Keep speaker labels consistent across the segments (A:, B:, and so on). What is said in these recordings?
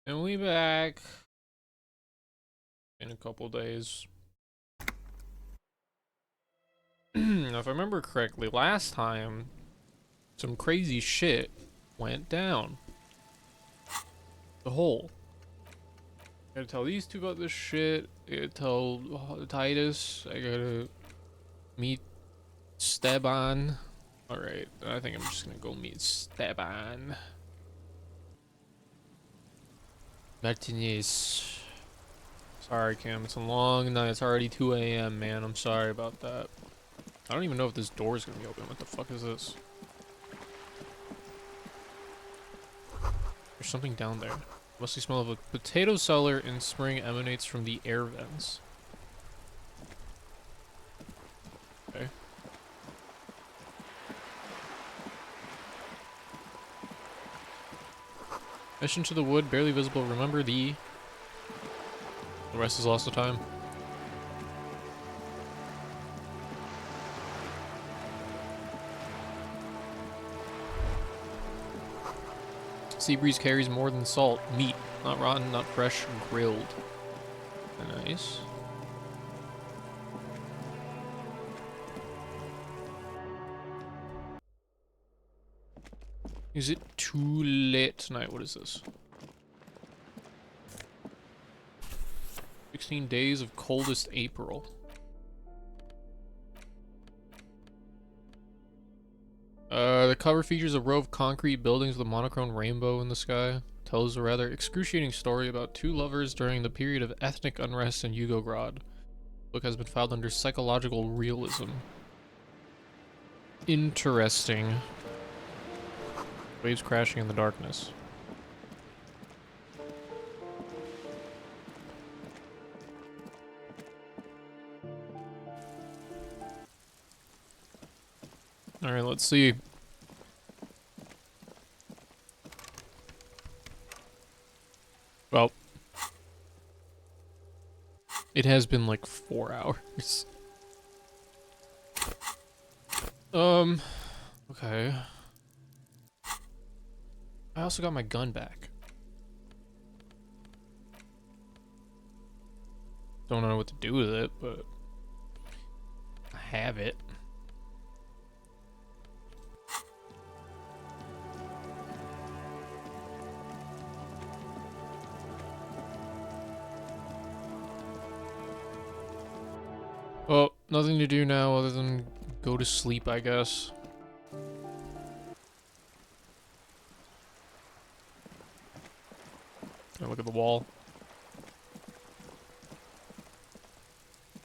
A: And we back in a couple days. Now, if I remember correctly, last time some crazy shit went down. The hole. I gotta tell these two about this shit. I gotta tell Titus. I gotta meet Steban. Alright, I think I'm just gonna go meet Steban. Martinez. Sorry, Cam. It's a long night. It's already 2 a.m., man. I'm sorry about that. I don't even know if this door is gonna be open. What the fuck is this? There's something down there. Musty smell of a potato cellar in spring emanates from the air vents. Okay. Mission to the wood, barely visible. Remember the rest is lost to time. Sea breeze carries more than salt. Meat, not rotten, not fresh, grilled. Nice. Is it too late tonight? What is this? 16 days of coldest April. The cover features a row of concrete buildings with a monochrome rainbow in the sky. Tells a rather excruciating story about two lovers during the period of ethnic unrest in Yugograd. The book has been filed under psychological realism. Interesting. Waves crashing in the darkness. Alright, let's see. Well, it has been like 4 hours. Okay. I also got my gun back. Don't know what to do with it, but I have it. Well, nothing to do now other than go to sleep, I guess. Can I look at the wall?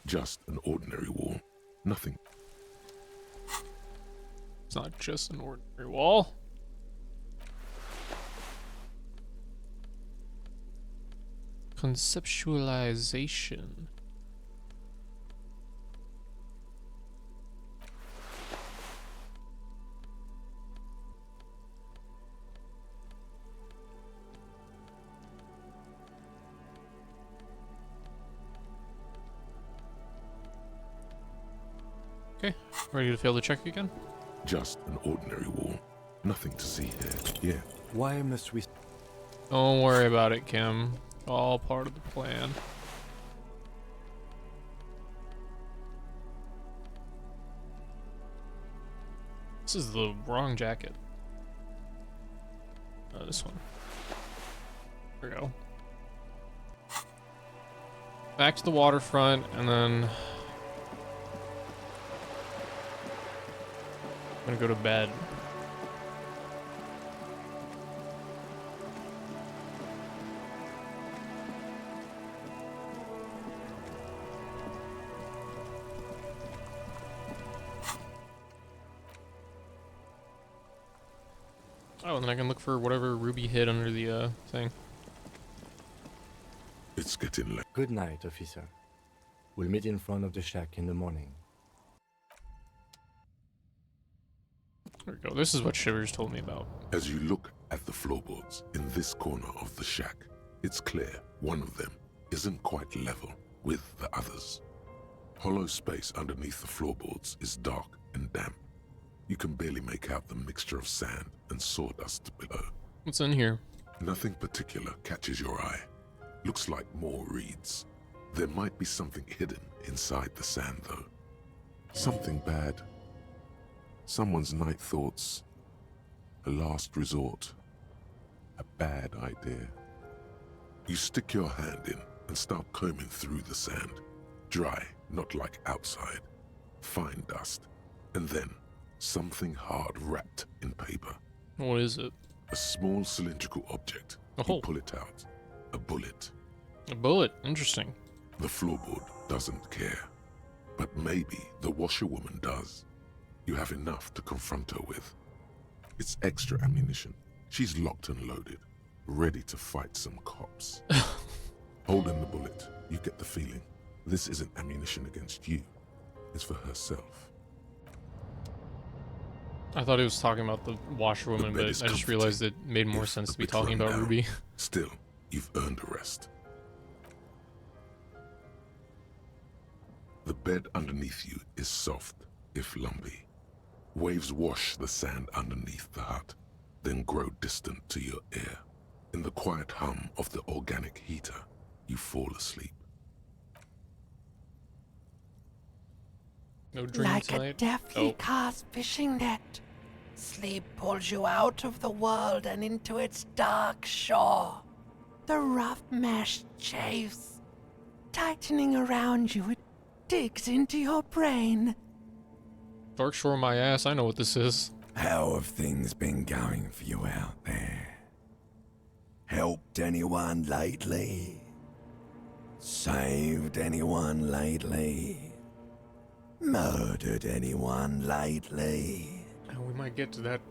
B: Just an ordinary wall. Nothing.
A: It's not just an ordinary wall. Conceptualization. Okay, ready to fail the check again?
B: Just an ordinary wall. Nothing to see here. Yeah.
C: Why must we?
A: Don't worry about it, Kim. All part of the plan. This is the wrong jacket. This one. There we go. Back to the waterfront, and then I'm gonna go to bed. Oh, and then I can look for whatever Ruby hid under the thing.
B: It's getting late.
C: Good night, officer. We'll meet in front of the shack in the morning.
A: There we go. This is what Shivers told me about.
B: As you look at the floorboards in this corner of the shack, it's clear one of them isn't quite level with the others. Hollow space underneath the floorboards is dark and damp. You can barely make out the mixture of sand and sawdust below.
A: What's in here?
B: Nothing particular catches your eye. Looks like more reeds. There might be something hidden inside the sand, though. Something bad. Someone's night thoughts. A last resort. A bad idea. You stick your hand in and start combing through the sand. Dry, not like outside. Fine dust. And then, something hard wrapped in paper.
A: What is it?
B: A small cylindrical object.
A: Oh.
B: You pull it out. A bullet.
A: A bullet. Interesting.
B: The floorboard doesn't care. But maybe the washerwoman does. You have enough to confront her with. It's extra ammunition. She's locked and loaded, ready to fight some cops. Holding the bullet, you get the feeling this isn't ammunition against you. It's for herself.
A: I thought he was talking about the washerwoman,
B: The bed
A: but
B: is
A: I just
B: comforting,
A: realized it made more
B: if
A: sense
B: a
A: to be
B: bit
A: talking
B: run
A: about
B: down.
A: Ruby.
B: Still, you've earned a rest. The bed underneath you is soft, if lumpy. Waves wash the sand underneath the hut, then grow distant to your ear. In the quiet hum of the organic heater, you fall asleep.
A: No dream
D: Like
A: tonight.
D: a deftly
A: Oh.
D: cast fishing net. Sleep pulls you out of the world and into its dark shore. The rough mesh chafes. Tightening around you, it digs into your brain.
A: Dark Shore my ass, I know what this is.
E: How have things been going for you out there? Helped anyone lately? Saved anyone lately? Murdered anyone lately?
A: And we might get to that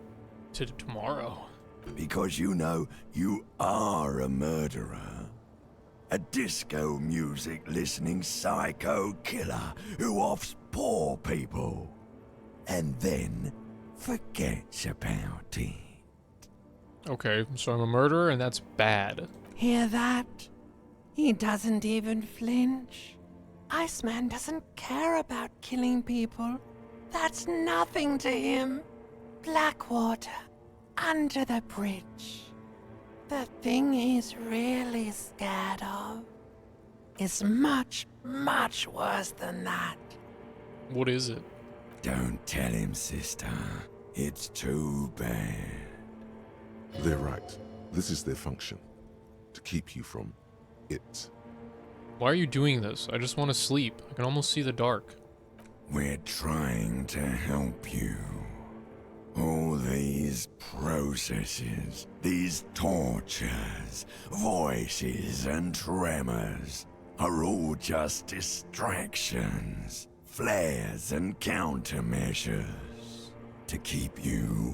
A: tomorrow.
E: Because you know you are a murderer. A disco music listening psycho killer who offs poor people. And then forgets about it.
A: Okay, so I'm a murderer and that's bad.
D: Hear that? He doesn't even flinch. Iceman doesn't care about killing people. That's nothing to him. Blackwater, under the bridge. The thing he's really scared of is much, much worse than that.
A: What is it?
E: Don't tell him, sister. It's too bad.
B: They're right. This is their function. To keep you from it.
A: Why are you doing this? I just want to sleep. I can almost see the dark.
E: We're trying to help you. All these processes, these tortures, voices and tremors are all just distractions, flares and countermeasures to keep you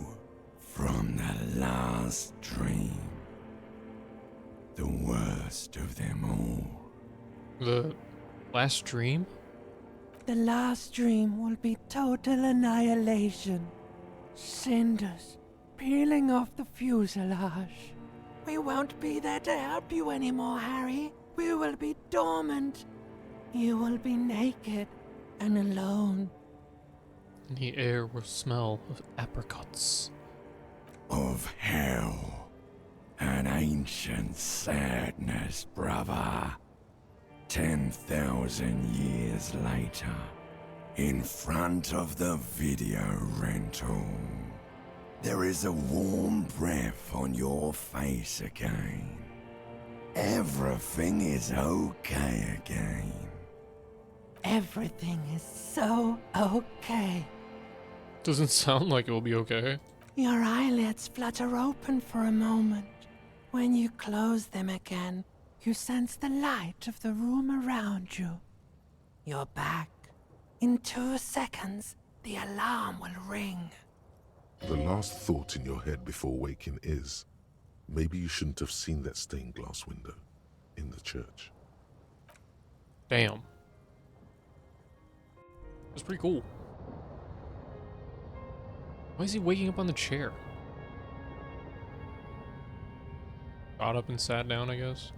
E: from the last dream. The worst of them all.
A: The last dream?
D: The last dream will be total annihilation. Cinders peeling off the fuselage. We won't be there to help you anymore, Harry. We will be dormant. You will be naked and alone.
A: And the air will smell of apricots.
E: Of hell. An ancient sadness, brother. 10,000 years later, in front of the video rental, there is a warm breath on your face again. Everything is okay again.
D: Everything is so okay.
A: Doesn't sound like it will be okay.
D: Your eyelids flutter open for a moment. When you close them again, you sense the light of the room around you. You're back. In 2 seconds, the alarm will ring.
B: The last thought in your head before waking is, maybe you shouldn't have seen that stained glass window in the church.
A: Damn. That's pretty cool. Why is he waking up on the chair? Got up and sat down, I guess.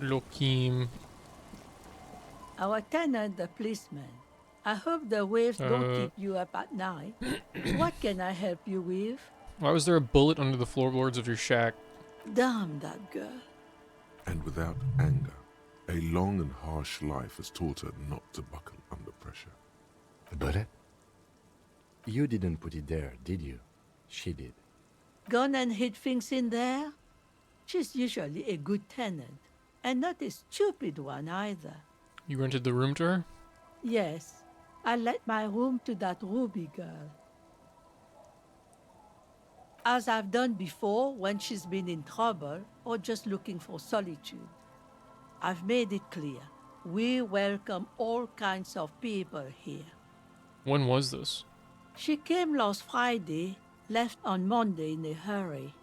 A: Lokim.
F: Our tenant, the policeman. I hope the waves don't keep you up at night. What can I help you with?
A: Why was there a bullet under the floorboards of your shack?
F: Damn that girl.
B: And without anger, a long and harsh life has taught her not to buckle under pressure.
C: A bullet? You didn't put it there, did you? She did.
F: Gone and hid things in there? She's usually a good tenant, and not a stupid one either.
A: You rented the room to her?
F: Yes, I let my room to that Ruby girl. As I've done before when she's been in trouble or just looking for solitude. I've made it clear, we welcome all kinds of people here.
A: When was this?
F: She came last Friday, left on Monday in a hurry.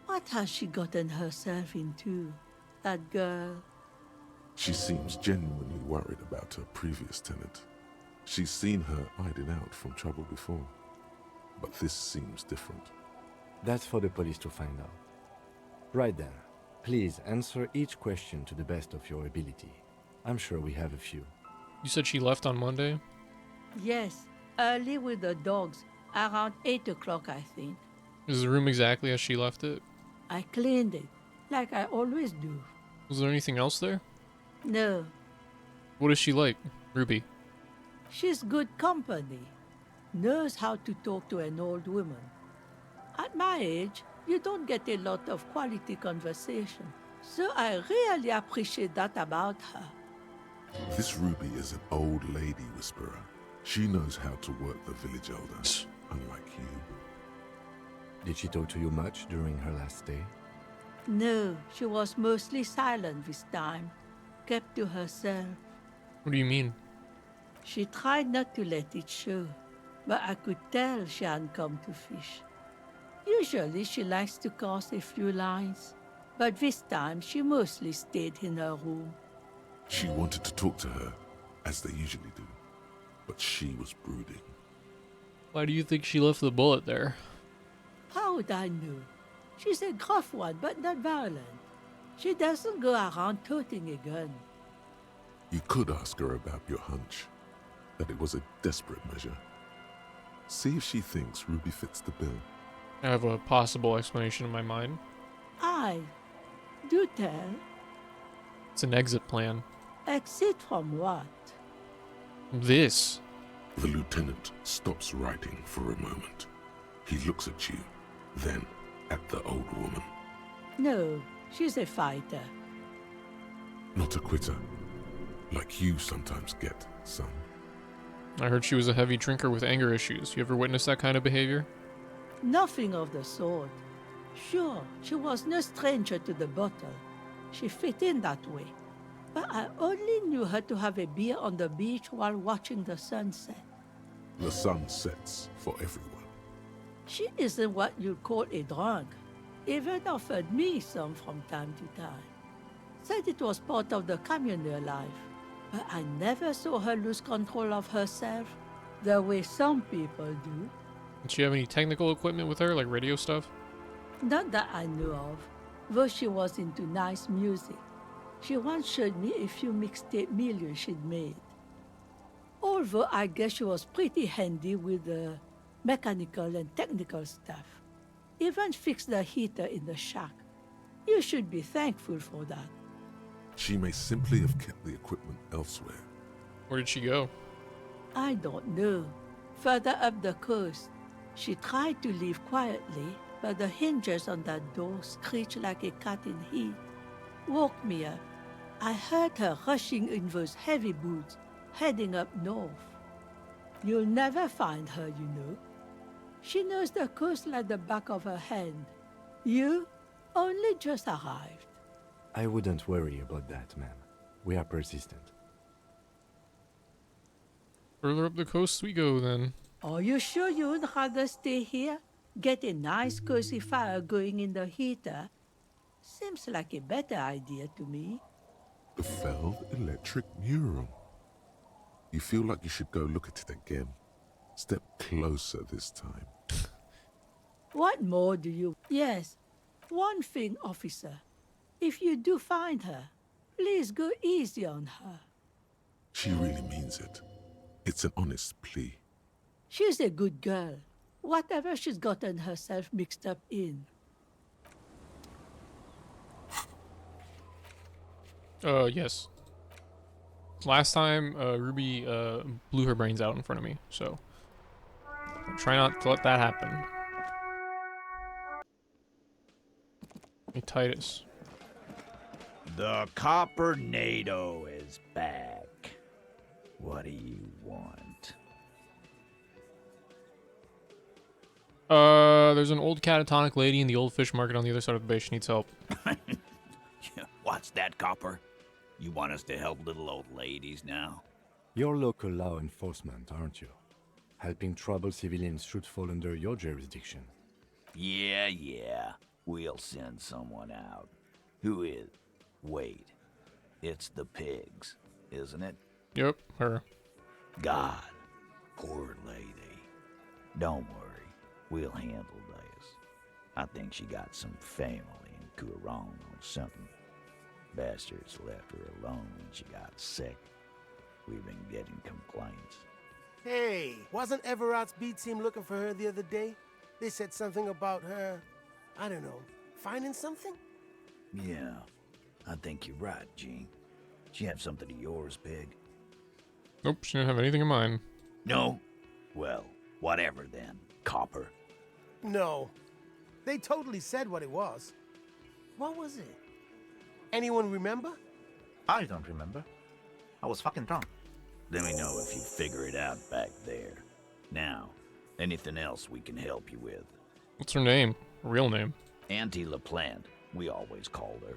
F: What has she gotten herself into, that girl?
B: She seems genuinely worried about her previous tenant. She's seen her hiding out from trouble before. But this seems different.
C: That's for the police to find out. Right then, please answer each question to the best of your ability. I'm sure we have a few.
A: You said she left on Monday?
F: Yes, early with the dogs, around 8 o'clock I think.
A: Is the room exactly as she left it?
F: I cleaned it, like I always do.
A: Was there anything else there?
F: No,
A: What is she like, Ruby?
F: she's good company. Knows how to talk to an old woman. At my age, you don't get a lot of quality conversation. So I really appreciate that about her.
B: This Ruby is an old lady whisperer. She knows how to work the village elders, unlike you.
C: Did she talk to you much during her last stay?
F: No, she was mostly silent this time. Kept to herself.
A: What do you mean?
F: She tried not to let it show, but I could tell she hadn't come to fish. Usually she likes to cast a few lines, but this time she mostly stayed in her room.
B: She wanted to talk to her, as they usually do, but she was brooding.
A: Why do you think she left the bullet there?
F: How would I know? She's a gruff one, but not violent. She doesn't go around toting a gun.
B: You could ask her about your hunch, that it was a desperate measure. See if she thinks Ruby fits the bill.
A: I have a possible explanation in my mind.
F: Aye, do tell.
A: It's an exit plan.
F: Exit from what?
A: This.
B: The lieutenant stops writing for a moment. He looks at you, then at the old woman.
F: No, she's a fighter.
B: Not a quitter, like you sometimes get, son.
A: I heard she was a heavy drinker with anger issues. You ever witnessed that kind of behavior?
F: Nothing of the sort. Sure, she was no stranger to the bottle. She fit in that way. But I only knew her to have a beer on the beach while watching the sunset.
B: The sun sets for everyone.
F: She isn't what you'd call a drunk. Even offered me some from time to time. Said it was part of the communal life. But I never saw her lose control of herself, the way some people do.
A: Did she have any technical equipment with her, like radio stuff?
F: Not that I knew of, though she was into nice music. She once showed me a few mixtape millions she'd made. Although I guess she was pretty handy with the mechanical and technical stuff. Even fixed the heater in the shack. You should be thankful for that.
B: She may simply have kept the equipment elsewhere.
A: Where did she go?
F: I don't know. Further up the coast. She tried to leave quietly, but the hinges on that door screeched like a cat in heat. Woke me up. I heard her rushing in those heavy boots, heading up north. You'll never find her, you know. She knows the coast like the back of her hand. You only just arrived.
C: I wouldn't worry about that, ma'am. We are persistent.
A: Further up the coast we go, then.
F: Are you sure you would rather stay here? Get a nice cozy fire going in the heater? Seems like a better idea to me.
B: The Feld Electric Mural. You feel like you should go look at it again. Step closer this time.
F: What more do you... Yes, one thing, officer. If you do find her, Please go easy on her.
B: She really means it. It's an honest plea.
F: She's a good girl. Whatever she's gotten herself mixed up in.
A: Yes. Last time, Ruby, blew her brains out in front of me, so try not to let that happen. Hey, Titus.
G: The Copper NATO is back. What do you want?
A: There's an old catatonic lady in the old fish market on the other side of the bay. She needs help.
G: What's that, Copper? You want us to help little old ladies now?
C: You're local law enforcement, aren't you? Helping troubled civilians should fall under your jurisdiction.
G: Yeah. We'll send someone out. Who is? Wait. It's the pigs, isn't it?
A: Yep, her.
G: God. Poor lady. Don't worry. We'll handle this. I think she got some family in Kuron or something. Bastards left her alone when she got sick. We've been getting complaints.
H: Hey, wasn't Everott's B team looking for her the other day? They said something about her, I don't know, finding something?
G: Yeah, I think you're right, Gene. She have something of yours, Pig?
A: Nope, she didn't have anything in mind.
G: No? Well, whatever then, Copper.
H: No. They totally said what it was. What was it? Anyone remember?
I: I don't remember. I was fucking drunk.
G: Let me know if you figure it out back there. Now, anything else we can help you with?
A: What's her name? Real name?
G: Auntie LaPlante, we always called her.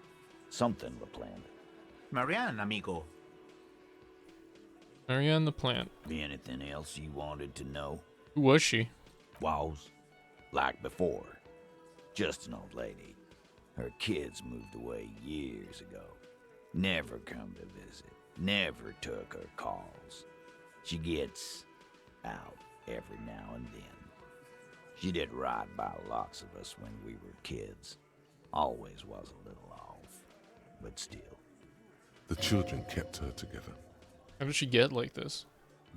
G: Something LaPlante.
I: Marianne, amigo.
A: Marianne the plant.
G: Be anything else you wanted to know?
A: Who was she?
G: Was? Like before. Just an old lady. Her kids moved away years ago. Never come to visit. Never took her calls. She gets out every now and then. She did right by lots of us when we were kids. Always was a little off, but still.
B: The children kept her together.
A: How did she get like this?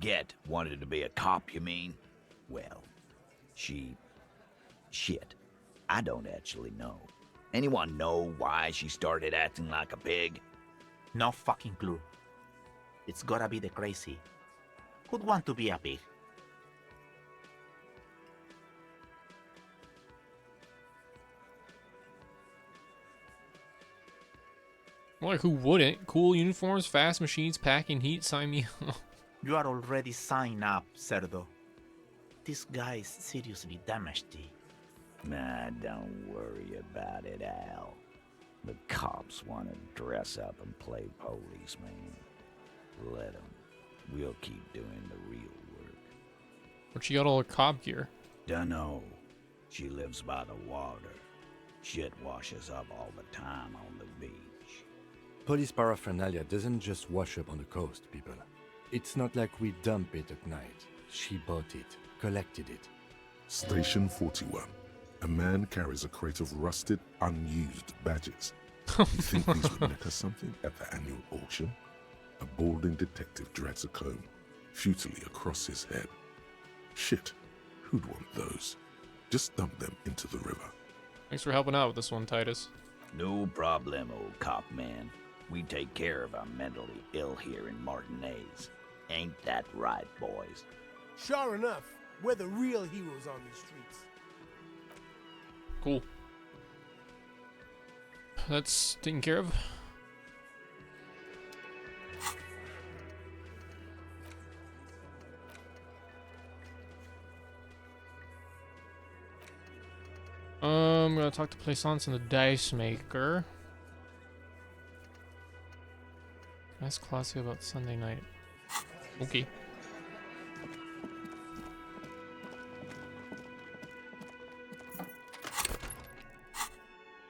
G: Get wanted to be a cop, you mean? Well, shit. I don't actually know. Anyone know why she started acting like a pig?
I: No fucking clue. It's gotta be the crazy. Who'd want to be a pig?
A: Like, who wouldn't? Cool uniforms, fast machines, packing heat, sign me up.
I: You are already signed up, Cerdo. This guy is seriously damaged.
G: Nah, don't worry about it, Al. The cops want to dress up and play policeman. Let them. We'll keep doing the real work.
A: Where'd she got all her cop gear?
G: Dunno. She lives by the water. Shit washes up all the time on the beach.
C: Police paraphernalia doesn't just wash up on the coast, people. It's not like we dump it at night. She bought it, collected it.
B: Station 41. A man carries a crate of rusted, unused badges. You think these would net us something at the annual auction? A balding detective drags a comb, futilely across his head. Shit, who'd want those? Just dump them into the river.
A: Thanks for helping out with this one, Titus.
G: No problem, old cop man. We take care of our mentally ill here in Martinez. Ain't that right, boys?
H: Sure enough, we're the real heroes on these streets.
A: Cool. That's taken care of. I'm gonna talk to Plaisance and the Dice Maker. Ask Claudia about Sunday night. Okay.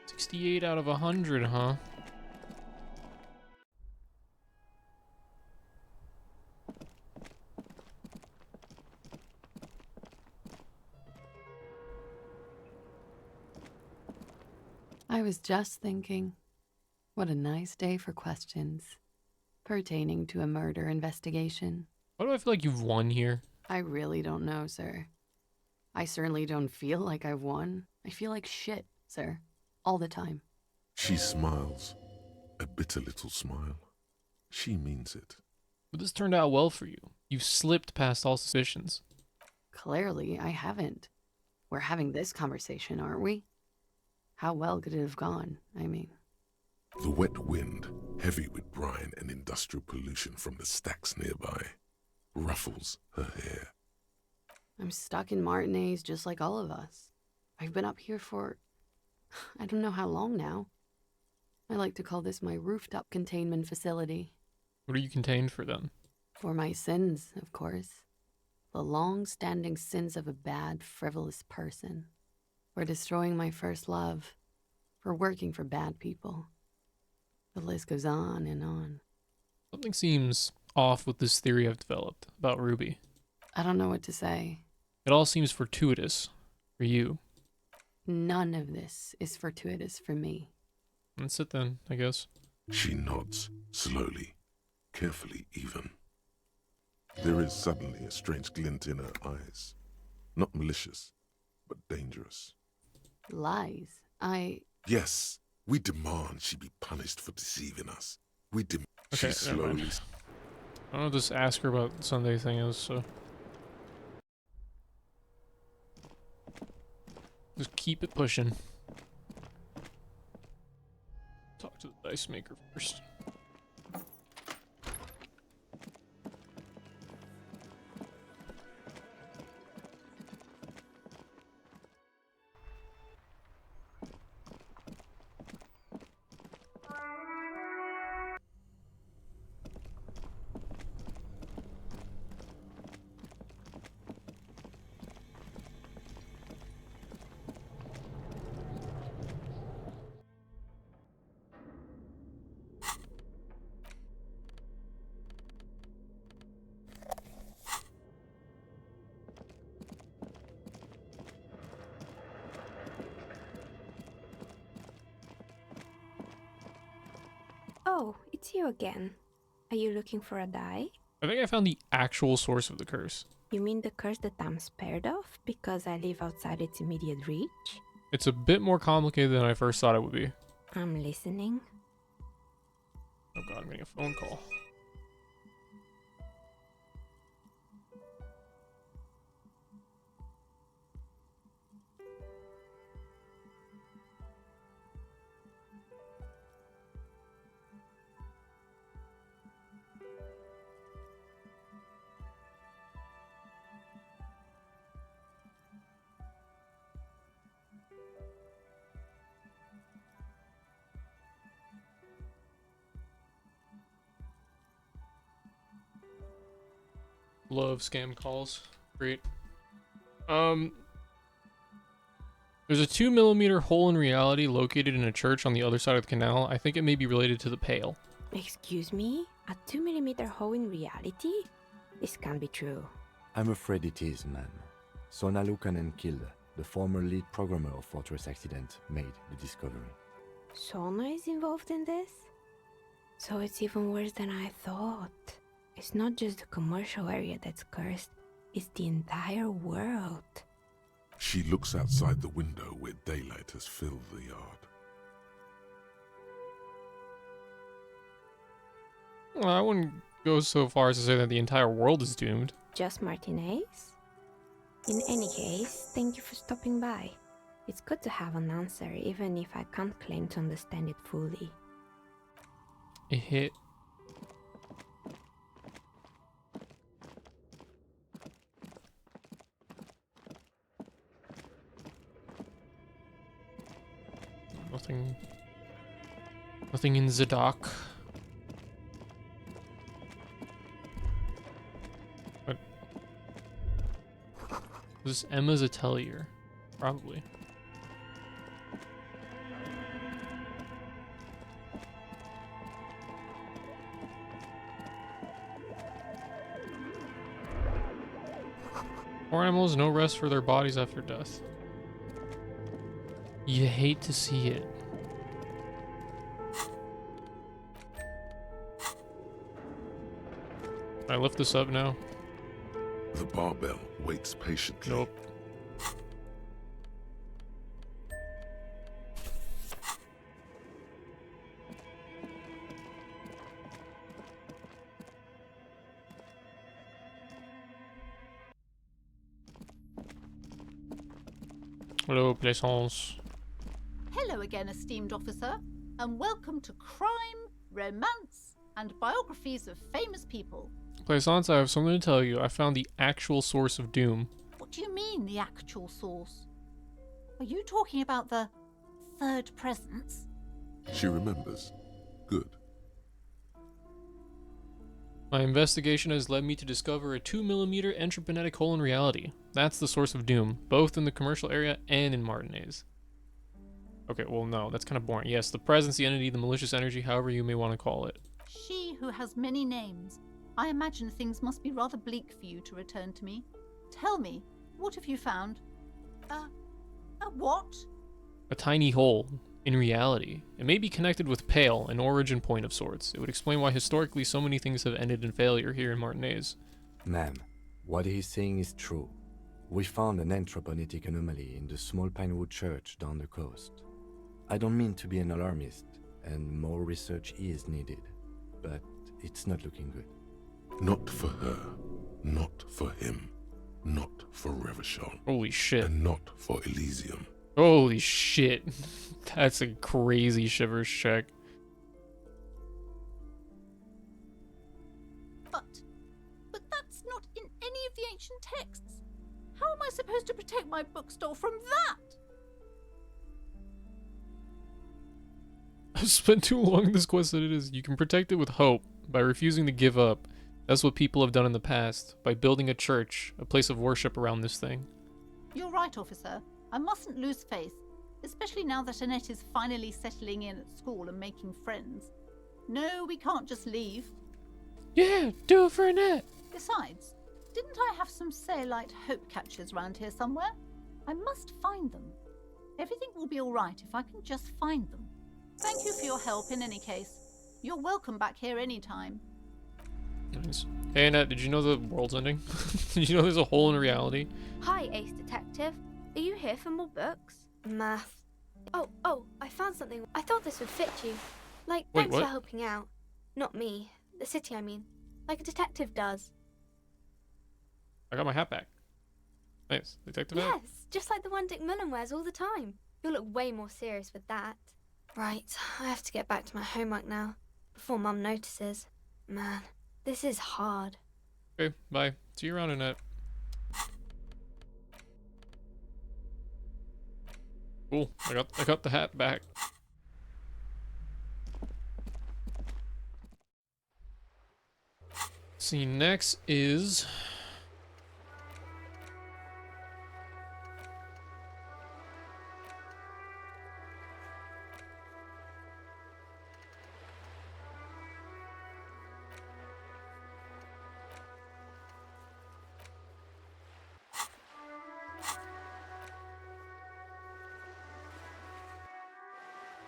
A: $68 out of 100, huh?
J: I was just thinking, What a nice day for questions pertaining to a murder investigation.
A: Why do I feel like you've won here?
J: I really don't know, sir. I certainly don't feel like I've won. I feel like shit, sir. All the time.
B: She smiles. A bitter little smile. She means it.
A: But this turned out well for you. You've slipped past all suspicions.
J: Clearly, I haven't. We're having this conversation, aren't we? How well could it have gone, I mean?
B: The wet wind, heavy with brine and industrial pollution from the stacks nearby, ruffles her hair.
J: I'm stuck in Martinez just like all of us. I've been up here for... I don't know how long now. I like to call this my rooftop containment facility.
A: What are you contained for then?
J: For my sins, of course. The long-standing sins of a bad, frivolous person. For destroying my first love. For working for bad people. The list goes on and on.
A: Something seems off with this theory I've developed about Ruby.
J: I don't know what to say.
A: It all seems fortuitous for you.
J: None of this is fortuitous for me.
A: That's it then, I guess.
B: She nods, slowly, carefully even. There is suddenly a strange glint in her eyes. Not malicious, but dangerous.
J: Lies.
B: Yes, we demand she be punished for deceiving us. We demand.
A: Okay,
B: She
A: never mind.
B: slowly.
A: I don't know, just ask her about Sunday thing is, so. Just keep it pushing. Talk to the dice maker first.
K: Oh, it's you again. Are you looking for a die?
A: I think I found the actual source of the curse.
K: You mean the curse that I'm spared of because I live outside its immediate reach?
A: It's a bit more complicated than I first thought it would be.
K: I'm listening.
A: Oh god, I'm getting a phone call. Love scam calls. Great. There's a 2mm hole in reality located in a church on the other side of the canal. I think it may be related to the Pale.
K: Excuse me? A 2mm hole in reality? This can't be true.
C: I'm afraid it is, ma'am. Sona Lukanen killed the former lead programmer of Fortress Accident made the discovery.
K: Sona is involved in this? So it's even worse than I thought. It's not just the commercial area that's cursed, it's the entire world.
B: She looks outside the window where daylight has filled the yard.
A: Well, I wouldn't go so far as to say that the entire world is doomed.
K: Just Martinez? In any case, thank you for stopping by. It's good to have an answer, even if I can't claim to understand it fully.
A: It hit. Nothing in the dock. What? Is this Emma's atelier? Probably. Poor animals, no rest for their bodies after death. You hate to see it. Can I lift this up now?
B: The barbell waits patiently.
A: Nope. Hello, Plaisance.
L: Hello again, esteemed officer, and welcome to Crime, Romance, and Biographies of Famous People.
A: Plaisance, I have something to tell you. I found the actual source of doom.
L: What do you mean, the actual source? Are you talking about the third presence?
B: She remembers. Good.
A: My investigation has led me to discover a 2mm entropinetic hole in reality. That's the source of doom, both in the commercial area and in Martinez. Okay, well no, that's kind of boring. Yes, the presence, the entity, the malicious energy, however you may want to call it.
L: She who has many names. I imagine things must be rather bleak for you to return to me. Tell me, what have you found? A what?
A: A tiny hole in reality. It may be connected with Pale, an origin point of sorts. It would explain why historically so many things have ended in failure here in Martinez.
C: Ma'am, what he's saying is true. We found an anthroponetic anomaly in the small Pinewood church down the coast. I don't mean to be an alarmist, and more research is needed, but it's not looking good.
B: Not for her. Not for him. Not for Revachol.
A: Holy shit.
B: And not for Elysium.
A: Holy shit. That's a crazy shivers check.
L: But that's not in any of the ancient texts. How am I supposed to protect my bookstore from that?
A: I've spent too long in this quest that it is. You can protect it with hope, by refusing to give up. That's what people have done in the past, by building a church, a place of worship around this thing.
L: You're right, officer. I mustn't lose faith, especially now that Annette is finally settling in at school and making friends. No, we can't just leave.
A: Yeah, do it for Annette.
L: Besides, didn't I have some Sailite hope catchers round here somewhere? I must find them. Everything will be all right if I can just find them. Thank you for your help in any case. You're welcome back here anytime.
A: Nice. Hey Annette, did you know the world's ending? Did you know there's a hole in reality?
K: Hi, Ace Detective. Are you here for more books? Math. Oh, I found something. I thought this would fit you. Like,
A: Wait,
K: thanks
A: what?
K: for helping out. Not me. The city, I mean. Like a detective does.
A: I got my hat back. Nice. Detective hat?
K: Yes, just like the one Dick Mullen wears all the time. You'll look way more serious with that. Right, I have to get back to my homework now, before Mum notices. Man, this is hard.
A: Okay, bye. See you around, Annette. Cool. I got the hat back. See, next is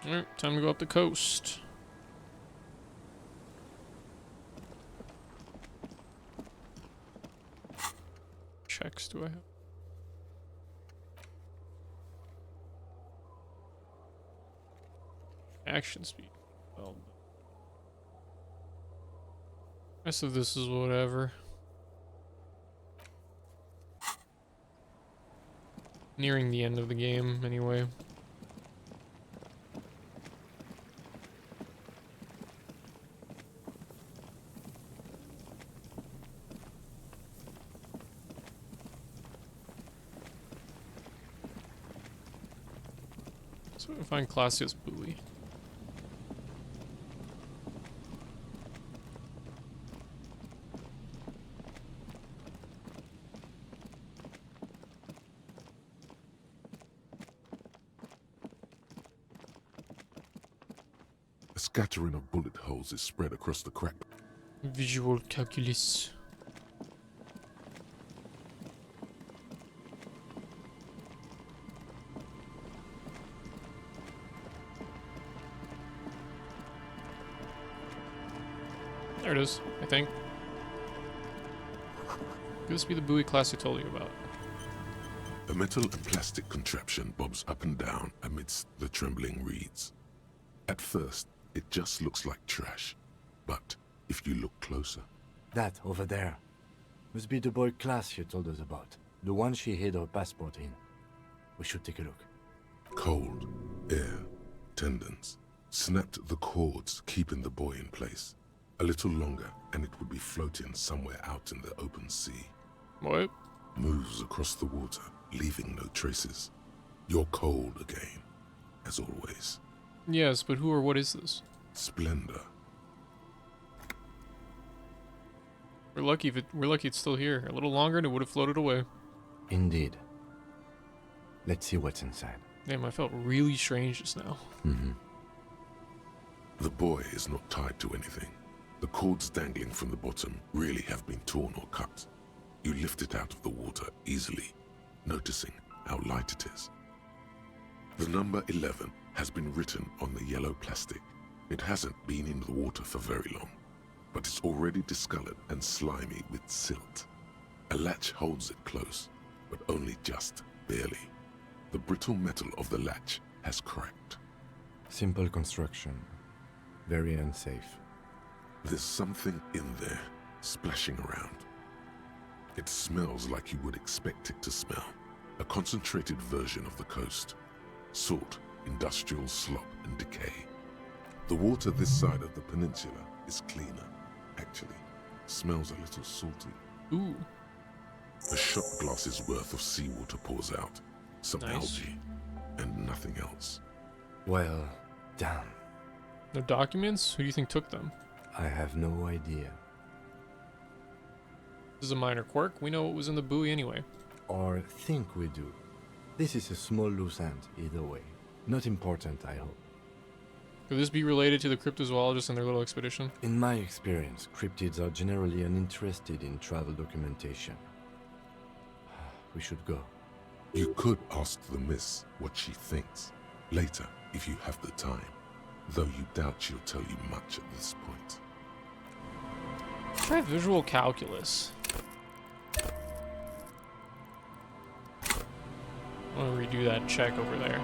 A: alright, time to go up the coast. Checks do I have? Action speed. Well, rest of this is whatever. Nearing the end of the game, anyway. So we find Classius buoy.
B: A scattering of bullet holes is spread across the crack.
A: Visual calculus. There it is, I think. Could this be the buoy class I told you about?
B: A metal and plastic contraption bobs up and down amidst the trembling reeds. At first, it just looks like trash, but if you look closer...
C: That, over there, must be the buoy class you told us about. The one she hid her passport in. We should take a look.
B: Cold, air, tendons, snapped the cords keeping the buoy in place. A little longer, and it would be floating somewhere out in the open sea.
A: What?
B: Moves across the water, leaving no traces. You're cold again, as always.
A: Yes, but who or what is this?
B: Splendor.
A: We're lucky it's still here. A little longer and it would have floated away.
C: Indeed. Let's see what's inside.
A: Damn, I felt really strange just now.
B: The buoy is not tied to anything. The cords dangling from the bottom really have been torn or cut. You lift it out of the water easily, noticing how light it is. The number 11 has been written on the yellow plastic. It hasn't been in the water for very long, but it's already discolored and slimy with silt. A latch holds it close, but only just barely. The brittle metal of the latch has cracked.
C: Simple construction. Very unsafe.
B: There's something in there, splashing around. It smells like you would expect it to smell. A concentrated version of the coast. Salt, industrial slop, and decay. The water this side of the peninsula is cleaner, actually. Smells a little salty.
A: Ooh.
B: A shot glass's worth of seawater pours out. Some algae, and nothing else.
C: Well, damn.
A: No documents? Who do you think took them?
C: I have no idea.
A: This is a minor quirk. We know what was in the buoy anyway.
C: Or think we do. This is a small loose end, either way. Not important, I hope.
A: Could this be related to the cryptozoologists and their little expedition?
C: In my experience, cryptids are generally uninterested in travel documentation. We should go.
B: You could ask the miss what she thinks. Later, if you have the time. Though you doubt she'll tell you much at this point.
A: Try visual calculus. I want to redo that check over there.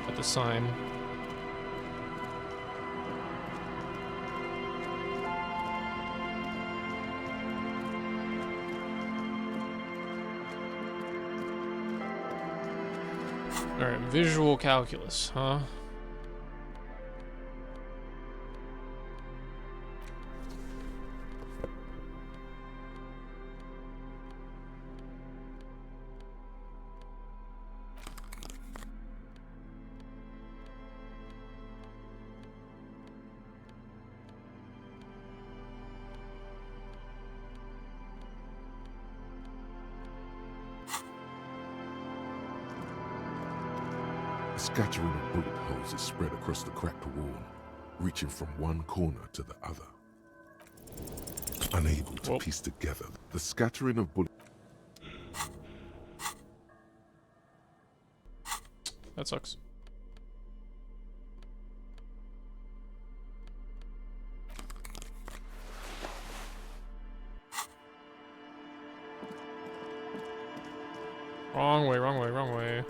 A: At the sign. Alright, visual calculus, huh?
B: A scattering of bullet holes is spread across the cracked wall, reaching from one corner to the other. Unable to piece together the scattering of bullets.
A: That sucks. Wrong way, wrong way, wrong way.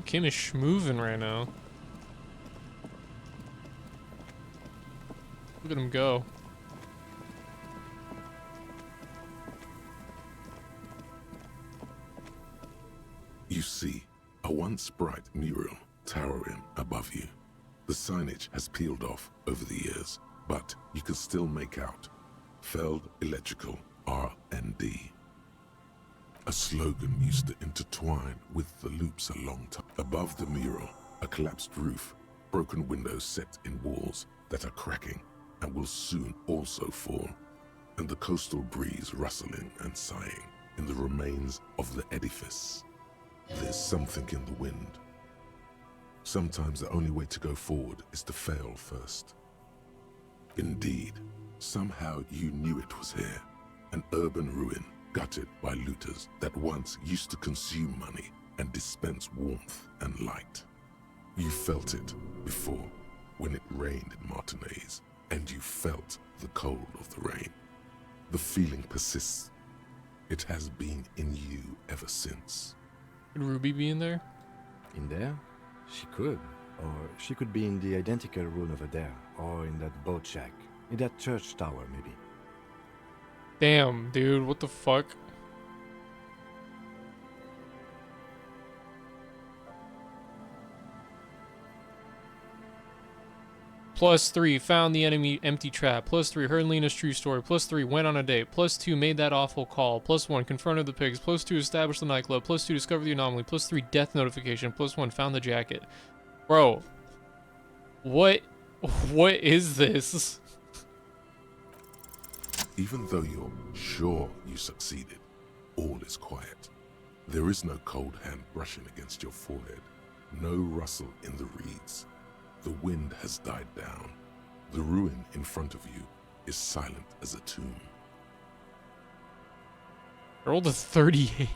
A: Kim is schmoovin' right now. Look at him go.
B: You see a once bright mural towering above you. The signage has peeled off over the years, but you can still make out Feld Electrical R&D. A slogan used to intertwine with the loops a long time. Above the mural, a collapsed roof, broken windows set in walls that are cracking and will soon also fall, and the coastal breeze rustling and sighing in the remains of the edifice. There's something in the wind. Sometimes the only way to go forward is to fail first. Indeed, somehow you knew it was here, an urban ruin gutted by looters that once used to consume money and dispense warmth and light. You felt it before when it rained in Martinez, and you felt the cold of the rain. The feeling persists. It has been in you ever since.
A: Could Ruby be in there?
C: In there? She could. Or she could be in the identical room over there, or in that boat shack, in that church tower, maybe.
A: Damn, dude, what the fuck? +3, found the enemy empty trap. +3, heard Lena's true story. +3, went on a date. +2, made that awful call. +1, confronted the pigs. +2, established the nightclub. +2, discovered the anomaly. +3, death notification. +1, found the jacket. Bro, what is this?
B: Even though you're sure you succeeded, all is quiet. There is no cold hand brushing against your forehead, no rustle in the reeds. The wind has died down. The ruin in front of you is silent as a tomb.
A: I rolled a 38.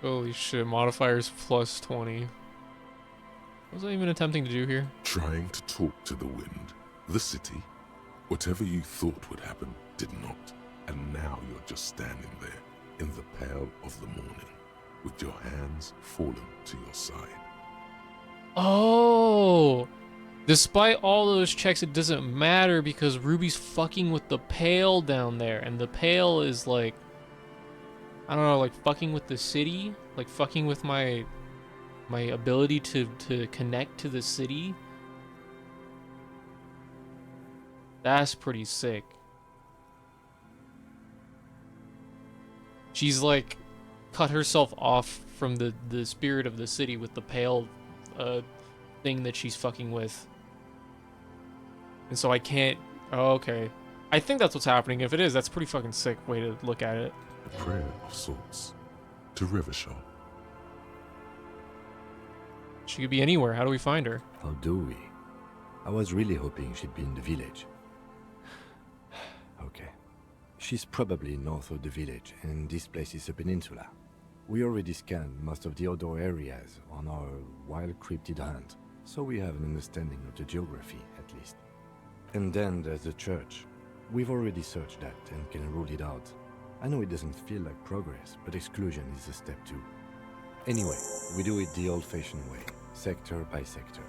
A: Holy shit, modifiers +20. What was I even attempting to do here?
B: Trying to talk to the wind, the city. Whatever you thought would happen did not, and now you're just standing there in the pale of the morning, with your hands fallen to your side.
A: Oh! Despite all those checks, it doesn't matter because Ruby's fucking with the Pale down there, and the Pale is like, I don't know, like fucking with the city, like fucking with my ability to connect to the city. That's pretty sick. She's like cut herself off from the spirit of the city with the Pale thing that she's fucking with. And so I can't... Oh, okay. I think that's what's happening. If it is, that's a pretty fucking sick way to look at it.
B: A prayer of sorts to Rivershaw.
A: She could be anywhere. How do we find her?
C: How do we? I was really hoping she'd be in the village. Okay. She's probably north of the village, and this place is a peninsula. We already scanned most of the outdoor areas on our wild cryptid hunt, so we have an understanding of the geography, at least. And then there's the church. We've already searched that and can rule it out. I know it doesn't feel like progress, but exclusion is a step too. Anyway, we do it the old-fashioned way, sector by sector.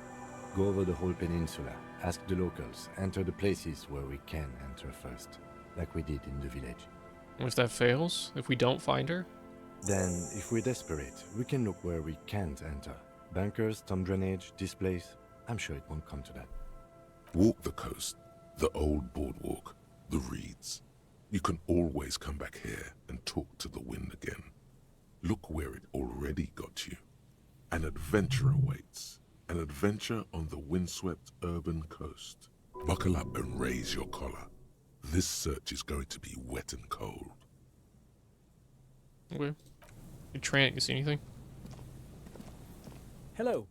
C: Go over the whole peninsula, ask the locals, enter the places where we can enter first, like we did in the village.
A: And if that fails, if we don't find her?
C: Then, if we're desperate, we can look where we can't enter. Bunkers, storm drainage, this place. I'm sure it won't come to that.
B: Walk the coast, the old boardwalk, the reeds. You can always come back here and talk to the wind again. Look where it already got you. An adventure awaits. An adventure on the windswept urban coast. Buckle up and raise your collar. This search is going to be wet and cold.
A: Okay. Hey, Trant, you see anything?
M: Hello.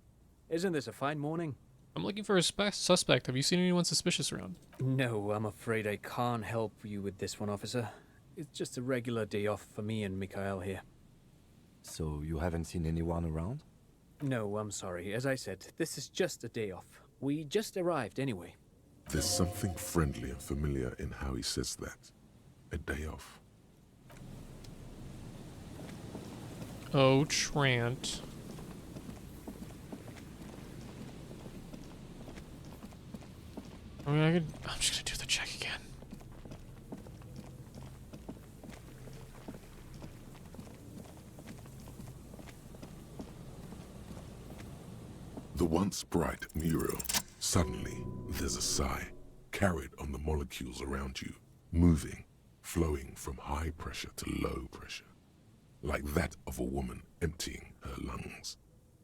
M: Isn't this a fine morning?
A: I'm looking for a suspect. Have you seen anyone suspicious around?
M: No, I'm afraid I can't help you with this one, officer. It's just a regular day off for me and Mikhail here.
C: So you haven't seen anyone around?
M: No, I'm sorry. As I said, this is just a day off. We just arrived anyway.
B: There's something friendly and familiar in how he says that. A day off.
A: Oh, Trant. I mean, I'm just gonna do the check again.
B: The once bright mural. Suddenly, there's a sigh, carried on the molecules around you, moving, flowing from high pressure to low pressure, like that of a woman emptying her lungs.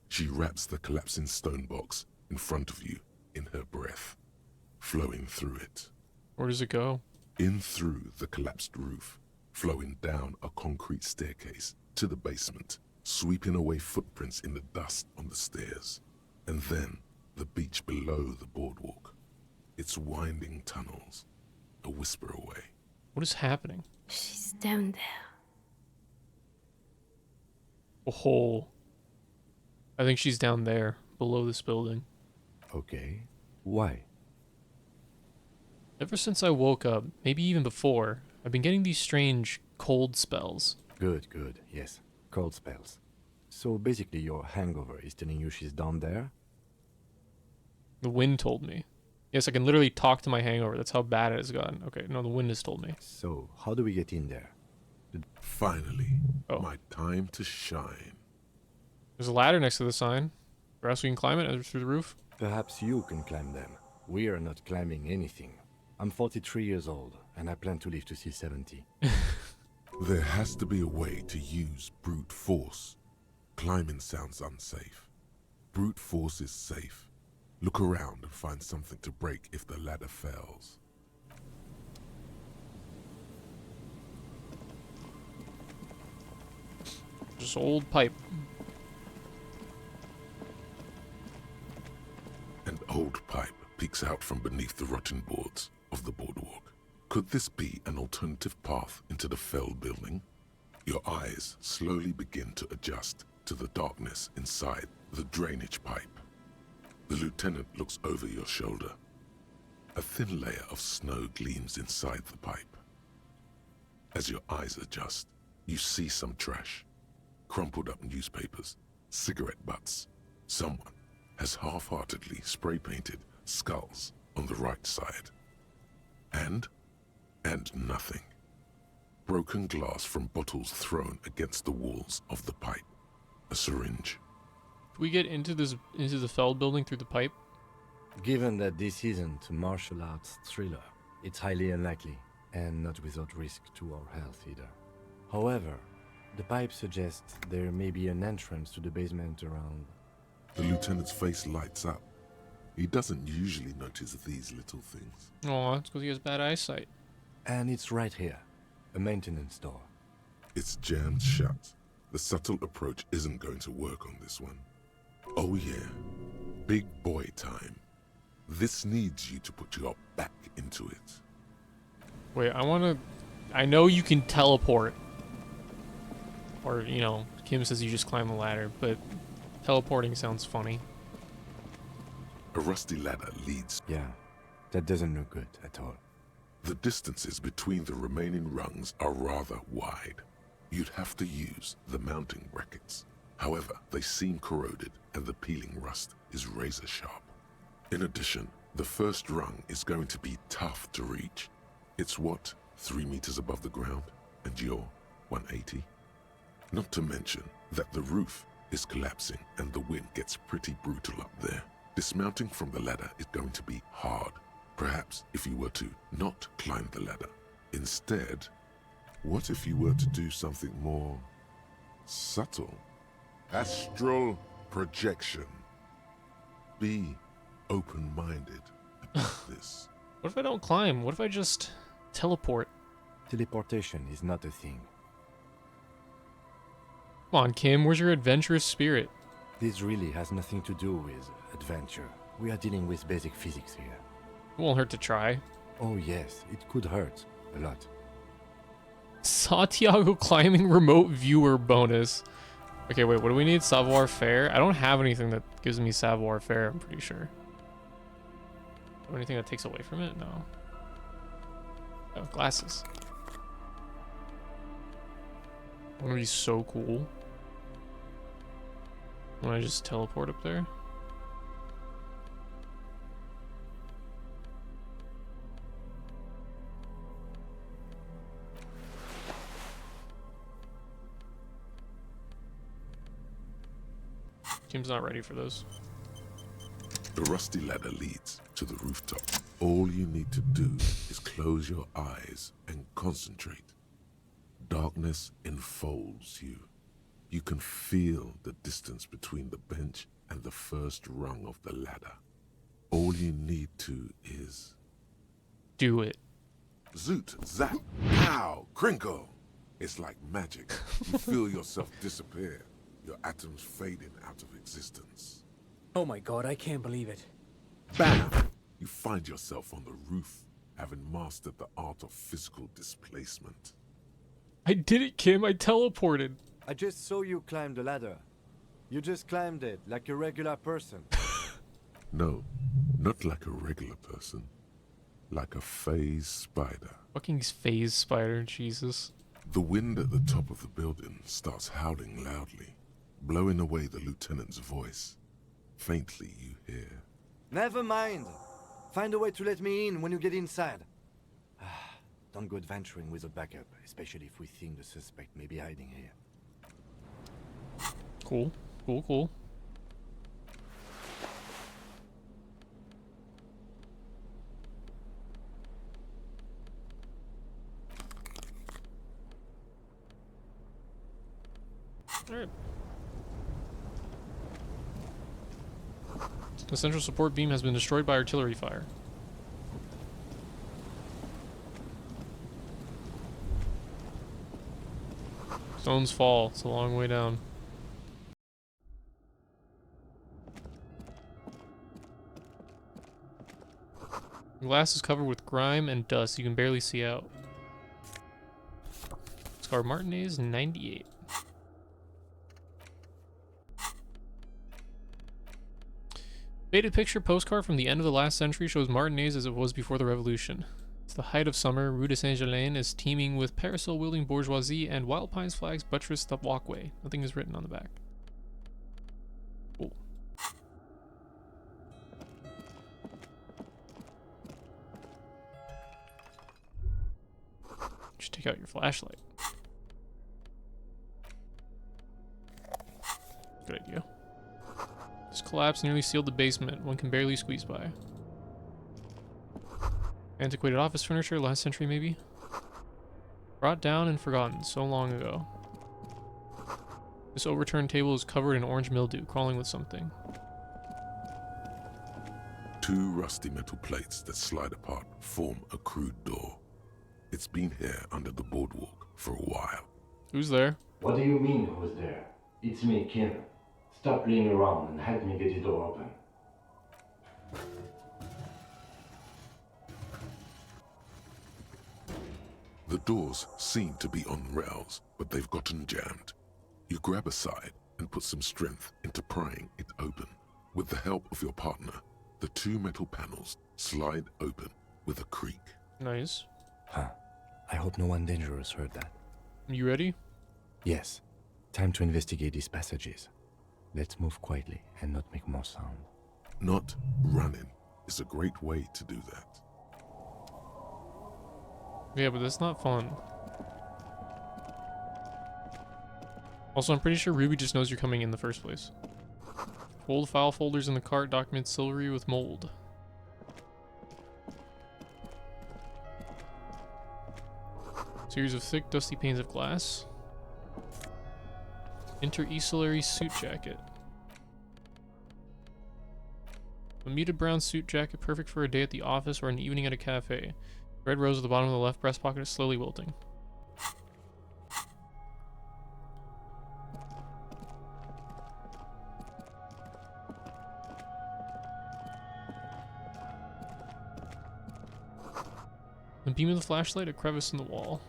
B: She wraps the collapsing stone box in front of you in her breath, flowing through it.
A: Where does it go?
B: In through the collapsed roof, flowing down a concrete staircase to the basement, sweeping away footprints in the dust on the stairs, and then the beach below the boardwalk, its winding tunnels, a whisper away.
A: What is happening?
K: She's down there.
A: a hole. I think she's down there, below this building.
C: Okay. Why?
A: Ever since I woke up, maybe even before, I've been getting these strange cold spells.
C: Good, good. Yes. Cold spells. So basically your hangover is telling you she's down there?
A: The wind told me. Yes, I can literally talk to my hangover. That's how bad it has gotten. Okay, no, the wind has told me.
C: So, how do we get in there?
B: Finally, my time to shine.
A: There's a ladder next to the sign. Perhaps we can climb it through the roof?
C: Perhaps you can climb them. We are not climbing anything. I'm 43 years old, and I plan to live to see 70.
B: There has to be a way to use brute force. Climbing sounds unsafe. Brute force is safe. Look around and find something to break if the ladder fails.
A: Just old pipe.
B: An old pipe peeks out from beneath the rotten boards of the boardwalk. Could this be an alternative path into the felled building? Your eyes slowly begin to adjust to the darkness inside the drainage pipe. The lieutenant looks over your shoulder. A thin layer of snow gleams inside the pipe. As your eyes adjust, you see some trash. Crumpled up newspapers, cigarette butts. Someone has half-heartedly spray-painted skulls on the right side. And nothing. Broken glass from bottles thrown against the walls of the pipe. A syringe.
A: Can we get into the Feld building through the pipe?
C: Given that this isn't a martial arts thriller, it's highly unlikely, and not without risk to our health either. However, the pipe suggests there may be an entrance to the basement around.
B: The lieutenant's face lights up. He doesn't usually notice these little things.
A: Oh, it's because he has bad eyesight.
C: And it's right here, a maintenance door.
B: It's jammed shut. The subtle approach isn't going to work on this one. Oh yeah, big boy time. This needs you to put your back into it.
A: Wait, I know you can teleport. Or, you know, Kim says you just climb the ladder, but teleporting sounds funny.
B: A rusty ladder leads.
C: Yeah, that doesn't look good at all.
B: The distances between the remaining rungs are rather wide. You'd have to use the mounting brackets. However, they seem corroded and the peeling rust is razor sharp. In addition, the first rung is going to be tough to reach. It's what, 3 meters above the ground, and you're 180? Not to mention that the roof is collapsing and the wind gets pretty brutal up there. Dismounting from the ladder is going to be hard. Perhaps if you were to not climb the ladder. Instead, what if you were to do something more subtle? Astral projection. Be open-minded about this.
A: What if I don't climb? What if I just teleport?
C: Teleportation is not a thing.
A: Come on, Kim, where's your adventurous spirit?
C: This really has nothing to do with adventure. We are dealing with basic physics here.
A: It won't hurt to try.
C: Oh yes, it could hurt. A lot.
A: Santiago climbing remote viewer bonus. Okay, wait, what do we need? Savoir faire? I don't have anything that gives me savoir faire, I'm pretty sure. Anything that takes away from it? No. Oh, glasses. Wouldn't it be so cool when I just teleport up there? Kim's not ready for those.
B: The rusty ladder leads to the rooftop. All you need to do is close your eyes and concentrate. Darkness enfolds you. You can feel the distance between the bench and the first rung of the ladder. All you need to is...
A: do it.
B: Zoot, zap, pow, crinkle. It's like magic. You feel yourself disappear. Your atoms fading out of existence.
M: Oh my god, I can't believe it.
B: Bam! You find yourself on the roof, having mastered the art of physical displacement.
A: I did it, Kim. I teleported.
C: I just saw you climb the ladder. You just climbed it like a regular person.
B: No, not like a regular person. Like a phase spider.
A: Fucking phase spider, Jesus.
B: The wind at the top of the building starts howling loudly, blowing away the lieutenant's voice. Faintly you hear.
C: Never mind. Find a way to let me in when you get inside. Don't go adventuring without backup, especially if we think the suspect may be hiding here.
A: Cool. Cool, cool. Alright. The central support beam has been destroyed by artillery fire. Stones fall. It's a long way down. The glass is covered with grime and dust. You can barely see out. Scar Martinez 98. Faded picture postcard from the end of the last century shows Martinez as it was before the revolution. It's the height of summer. Rue de Saint-Germain is teeming with parasol-wielding bourgeoisie and wild pines flags buttress the walkway. Nothing is written on the back. Cool. Just take out your flashlight. Good idea. This collapse nearly sealed the basement. One can barely squeeze by. Antiquated office furniture, last century maybe? Brought down and forgotten so long ago. This overturned table is covered in orange mildew, crawling with something.
B: Two rusty metal plates that slide apart form a crude door. It's been here under the boardwalk for a while.
A: Who's there?
N: What do you mean, who's there? It's me, Kim. Stop playing around and help me get the door open.
B: The doors seem to be on rails, but they've gotten jammed. You grab a side and put some strength into prying it open. With the help of your partner, the two metal panels slide open with a creak.
A: Nice.
C: Huh. I hope no one dangerous heard that.
A: You ready?
C: Yes. Time to investigate these passages. Let's move quietly and not make more sound.
B: Not running is a great way to do that.
A: Yeah, but that's not fun. Also, I'm pretty sure Ruby just knows you're coming in the first place. Old file folders in the cart, documents silvery with mold. Series of thick, dusty panes of glass. Inter-esalary suit jacket. A muted brown suit jacket, perfect for a day at the office or an evening at a cafe. Red rose at the bottom of the left breast pocket is slowly wilting. The beam of the flashlight, a crevice in the wall.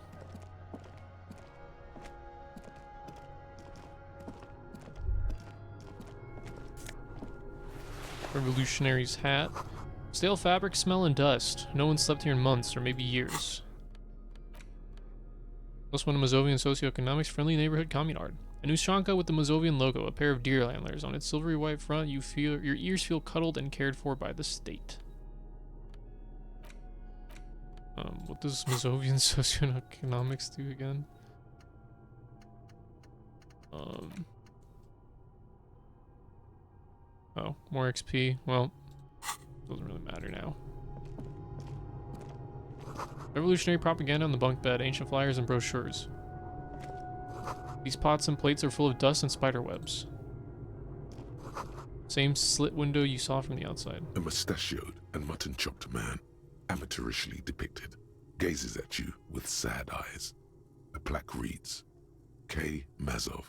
A: Revolutionary's hat. Stale fabric, smell, and dust. No one slept here in months, or maybe years. Plus one Mazovian socioeconomics, friendly neighborhood communard. A new shanka with the Mazovian logo, a pair of deer antlers. On its silvery white front, your ears feel cuddled and cared for by the state. What does Mazovian socioeconomics do again? Oh, more XP. Well, doesn't really matter now. Revolutionary propaganda on the bunk bed, ancient flyers and brochures. These pots and plates are full of dust and spider webs. Same slit window you saw from the outside.
B: A mustachioed and mutton-chopped man, amateurishly depicted, gazes at you with sad eyes. A plaque reads, K. Mazov.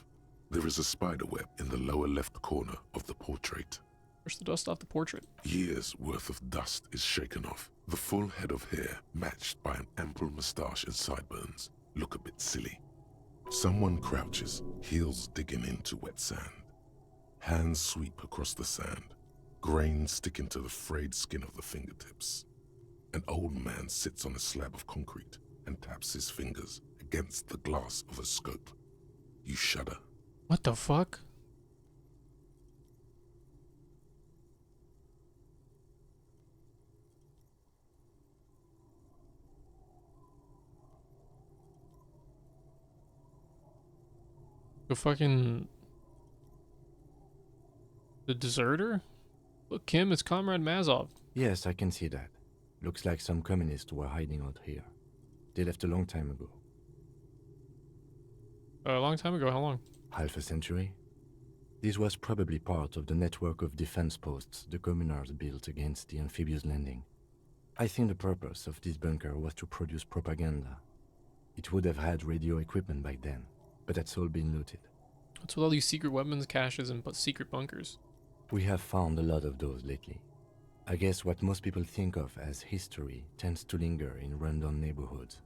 B: There is a spider web in the lower left corner of the portrait.
A: Brush the dust off the portrait.
B: Years' worth of dust is shaken off. The full head of hair, matched by an ample moustache and sideburns, look a bit silly. Someone crouches, heels digging into wet sand. Hands sweep across the sand, grains sticking to the frayed skin of the fingertips. An old man sits on a slab of concrete and taps his fingers against the glass of a scope. You shudder.
A: What the fuck? The deserter? Look, Kim, it's Comrade Mazov.
C: Yes, I can see that. Looks like some communists were hiding out here. They left a long time ago.
A: A long time ago, how long?
C: Half a century? This was probably part of the network of defense posts the communards built against the amphibious landing. I think the purpose of this bunker was to produce propaganda. It would have had radio equipment back then, but that's all been looted.
A: What's with all these secret weapons caches and secret bunkers?
C: We have found a lot of those lately. I guess what most people think of as history tends to linger in rundown neighborhoods.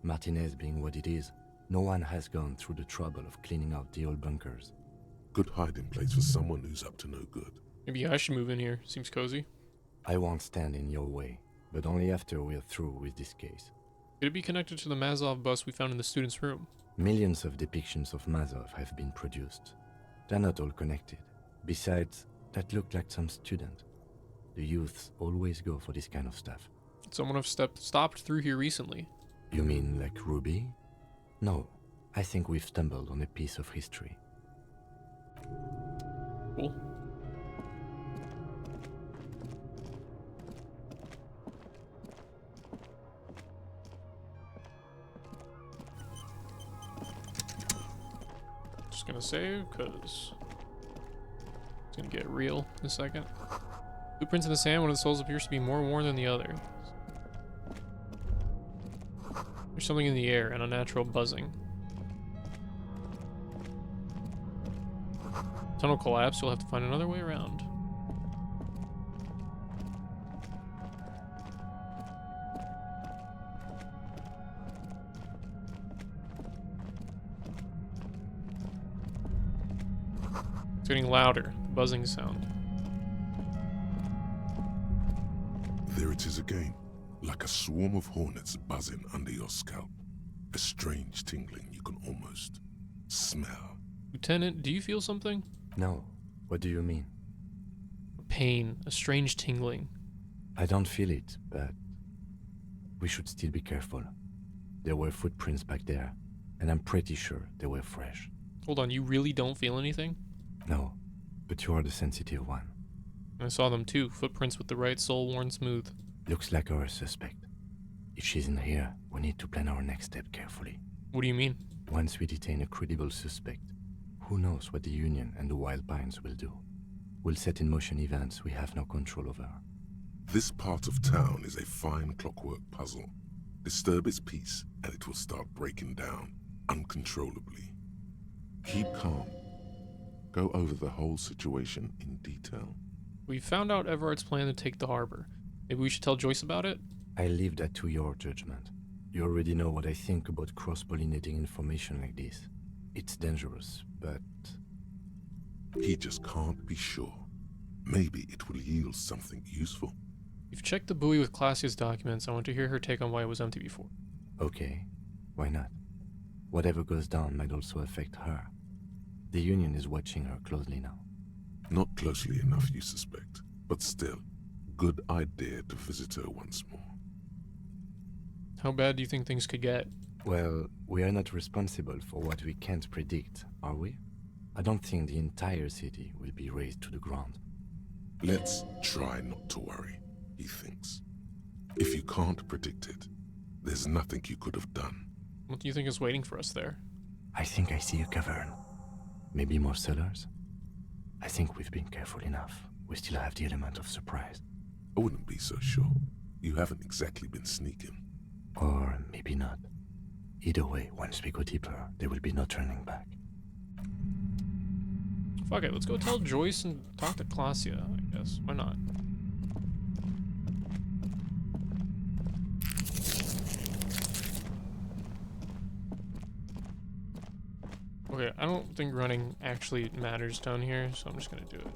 C: Martinez being what it is, no one has gone through the trouble of cleaning out the old bunkers.
B: Good hiding place for someone who's up to no good.
A: Maybe I should move in here. Seems cozy.
C: I won't stand in your way, but only after we're through with this case.
A: Could it be connected to the Mazov bus we found in the student's room?
C: Millions of depictions of Mazov have been produced. They're not all connected. Besides, that looked like some student. The youths always go for this kind of stuff.
A: Someone have stopped through here recently.
C: You mean like Ruby? No, I think we've stumbled on a piece of history.
A: Cool. Just gonna save, cause it's gonna get real in a second. Footprints in the sand, one of the souls appears to be more worn than the other. There's something in the air, an unnatural buzzing. Tunnel collapse, you'll have to find another way around. It's getting louder, the buzzing sound.
B: There it is again, like a swarm of hornets buzzing under your scalp. A strange tingling you can almost smell.
A: Lieutenant, do you feel something?
C: No. What do you mean?
A: Pain, a strange tingling.
C: I don't feel it, but we should still be careful. There were footprints back there, and I'm pretty sure they were fresh.
A: Hold on, you really don't feel anything?
C: No, but you are the sensitive one.
A: I saw them too, footprints with the right sole worn smooth.
C: Looks like our suspect. If she's in here, we need to plan our next step carefully.
A: What do you mean?
C: Once we detain a credible suspect, who knows what the Union and the Wild Pines will do? We'll set in motion events we have no control over.
B: This part of town is a fine clockwork puzzle. Disturb its peace, and it will start breaking down uncontrollably. Keep calm. Go over the whole situation in detail.
A: We found out Everard's plan to take the harbor. Maybe we should tell Joyce about it?
C: I leave that to your judgment. You already know what I think about cross-pollinating information like this. It's dangerous, but...
B: He just can't be sure. Maybe it will yield something useful.
A: You've checked the buoy with Classia's documents. I want to hear her take on why it was empty before.
C: Okay, why not? Whatever goes down might also affect her. The Union is watching her closely now.
B: Not closely enough, you suspect, but still, good idea to visit her once more.
A: How bad do you think things could get?
C: Well, we are not responsible for what we can't predict, are we? I don't think the entire city will be razed to the ground.
B: Let's try not to worry, he thinks. If you can't predict it, there's nothing you could have done.
A: What do you think is waiting for us there?
C: I think I see a cavern. Maybe more cellars? I think we've been careful enough. We still have the element of surprise.
B: I wouldn't be so sure. You haven't exactly been sneaking.
C: Or maybe not. Either way, once we go deeper, there will be no turning back.
A: Fuck it, let's go tell Joyce and talk to Claudia, I guess. Why not? Okay, I don't think running actually matters down here, so I'm just gonna do it.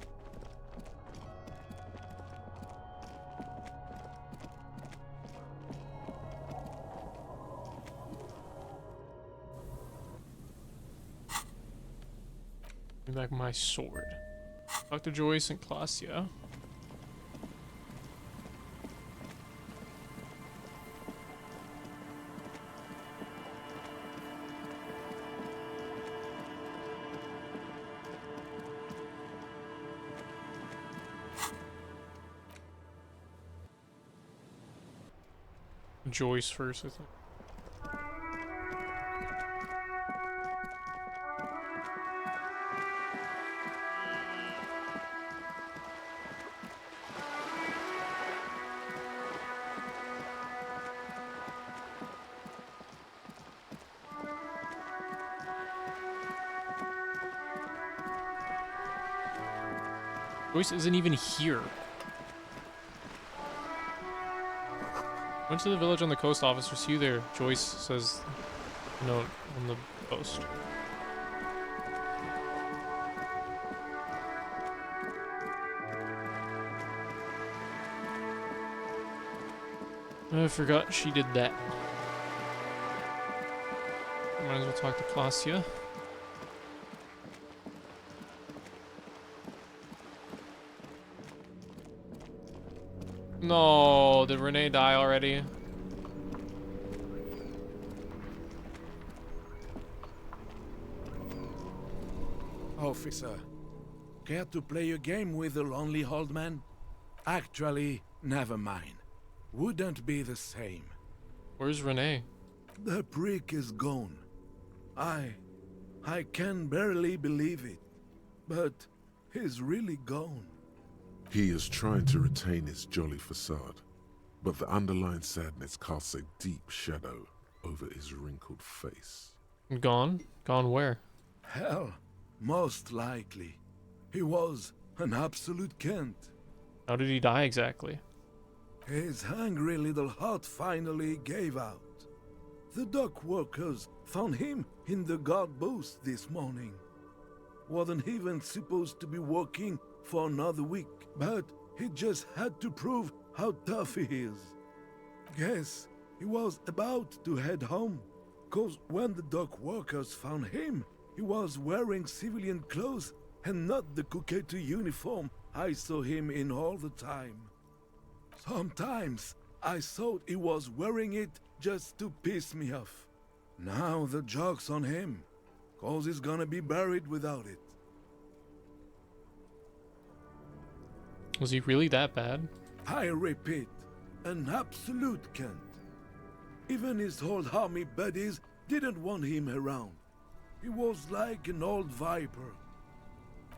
A: Give me back my sword. Talk to Joyce and Klasia. Joyce first, I think. Joyce isn't even here. Went to the village on the coast, officer. See you there. Joyce says note on the post. I forgot she did that. Might as well talk to Klasia. No, did Renee die already?
O: Officer, care to play a game with the lonely old man? Actually, never mind. Wouldn't be the same.
A: Where's Renee?
O: The prick is gone. I can barely believe it, but he's really gone.
B: He is trying to retain his jolly facade, but the underlying sadness casts a deep shadow over his wrinkled face.
A: Gone? Gone where?
O: Hell, most likely. He was an absolute Kent.
A: How did he die exactly?
O: His hungry little heart finally gave out. The dock workers found him in the guard booth this morning. Wasn't even supposed to be working for another week, but he just had to prove how tough he is. Guess he was about to head home, cause when the dock workers found him, he was wearing civilian clothes and not the Kuketu uniform I saw him in all the time. Sometimes I thought he was wearing it just to piss me off. Now the joke's on him, cause he's gonna be buried without it.
A: Was he really that bad?
O: I repeat, an absolute Kent. Even his old army buddies didn't want him around. He was like an old viper.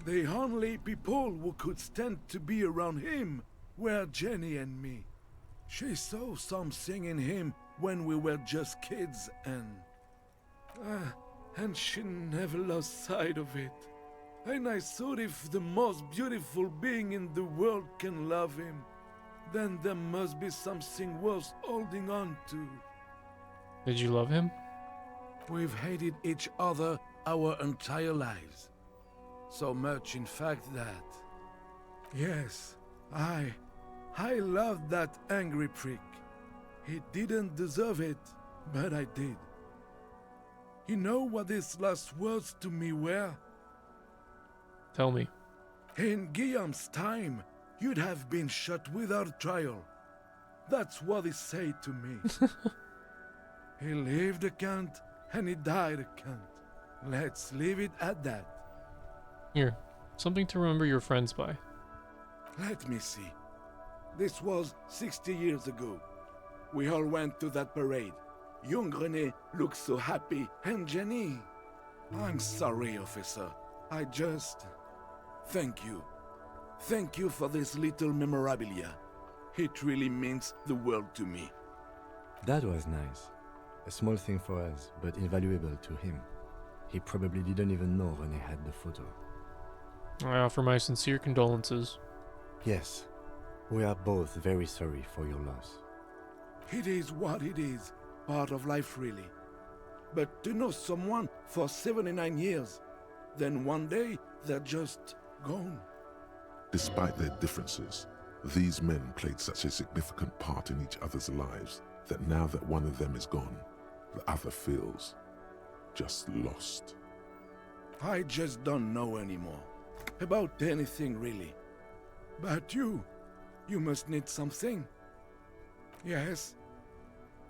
O: The only people who could stand to be around him were Jenny and me. She saw something in him when we were just kids and she never lost sight of it. And I thought if the most beautiful being in the world can love him, then there must be something worth holding on to.
A: Did you love him?
O: We've hated each other our entire lives. So much, in fact, that... Yes, I loved that angry prick. He didn't deserve it, but I did. You know what his last words to me were?
A: Tell me.
O: In Guillaume's time, you'd have been shot without trial. That's what he said to me. He lived a cunt, and he died a cunt. Let's leave it at that.
A: Here, something to remember your friends by.
O: Let me see. This was 60 years ago. We all went to that parade. Young René looked so happy, and Jenny... I'm sorry, officer. I just... Thank you. Thank you for this little memorabilia. It really means the world to me.
C: That was nice. A small thing for us, but invaluable to him. He probably didn't even know René had the photo.
A: I offer my sincere condolences.
C: Yes, we are both very sorry for your loss.
O: It is what it is. Part of life, really. But to know someone for 79 years, then one day they're just gone.
B: Despite their differences, these men played such a significant part in each other's lives that now that one of them is gone, the other feels just lost.
O: I just don't know anymore. About anything, really. But you must need something. Yes?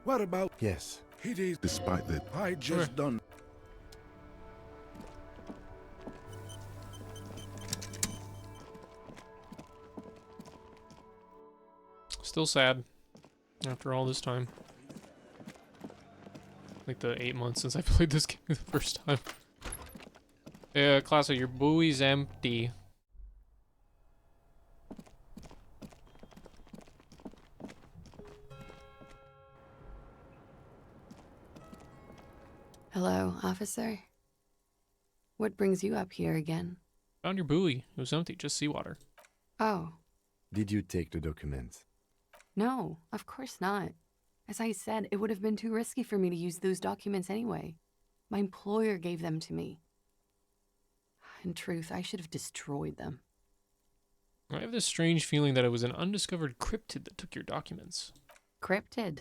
O: What about...
C: Yes.
O: It is...
B: Despite their...
O: I just don't...
A: Still sad after all this time. Like the 8 months since I played this game the first time. Yeah, Classic, your buoy's empty.
J: Hello, officer. What brings you up here again?
A: Found your buoy. It was empty, just seawater.
J: Oh.
C: Did you take the documents?
J: No, of course not. As I said, it would have been too risky for me to use those documents anyway. My employer gave them to me. In truth, I should have destroyed them.
A: I have this strange feeling that it was an undiscovered cryptid that took your documents.
J: Cryptid?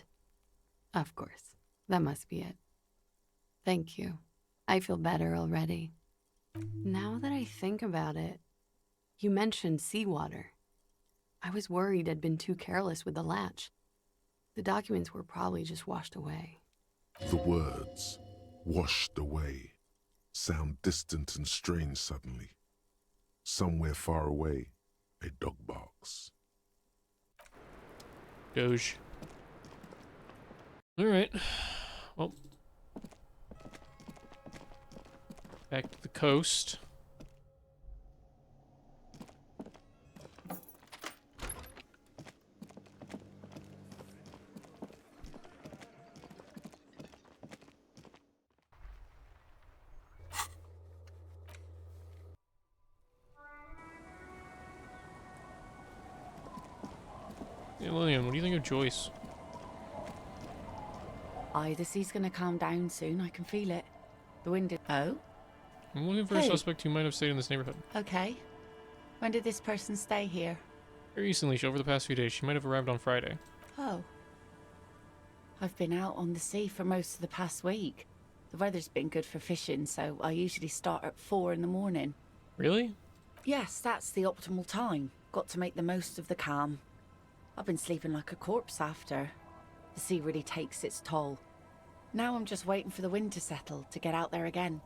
J: Of course. That must be it. Thank you. I feel better already. Now that I think about it, you mentioned seawater. I was worried I'd been too careless with the latch. The documents were probably just washed away.
B: The words, washed away, sound distant and strange suddenly. Somewhere far away, a dog barks.
A: Doge. Alright. Well. Back to the coast. Hey, Lillian, what do you think of Joyce?
P: The sea's gonna calm down soon. I can feel it. The wind is... Oh?
A: I'm looking for a suspect who might have stayed in this neighborhood.
P: Okay. When did this person stay here?
A: Very recently, over the past few days. She might have arrived on Friday.
P: Oh. I've been out on the sea for most of the past week. The weather's been good for fishing, so I usually start at 4 in the morning.
A: Really?
P: Yes, that's the optimal time. Got to make the most of the calm. I've been sleeping like a corpse after. The sea really takes its toll. Now I'm just waiting for the wind to settle to get out there again.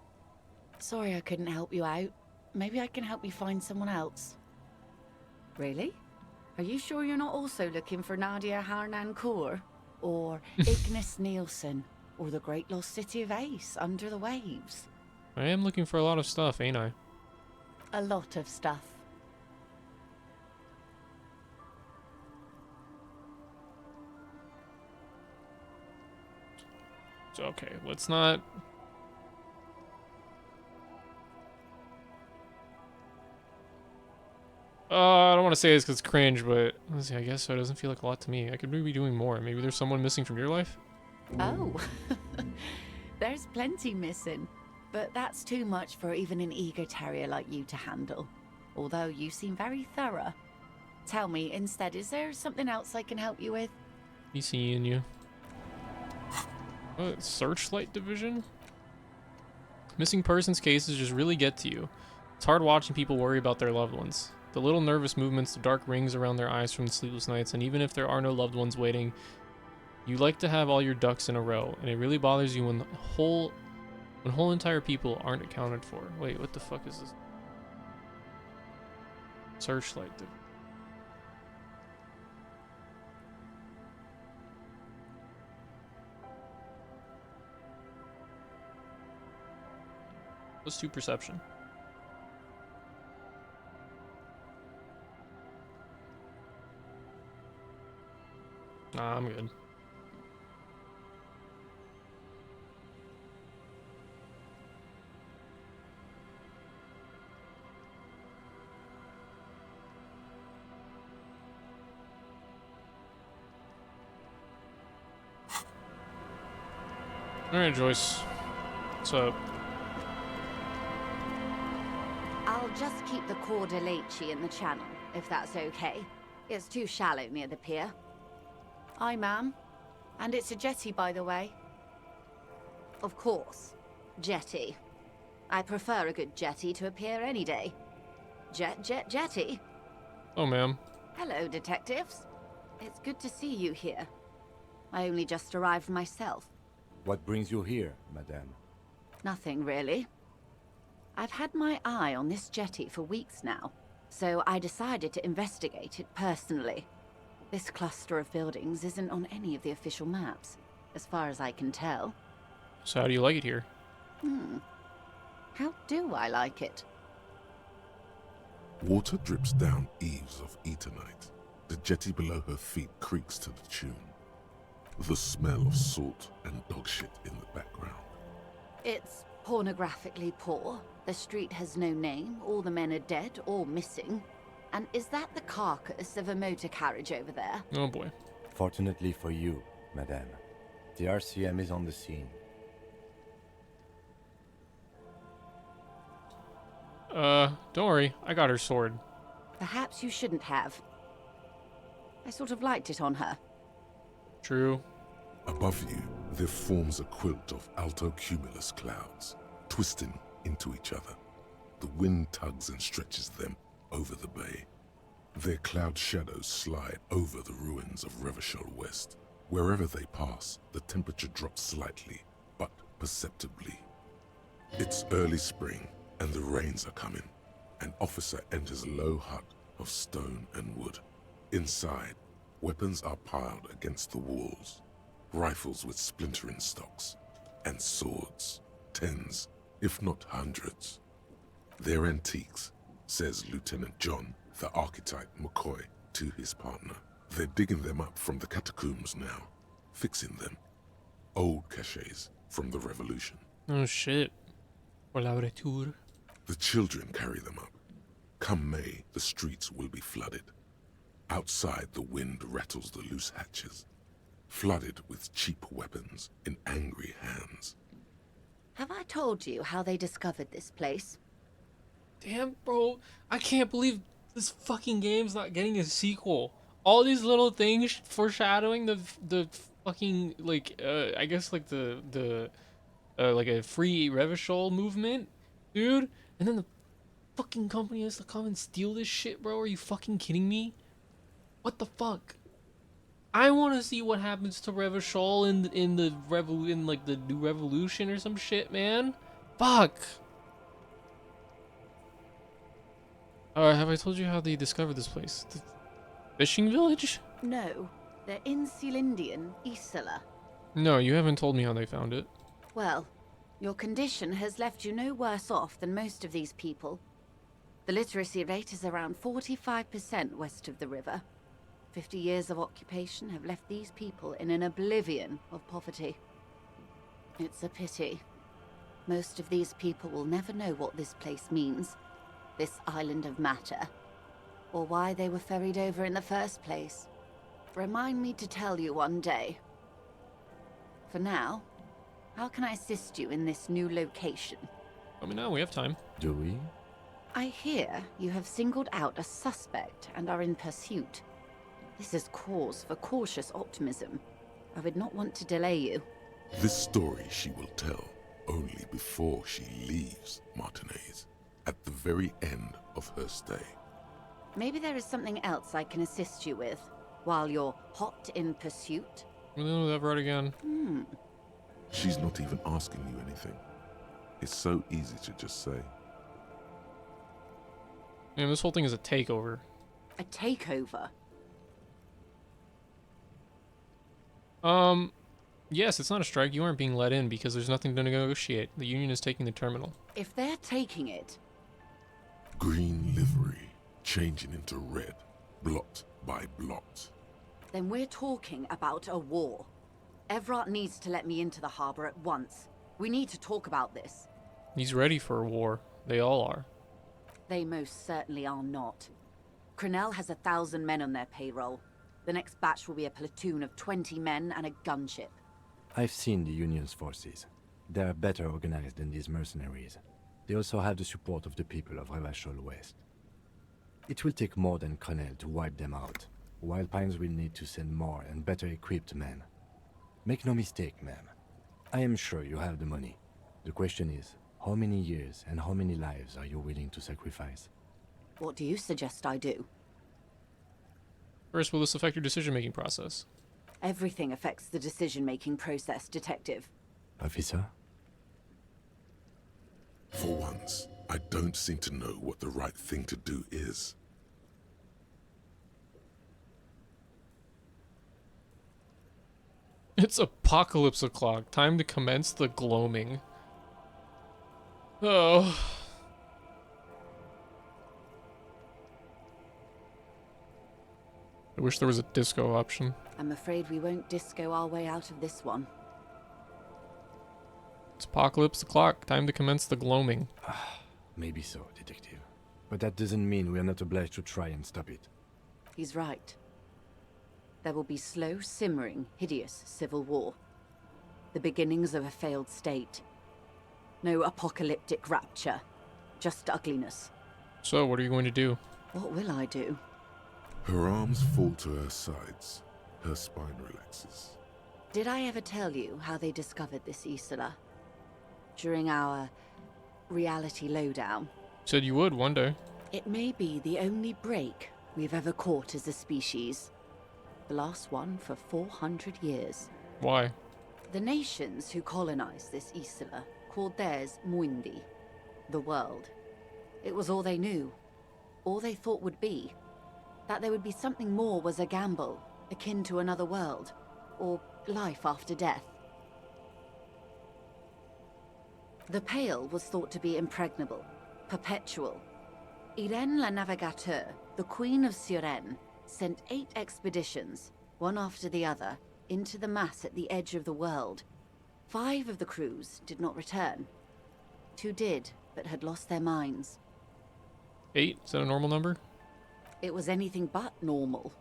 P: Sorry I couldn't help you out. Maybe I can help you find someone else. Really? Are you sure you're not also looking for Nadia Harnancourt? Or Ignis Nielsen? Or the great lost city of Ace under the waves?
A: I am looking for a lot of stuff, ain't I?
P: A lot of stuff.
A: So, okay, let's not... I don't want to say this because it's cringe, but let's see, I guess so. It doesn't feel like a lot to me. I could maybe be doing more. Maybe there's someone missing from your life?
P: Oh, there's plenty missing. But that's too much for even an eager terrier like you to handle. Although you seem very thorough. Tell me, instead, is there something else I can help you with?
A: Be seeing you. Searchlight division? Missing persons cases just really get to you. It's hard watching people worry about their loved ones. The little nervous movements, the dark rings around their eyes from the sleepless nights, and even if there are no loved ones waiting, you like to have all your ducks in a row, and it really bothers you when whole entire people aren't accounted for. Wait, what the fuck is this? Searchlight division. Let's do perception. Nah, I'm good. Alright, Joyce. What's up?
Q: I'll just keep the Corda Lacey in the channel, if that's okay. It's too shallow near the pier.
P: Aye, ma'am. And it's a jetty, by the way.
Q: Of course. Jetty. I prefer a good jetty to a pier any day. Jetty?
A: Oh, ma'am.
Q: Hello, detectives. It's good to see you here. I only just arrived myself.
C: What brings you here, madame?
Q: Nothing, really. I've had my eye on this jetty for weeks now, so I decided to investigate it personally. This cluster of buildings isn't on any of the official maps, as far as I can tell.
A: So how do you like it here?
Q: How do I like it?
B: Water drips down eaves of Eternite. The jetty below her feet creaks to the tune. The smell of salt and dog shit in the background.
Q: It's pornographically poor. The street has no name, all the men are dead or missing. And is that the carcass of a motor carriage over there?
A: Oh boy.
C: Fortunately for you, madame, the RCM is on the scene.
A: Don't worry, I got her sword.
Q: Perhaps you shouldn't have. I sort of liked it on her.
A: True.
B: Above you, there forms a quilt of alto-cumulus clouds, twisting into each other. The wind tugs and stretches them over the bay. Their cloud shadows slide over the ruins of Revachol West. Wherever they pass, the temperature drops slightly, but perceptibly. It's early spring, and the rains are coming. An officer enters a low hut of stone and wood. Inside, weapons are piled against the walls. Rifles with splintering stocks, and swords, tens, if not hundreds. They're antiques, says Lieutenant John, the archetype McCoy, to his partner. They're digging them up from the catacombs now, fixing them. Old caches from the Revolution.
A: Oh shit. Pour la retour.
B: The children carry them up. Come May, the streets will be flooded. Outside, the wind rattles the loose hatches, flooded with cheap weapons in angry hands.
Q: Have I told you how they discovered this place?
A: Damn, bro. I can't believe this fucking game's not getting a sequel. All these little things foreshadowing the fucking, like, I guess, like, the like a free Revachol movement, dude. And then the fucking company has to come and steal this shit, bro. Are you fucking kidding me? What the fuck? I want to see what happens to Revachol in like the new Revolution or some shit, man. Fuck. Alright, have I told you how they discovered this place? The fishing village?
Q: No, they're in Sealindian, Isla.
A: No, you haven't told me how they found it.
Q: Well, your condition has left you no worse off than most of these people. The literacy rate is around 45% west of the river. 50 years of occupation have left these people in an oblivion of poverty. It's a pity. Most of these people will never know what this place means, this island of matter, or why they were ferried over in the first place. Remind me to tell you one day. For now, how can I assist you in this new location?
A: I mean, now we have time.
C: Do we?
Q: I hear you have singled out a suspect and are in pursuit. This is cause for cautious optimism. I would not want to delay you.
B: This story she will tell only before she leaves Martinez, at the very end of her stay.
Q: Maybe there is something else I can assist you with, while you're hot in pursuit?
A: We'll do that right again.
B: She's not even asking you anything. It's so easy to just say.
A: Man, this whole thing is a takeover.
Q: A takeover?
A: Yes, it's not a strike. You aren't being let in because there's nothing to negotiate. The Union is taking the terminal.
Q: If they're taking it...
B: Green livery, changing into red, blot by blot.
Q: Then we're talking about a war. Evrart needs to let me into the harbor at once. We need to talk about this.
A: He's ready for a war. They all are.
Q: They most certainly are not. Crenell has 1,000 men on their payroll. The next batch will be a platoon of 20 men and a gunship.
C: I've seen the Union's forces. They are better organized than these mercenaries. They also have the support of the people of Revachol West. It will take more than Crenel to wipe them out. Wild Pines will need to send more and better equipped men. Make no mistake, ma'am. I am sure you have the money. The question is, how many years and how many lives are you willing to sacrifice?
P: What do you suggest I do?
A: First, will this affect your decision-making process?
P: Everything affects the decision-making process, Detective.
C: Officer?
B: For once, I don't seem to know what the right thing to do is.
A: It's apocalypse o'clock. Time to commence the gloaming. Oh. I wish there was a disco option.
P: I'm afraid we won't disco our way out of this one.
A: It's apocalypse o'clock. Time to commence the gloaming.
C: Maybe so, Detective. But that doesn't mean we are not obliged to try and stop it.
P: He's right. There will be slow, simmering, hideous civil war. The beginnings of a failed state. No apocalyptic rapture. Just ugliness.
A: So, what are you going to do?
P: What will I do?
B: Her arms fall to her sides. Her spine relaxes.
P: Did I ever tell you how they discovered this Isola? During our reality lowdown.
A: Said you would one day.
P: It may be the only break we've ever caught as a species. The last one for 400 years.
A: Why?
P: The nations who colonized this Isola called theirs Muindi, the world. It was all they knew, all they thought would be. That there would be something more was a gamble, akin to another world, or life after death. The Pale was thought to be impregnable, perpetual. Irene la Navigateur, the Queen of Suren, sent 8 expeditions, one after the other, into the mass at the edge of the world. 5 of the crews did not return. 2 did, but had lost their minds.
A: 8? Is that a normal number?
P: It was anything but normal.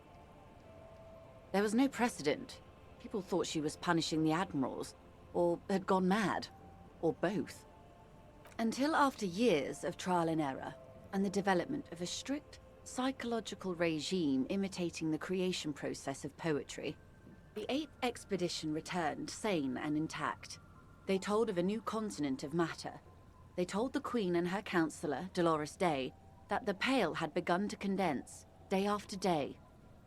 P: There was no precedent. People thought she was punishing the admirals, or had gone mad, or both. Until after years of trial and error, and the development of a strict psychological regime imitating the creation process of poetry, the 8th expedition returned sane and intact. They told of a new continent of matter. They told the Queen and her counselor, Dolores Day, that the Pale had begun to condense, day after day,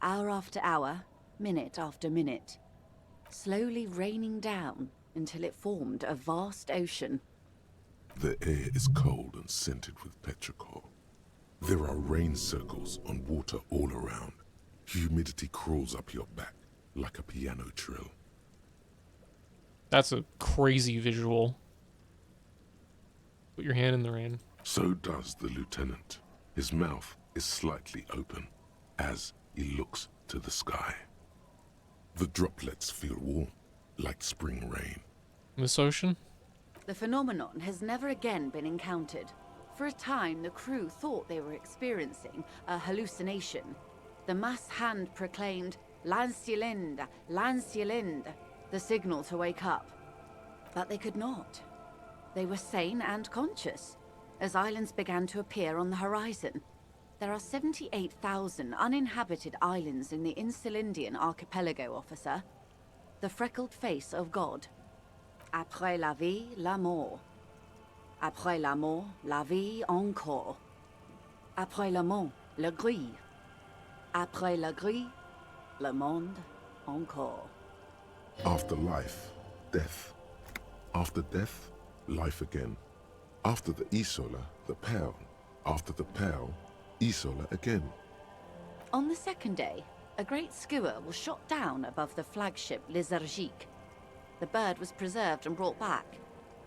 P: hour after hour, minute after minute, slowly raining down until it formed a vast ocean.
B: The air is cold and scented with petrichor. There are rain circles on water all around. Humidity crawls up your back like a piano trill.
A: That's a crazy visual. Put your hand in the rain.
B: So does the lieutenant. His mouth is slightly open as he looks to the sky. The droplets feel warm, like spring rain.
A: Miss Ocean?
P: The phenomenon has never again been encountered. For a time, the crew thought they were experiencing a hallucination. The mass hand proclaimed, "Lancielinde, Lancielinde," the signal to wake up. But they could not. They were sane and conscious, as islands began to appear on the horizon. There are 78,000 uninhabited islands in the Insulindian archipelago, officer. The freckled face of God. Après la vie, la mort. Après la mort, la vie encore. Après la mort, le gris. Après la gris, le monde encore.
B: After life, death. After death, life again. After the Isola, the Pale. After the Pale, Isola again.
P: On the second day, a great skua was shot down above the flagship Lézargique. The bird was preserved and brought back,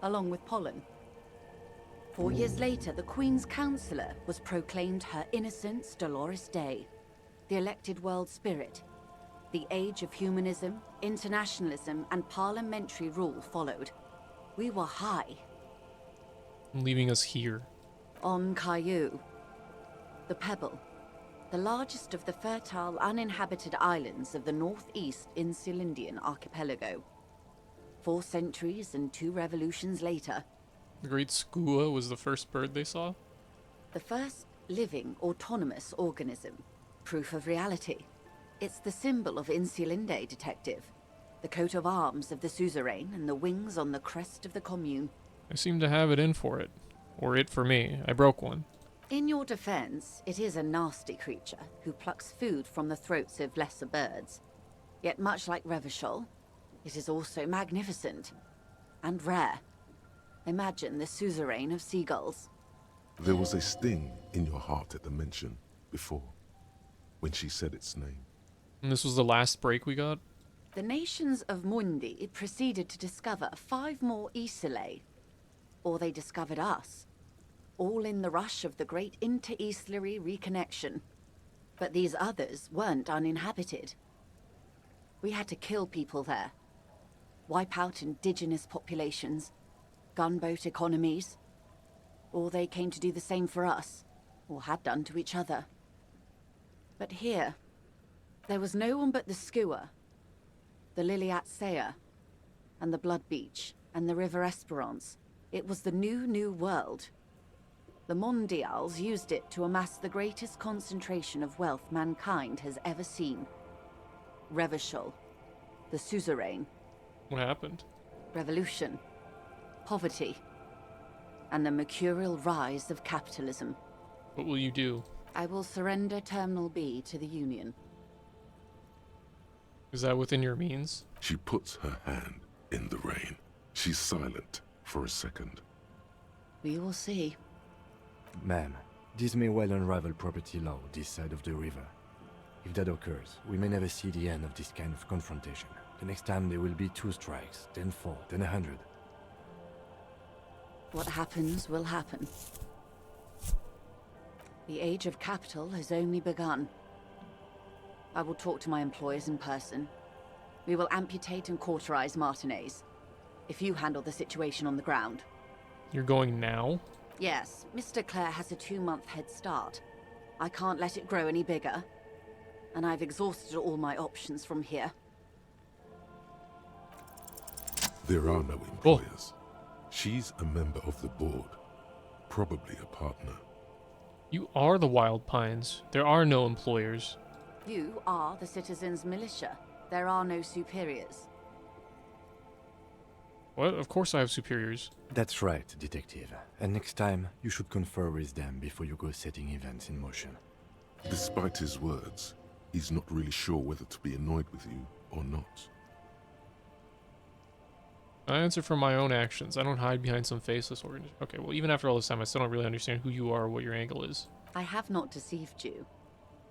P: along with pollen. 4 years later, the Queen's Counselor was proclaimed Her Innocence Dolores Day, the elected world spirit. The age of humanism, internationalism, and parliamentary rule followed. We were high.
A: Leaving us here.
P: On Caillou. The Pebble, the largest of the fertile, uninhabited islands of the northeast Insulindian archipelago. 4 centuries and 2 revolutions later.
A: The Great Skua was the first bird they saw?
P: The first living, autonomous organism. Proof of reality. It's the symbol of Insulinde, Detective. The coat of arms of the suzerain and the wings on the crest of the commune.
A: I seem to have it in for it. Or it for me. I broke one.
P: In your defense, it is a nasty creature who plucks food from the throats of lesser birds. Yet much like Revachol, it is also magnificent and rare. Imagine the suzerain of seagulls.
B: There was a sting in your heart at the mention before, when she said its name.
A: And this was the last break we got?
P: The nations of Mundi proceeded to discover 5 more Isolae. Or they discovered us. All in the rush of the great inter-Islary reconnection. But these others weren't uninhabited. We had to kill people there. Wipe out indigenous populations. Gunboat economies. Or they came to do the same for us. Or had done to each other. But here, there was no one but the Skua, the Liliat Sea, and the Blood Beach, and the River Esperance. It was the new world. The Mondials used it to amass the greatest concentration of wealth mankind has ever seen. Revachol, the suzerain.
A: What happened?
P: Revolution. Poverty. And the mercurial rise of capitalism.
A: What will you do?
P: I will surrender Terminal B to the Union.
A: Is that within your means?
B: She puts her hand in the rain. She's silent for a second.
P: We will see.
C: Ma'am, this may well unravel property law this side of the river. If that occurs, we may never see the end of this kind of confrontation. The next time there will be 2 strikes, then 4, then 100.
P: What happens will happen. The age of capital has only begun. I will talk to my employers in person. We will amputate and cauterize Martinez. If you handle the situation on the ground.
A: You're going now?
P: Yes, Mr. Clare has a 2-month head start. I can't let it grow any bigger. And I've exhausted all my options from here.
B: There are no employers. She's a member of the board. Probably a partner.
A: You are the Wild Pines. There are no employers.
P: You are the citizens' militia. There are no superiors.
A: What? Of course I have superiors.
C: That's right, Detective. And next time, you should confer with them before you go setting events in motion.
B: Despite his words, he's not really sure whether to be annoyed with you or not.
A: I answer for my own actions. I don't hide behind some faceless organization. Okay, well, even after all this time, I still don't really understand who you are or what your angle is.
P: I have not deceived you.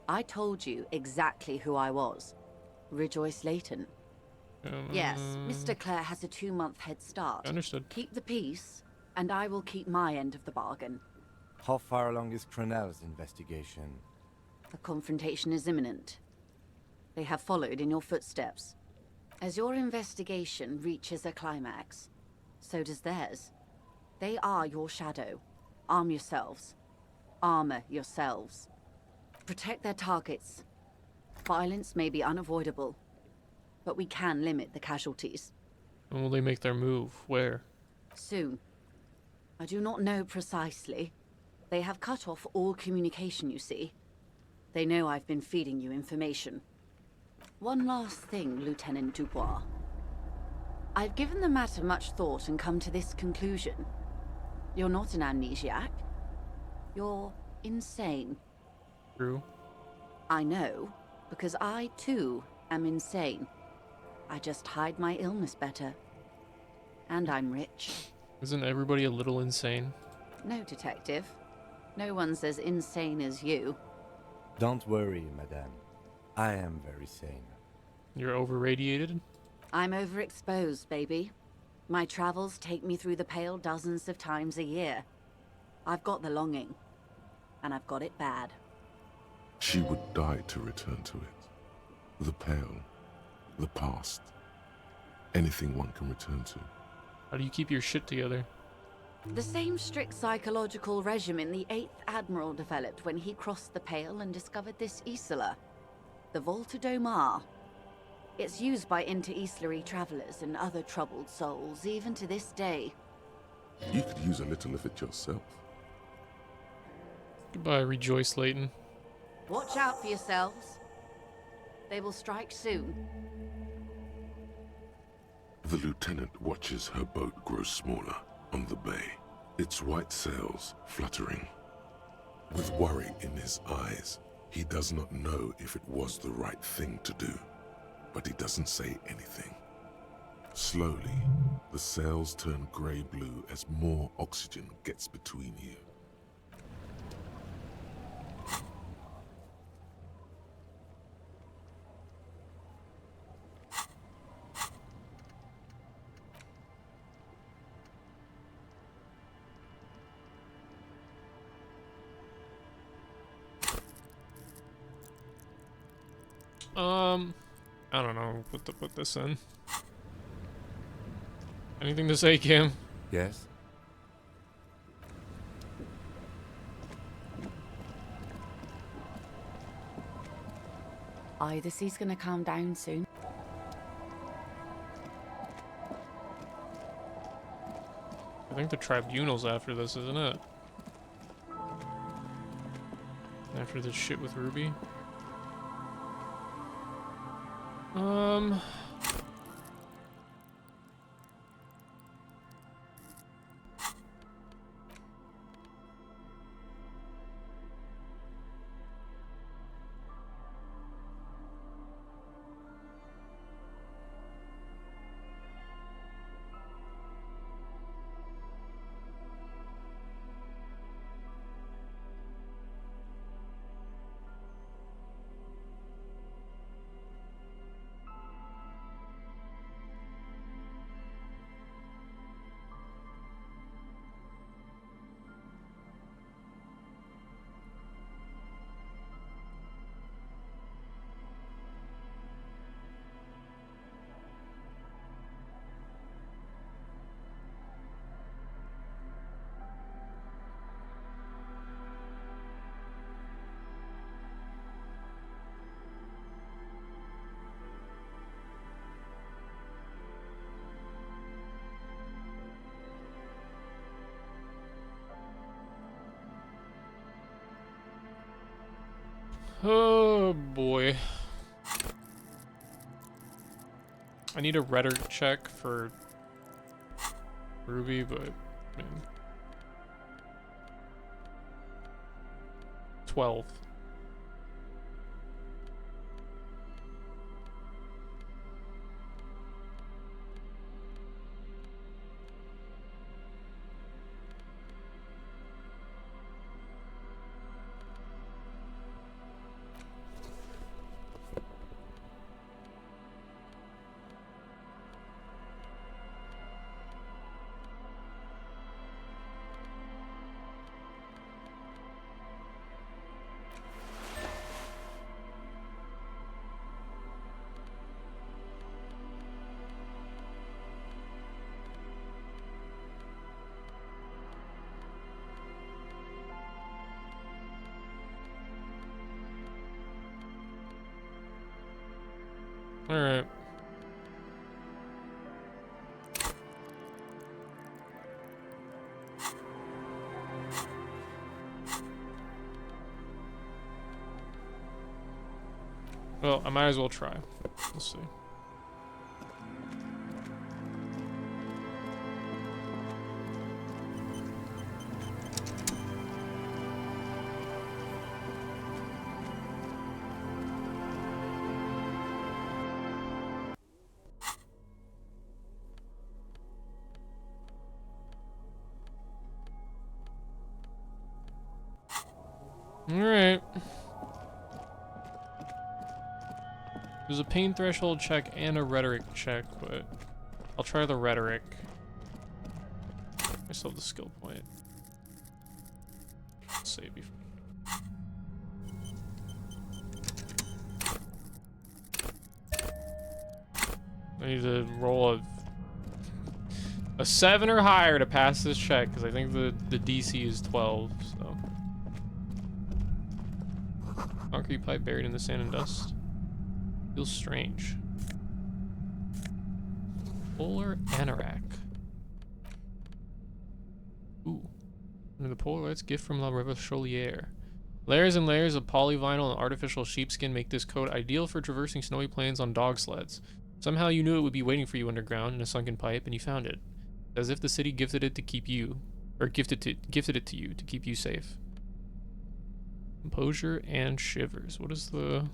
P: I told you exactly who I was. Rejoice Layton. Yes, Mr. Clare has a 2-month head start.
A: Understood.
P: Keep the peace, and I will keep my end of the bargain.
C: How far along is Crenel's investigation?
P: The confrontation is imminent. They have followed in your footsteps. As your investigation reaches a climax, so does theirs. They are your shadow. Arm yourselves. Armor yourselves. Protect their targets. Violence may be unavoidable, but we can limit the casualties.
A: When will they make their move? Where?
P: Soon. I do not know precisely. They have cut off all communication, you see. They know I've been feeding you information. One last thing, Lieutenant Dubois. I've given the matter much thought and come to this conclusion. You're not an amnesiac. You're insane.
A: True.
P: I know, because I, too, am insane. I just hide my illness better. And I'm rich.
A: Isn't everybody a little insane?
P: No, Detective. No one's as insane as you.
C: Don't worry, Madame. I am very sane.
A: You're over-radiated?
P: I'm overexposed, baby. My travels take me through the Pale dozens of times a year. I've got the longing. And I've got it bad.
B: She would die to return to it. The Pale. The past. Anything one can return to.
A: How do you keep your shit together?
P: The same strict psychological regimen the 8th Admiral developed when he crossed the Pale and discovered this Isola. The Volta Domar.
Q: It's used by inter-Eastlery travelers and other troubled souls, even to this day.
B: You could use a little of it yourself.
A: Goodbye, Rejoice Layton.
Q: Watch out for yourselves. They will strike soon.
B: The lieutenant watches her boat grow smaller on the bay, its white sails fluttering. With worry in his eyes, he does not know if it was the right thing to do, but he doesn't say anything. Slowly, the sails turn grey-blue as more oxygen gets between you.
A: I don't know what to put this in. Anything to say, Kim?
C: Yes?
P: The sea's gonna calm down soon.
A: I think the tribunal's after this, isn't it? After this shit with Ruby? Oh boy. I need a rhetoric check for Ruby, but man. 12. All right. Well, I might as well try. Let's see. Alright. There's a pain threshold check and a rhetoric check, but I'll try the rhetoric. I still have the skill point. Save before. I need to roll a 7 or higher to pass this check, because I think the DC is 12, so. Concrete pipe buried in the sand and dust. Feels strange. Polar anorak. Ooh. Under the polar lights, gift from La Chaulière. Layers and layers of polyvinyl and artificial sheepskin make this coat ideal for traversing snowy plains on dog sleds. Somehow you knew it would be waiting for you underground in a sunken pipe, and you found it. As if the city gifted it to keep you, or gifted it to you to keep you safe. Composure and shivers. What is the...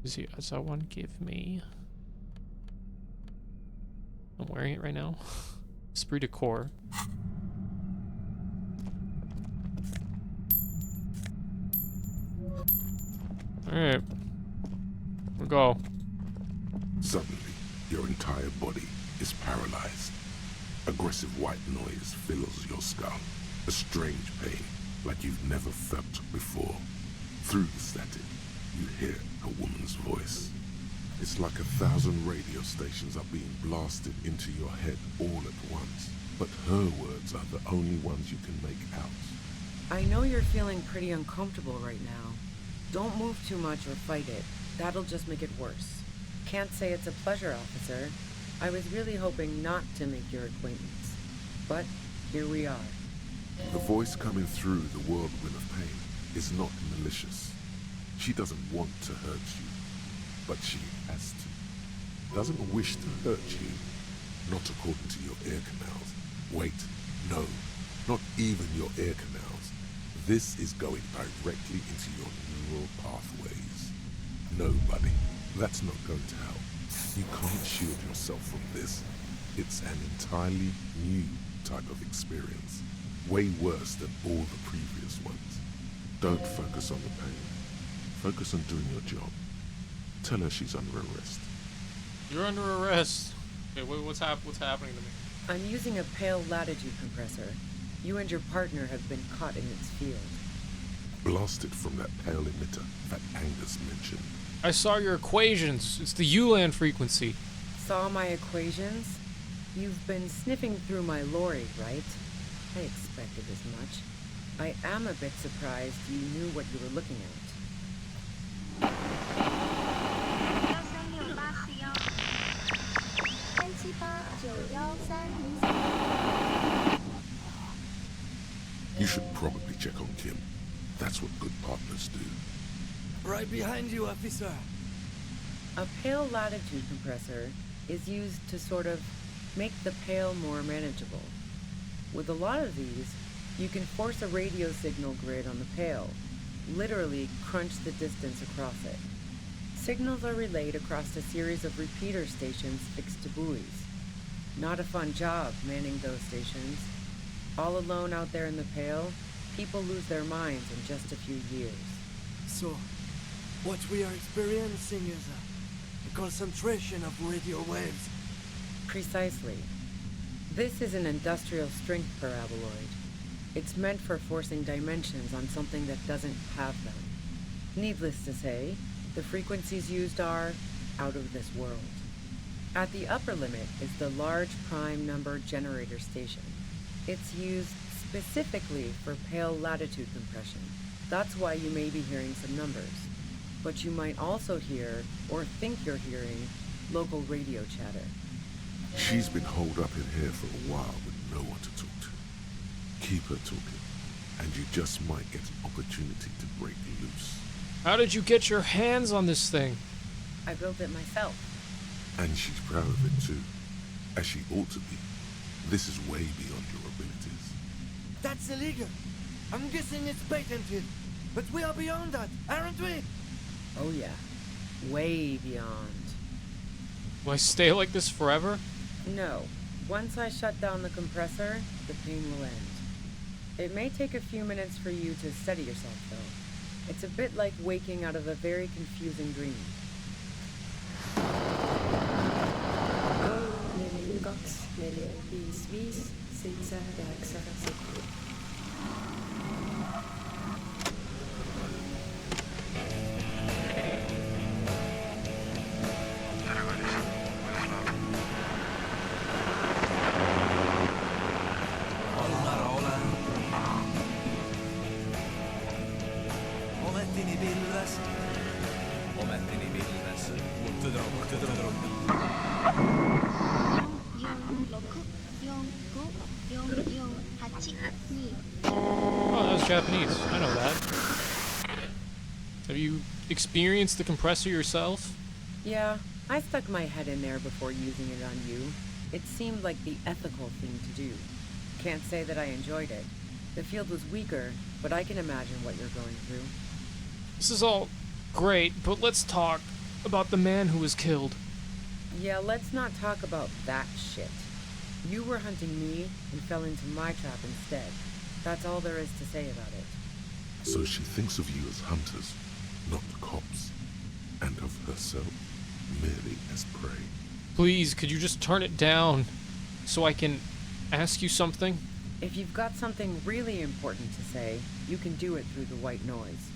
A: Does that one give me? I'm wearing it right now. Esprit de corps. Alright. We'll go.
B: Suddenly, your entire body is paralyzed. Aggressive white noise fills your skull. A strange pain, like you've never felt before. Through the static, you hear a woman's voice. It's like 1,000 radio stations are being blasted into your head all at once. But her words are the only ones you can make out.
R: I know you're feeling pretty uncomfortable right now. Don't move too much or fight it. That'll just make it worse. Can't say it's a pleasure, officer. I was really hoping not to make your acquaintance. But here we are.
B: The voice coming through the whirlwind of pain is not malicious. She doesn't want to hurt you, but she has to. Doesn't wish to hurt you, not according to your ear canals. Wait, no, not even your ear canals. This is going directly into your neural pathways. No, buddy, that's not going to help. You can't shield yourself from this. It's an entirely new type of experience. Way worse than all the previous ones. Don't focus on the pain. Focus on doing your job. Tell her she's under arrest.
A: You're under arrest. Okay, what's happening to me?
R: I'm using a pale latitude compressor. You and your partner have been caught in its field.
B: Blasted from that pale emitter that Angus mentioned.
A: I saw your equations. It's the ULAN frequency.
R: Saw my equations? You've been sniffing through my lorry, right? I expected as much. I am a bit surprised you knew what you were looking at.
B: You should probably check on Kim. That's what good partners do.
R: Right behind you, officer. A pale latitude compressor is used to sort of make the pale more manageable. With a lot of these, you can force a radio signal grid on the pale, literally crunch the distance across it. Signals are relayed across a series of repeater stations fixed to buoys. Not a fun job manning those stations. All alone out there in the pale, people lose their minds in just a few years.
S: So, what we are experiencing is a concentration of radio waves.
R: Precisely. This is an industrial strength paraboloid. It's meant for forcing dimensions on something that doesn't have them. Needless to say, the frequencies used are out of this world. At the upper limit is the large prime number generator station. It's used specifically for pale latitude compression. That's why you may be hearing some numbers. But you might also hear, or think you're hearing, local radio chatter.
B: She's been holed up in here for a while with no one to talk to. Keep her talking, and you just might get an opportunity to break loose.
A: How did you get your hands on this thing?
R: I built it myself.
B: And she's proud of it too, as she ought to be. This is way beyond your abilities.
S: That's illegal. I'm guessing it's patented. But we are beyond that, aren't we?
R: Oh yeah, way beyond.
A: Will I stay like this forever?
R: No. Once I shut down the compressor, the pain will end. It may take a few minutes for you to steady yourself, though. It's a bit like waking out of a very confusing dream.
T: Omettini pilves, mutta troppo.
A: Oh, that was Japanese. I know that. Have you experienced the compressor yourself?
R: Yeah, I stuck my head in there before using it on you. It seemed like the ethical thing to do. Can't say that I enjoyed it. The field was weaker, but I can imagine what you're going through.
A: This is all great, but let's talk about the man who was killed.
R: Yeah, let's not talk about that shit. You were hunting me and fell into my trap instead. That's all there is to say about it.
B: So she thinks of you as hunters, not cops, and of herself merely as prey.
A: Please, could you just turn it down so I can ask you something?
R: If you've got something really important to say, you can do it through the white noise.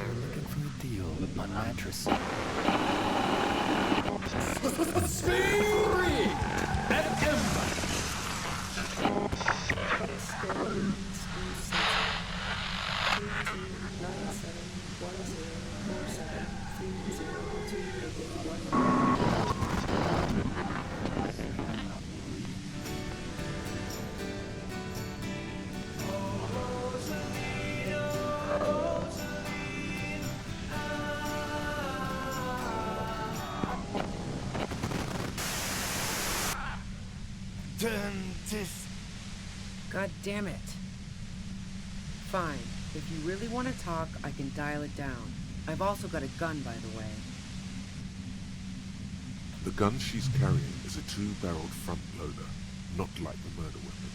S: You're looking for a deal with my mattress.
T: Slavery and Ember.
R: God damn it. Fine. If you really want to talk, I can dial it down. I've also got a gun, by the way.
B: The gun she's carrying is a 2-barreled front loader, not like the murder weapon.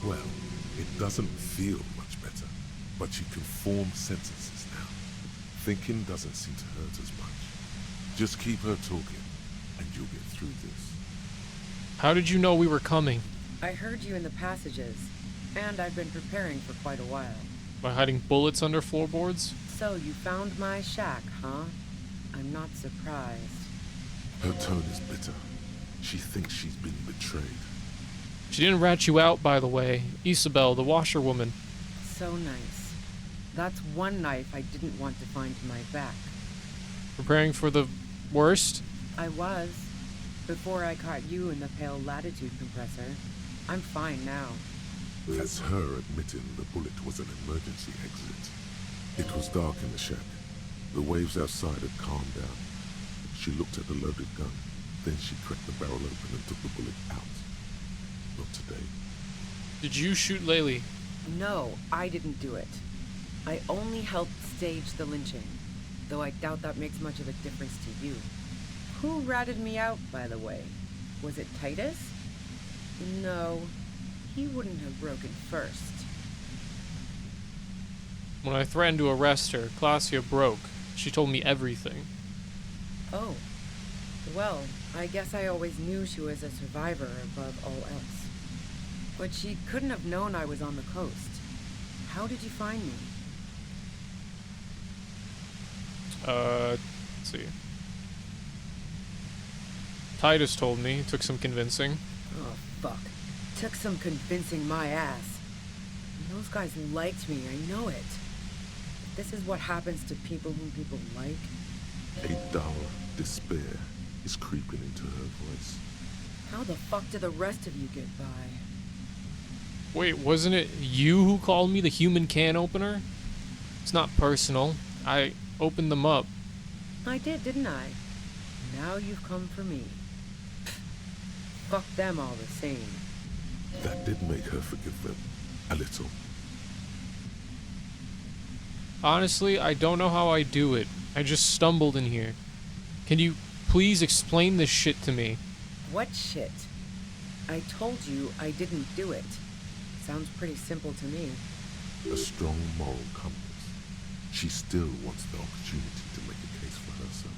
B: Well, it doesn't feel much better, but she can form sentences now. Thinking doesn't seem to hurt as much. Just keep her talking, and you'll get through this.
A: How did you know we were coming?
R: I heard you in the passages, and I've been preparing for quite a while.
A: By hiding bullets under floorboards?
R: So you found my shack, huh? I'm not surprised.
B: Her tone is bitter. She thinks she's been betrayed.
A: She didn't rat you out, by the way. Isabel, the washerwoman.
R: So nice. That's one knife I didn't want to find to my back.
A: Preparing for the worst?
R: I was. Before I caught you in the pale latitude compressor. I'm fine now.
B: That's her admitting the bullet was an emergency exit. It was dark in the shack. The waves outside had calmed down. She looked at the loaded gun. Then she cracked the barrel open and took the bullet out. Not today.
A: Did you shoot Laylee?
R: No, I didn't do it. I only helped stage the lynching, though I doubt that makes much of a difference to you. Who ratted me out, by the way? Was it Titus? No, he wouldn't have broken first.
A: When I threatened to arrest her, Claudia broke. She told me everything.
R: Oh. Well, I guess I always knew she was a survivor above all else. But she couldn't have known I was on the coast. How did you find me?
A: Let's see. Titus told me. It took some convincing.
R: Oh, fuck. Took some convincing my ass. And those guys liked me, I know it. If this is what happens to people whom people like.
B: A dull despair is creeping into her voice.
R: How the fuck did the rest of you get by?
A: Wait, wasn't it you who called me the human can opener? It's not personal. I opened them up.
R: I did, didn't I? Now you've come for me. Fuck them all the same.
B: That did make her forgive them. A little.
A: Honestly, I don't know how I do it. I just stumbled in here. Can you please explain this shit to me?
R: What shit? I told you I didn't do it. Sounds pretty simple to me.
B: A strong moral compass. She still wants the opportunity to make a case for herself.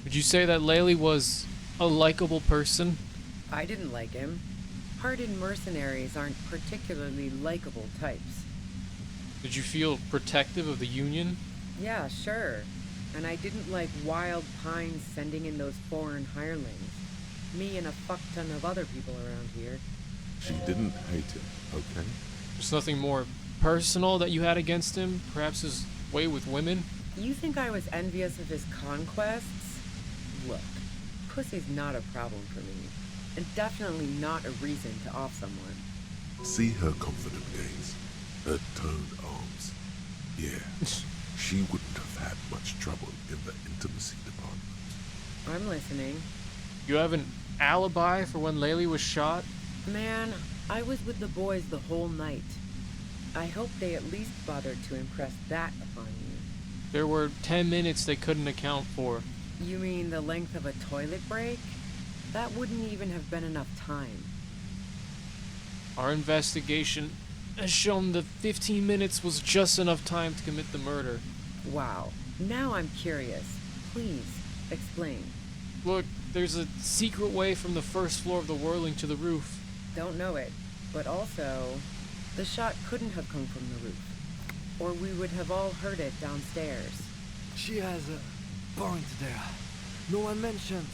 A: Would you say that Laylee was a likable person?
R: I didn't like him. Hardened mercenaries aren't particularly likable types.
A: Did you feel protective of the Union?
R: Yeah, sure. And I didn't like Wild Pines sending in those foreign hirelings. Me and a fuck ton of other people around here.
B: She didn't hate him, okay?
A: There's nothing more personal that you had against him? Perhaps his way with women?
R: You think I was envious of his conquests? Look, pussy's not a problem for me, and definitely not a reason to off someone.
B: See her confident gaze, her toned arms. Yeah, she wouldn't have had much trouble in the intimacy department.
R: I'm listening.
A: You have an alibi for when Laylee was shot?
R: Man, I was with the boys the whole night. I hope they at least bothered to impress that upon you.
A: There were 10 minutes they couldn't account for.
R: You mean the length of a toilet break? That wouldn't even have been enough time.
A: Our investigation has shown that 15 minutes was just enough time to commit the murder.
R: Wow. Now I'm curious. Please, explain.
A: Look, there's a secret way from the first floor of the Whirling to the roof.
R: Don't know it, but also, the shot couldn't have come from the roof, or we would have all heard it downstairs.
S: She has a point there. No one mentioned.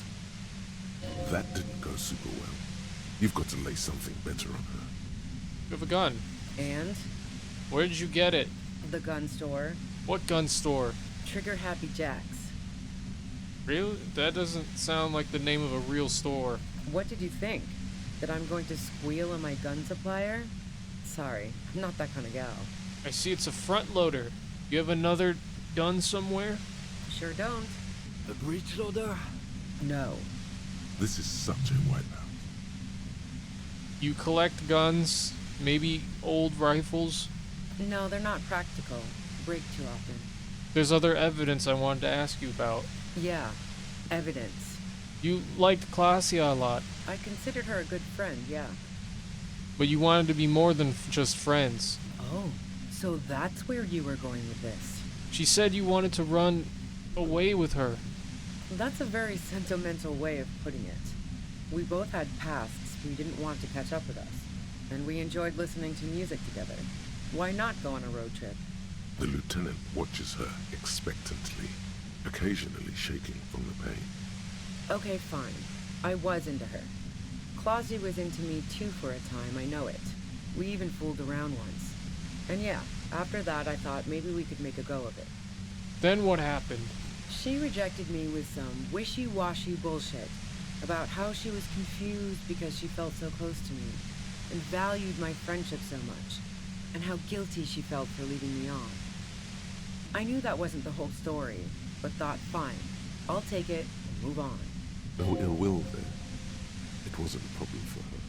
B: That didn't go super well. You've got to lay something better on her.
A: You have a gun.
R: And?
A: Where did you get it?
R: The gun store.
A: What gun store?
R: Trigger Happy Jacks.
A: Really? That doesn't sound like the name of a real store.
R: What did you think? That I'm going to squeal on my gun supplier? Sorry, I'm not that kind of gal.
A: I see it's a front loader. You have another gun somewhere?
R: Sure don't.
S: A breech loader?
R: No.
B: This is such a wipeout.
A: You collect guns? Maybe old rifles?
R: No, they're not practical. Break too often.
A: There's other evidence I wanted to ask you about.
R: Yeah, evidence.
A: You liked Claudia a lot.
R: I considered her a good friend, yeah.
A: But you wanted to be more than just friends.
R: Oh, so that's where you were going with this.
A: She said you wanted to run away with her.
R: That's a very sentimental way of putting it. We both had pasts we didn't want to catch up with us, and we enjoyed listening to music together. Why not go on a road trip?
B: The lieutenant watches her expectantly, occasionally shaking from the pain.
R: Okay, fine. I was into her. Claudia was into me too for a time, I know it. We even fooled around once. And yeah, after that I thought maybe we could make a go of it.
A: Then what happened?
R: She rejected me with some wishy-washy bullshit about how she was confused because she felt so close to me and valued my friendship so much, and how guilty she felt for leading me on. I knew that wasn't the whole story, but thought, fine, I'll take it and move on.
B: No ill will there. It wasn't a problem for her.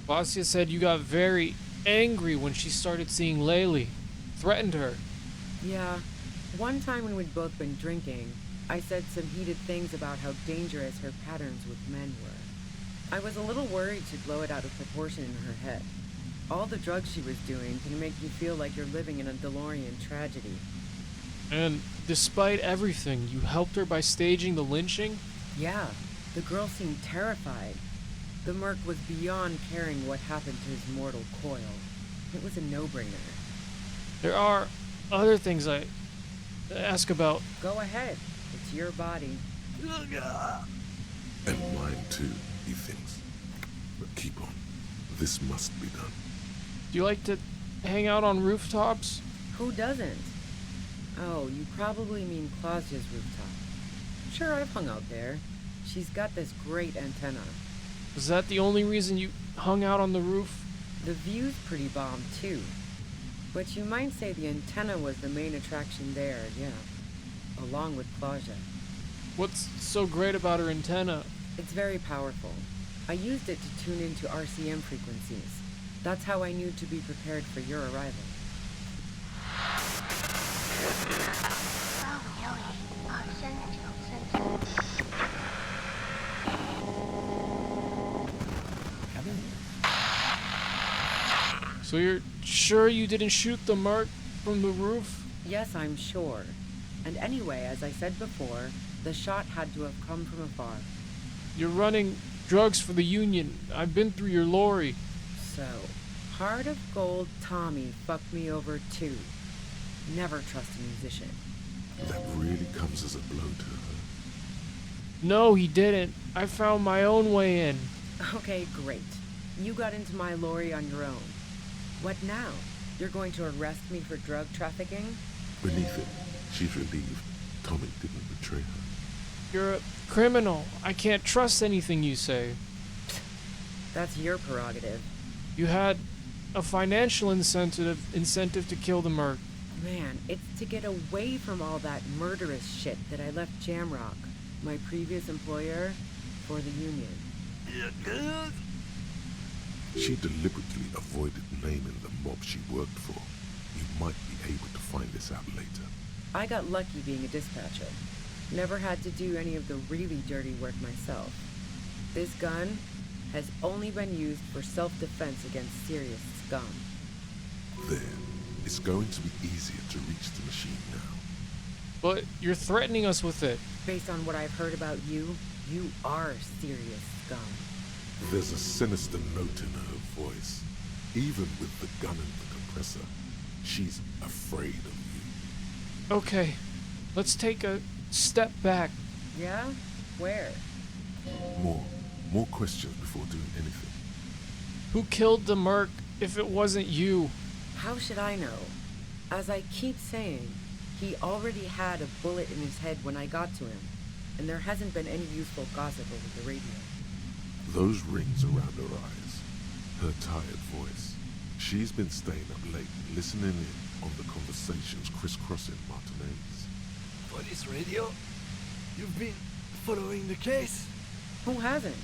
A: Vasya said you got very angry when she started seeing Laylee. Threatened her.
R: Yeah. One time when we'd both been drinking, I said some heated things about how dangerous her patterns with men were. I was a little worried she'd blow it out of proportion in her head. All the drugs she was doing can make you feel like you're living in a DeLorean tragedy.
A: And despite everything, you helped her by staging the lynching?
R: Yeah, the girl seemed terrified. The merc was beyond caring what happened to his mortal coil. It was a no-brainer.
A: There are other things I ask about.
R: Go ahead. It's your body.
B: And mine too, he thinks. But keep on. This must be done.
A: Do you like to hang out on rooftops?
R: Who doesn't? Oh, you probably mean Claudia's rooftop. Sure, I've hung out there. She's got this great antenna.
A: Was that the only reason you hung out on the roof?
R: The view's pretty bomb, too. But you might say the antenna was the main attraction there, yeah. Along with Claudia.
A: What's so great about her antenna?
R: It's very powerful. I used it to tune into RCM frequencies. That's how I knew to be prepared for your arrival.
A: So you're sure you didn't shoot the mark from the roof?
R: Yes, I'm sure. And anyway, as I said before, the shot had to have come from afar.
A: You're running drugs for the Union. I've been through your lorry.
R: So, Heart of Gold Tommy fucked me over too. Never trust a musician.
B: That really comes as a blow to her.
A: No, he didn't. I found my own way in.
R: Okay, great. You got into my lorry on your own. What now? You're going to arrest me for drug trafficking?
B: Beneath it, she's relieved Tommy didn't betray her.
A: You're a criminal. I can't trust anything you say.
R: That's your prerogative.
A: You had a financial incentive to kill the merc.
R: Man, it's to get away from all that murderous shit that I left Jamrock, my previous employer, for the Union.
B: She deliberately avoided naming the mob she worked for. You might be able to find this out later.
R: I got lucky being a dispatcher. Never had to do any of the really dirty work myself. This gun has only been used for self-defense against serious scum.
B: There. It's going to be easier to reach the machine now.
A: But you're threatening us with it.
R: Based on what I've heard about you, you are serious scum.
B: There's a sinister note in her voice. Even with the gun and the compressor, she's afraid of you.
A: Okay, let's take a step back.
R: Yeah? Where?
B: More questions before doing anything.
A: Who killed the merc if it wasn't you?
R: How should I know? As I keep saying, he already had a bullet in his head when I got to him, and there hasn't been any useful gossip over the radio.
B: Those rings around her eyes, her tired voice. She's been staying up late, listening in on the conversations crisscrossing Martinez.
S: Police radio? You've been following the case?
R: Who hasn't?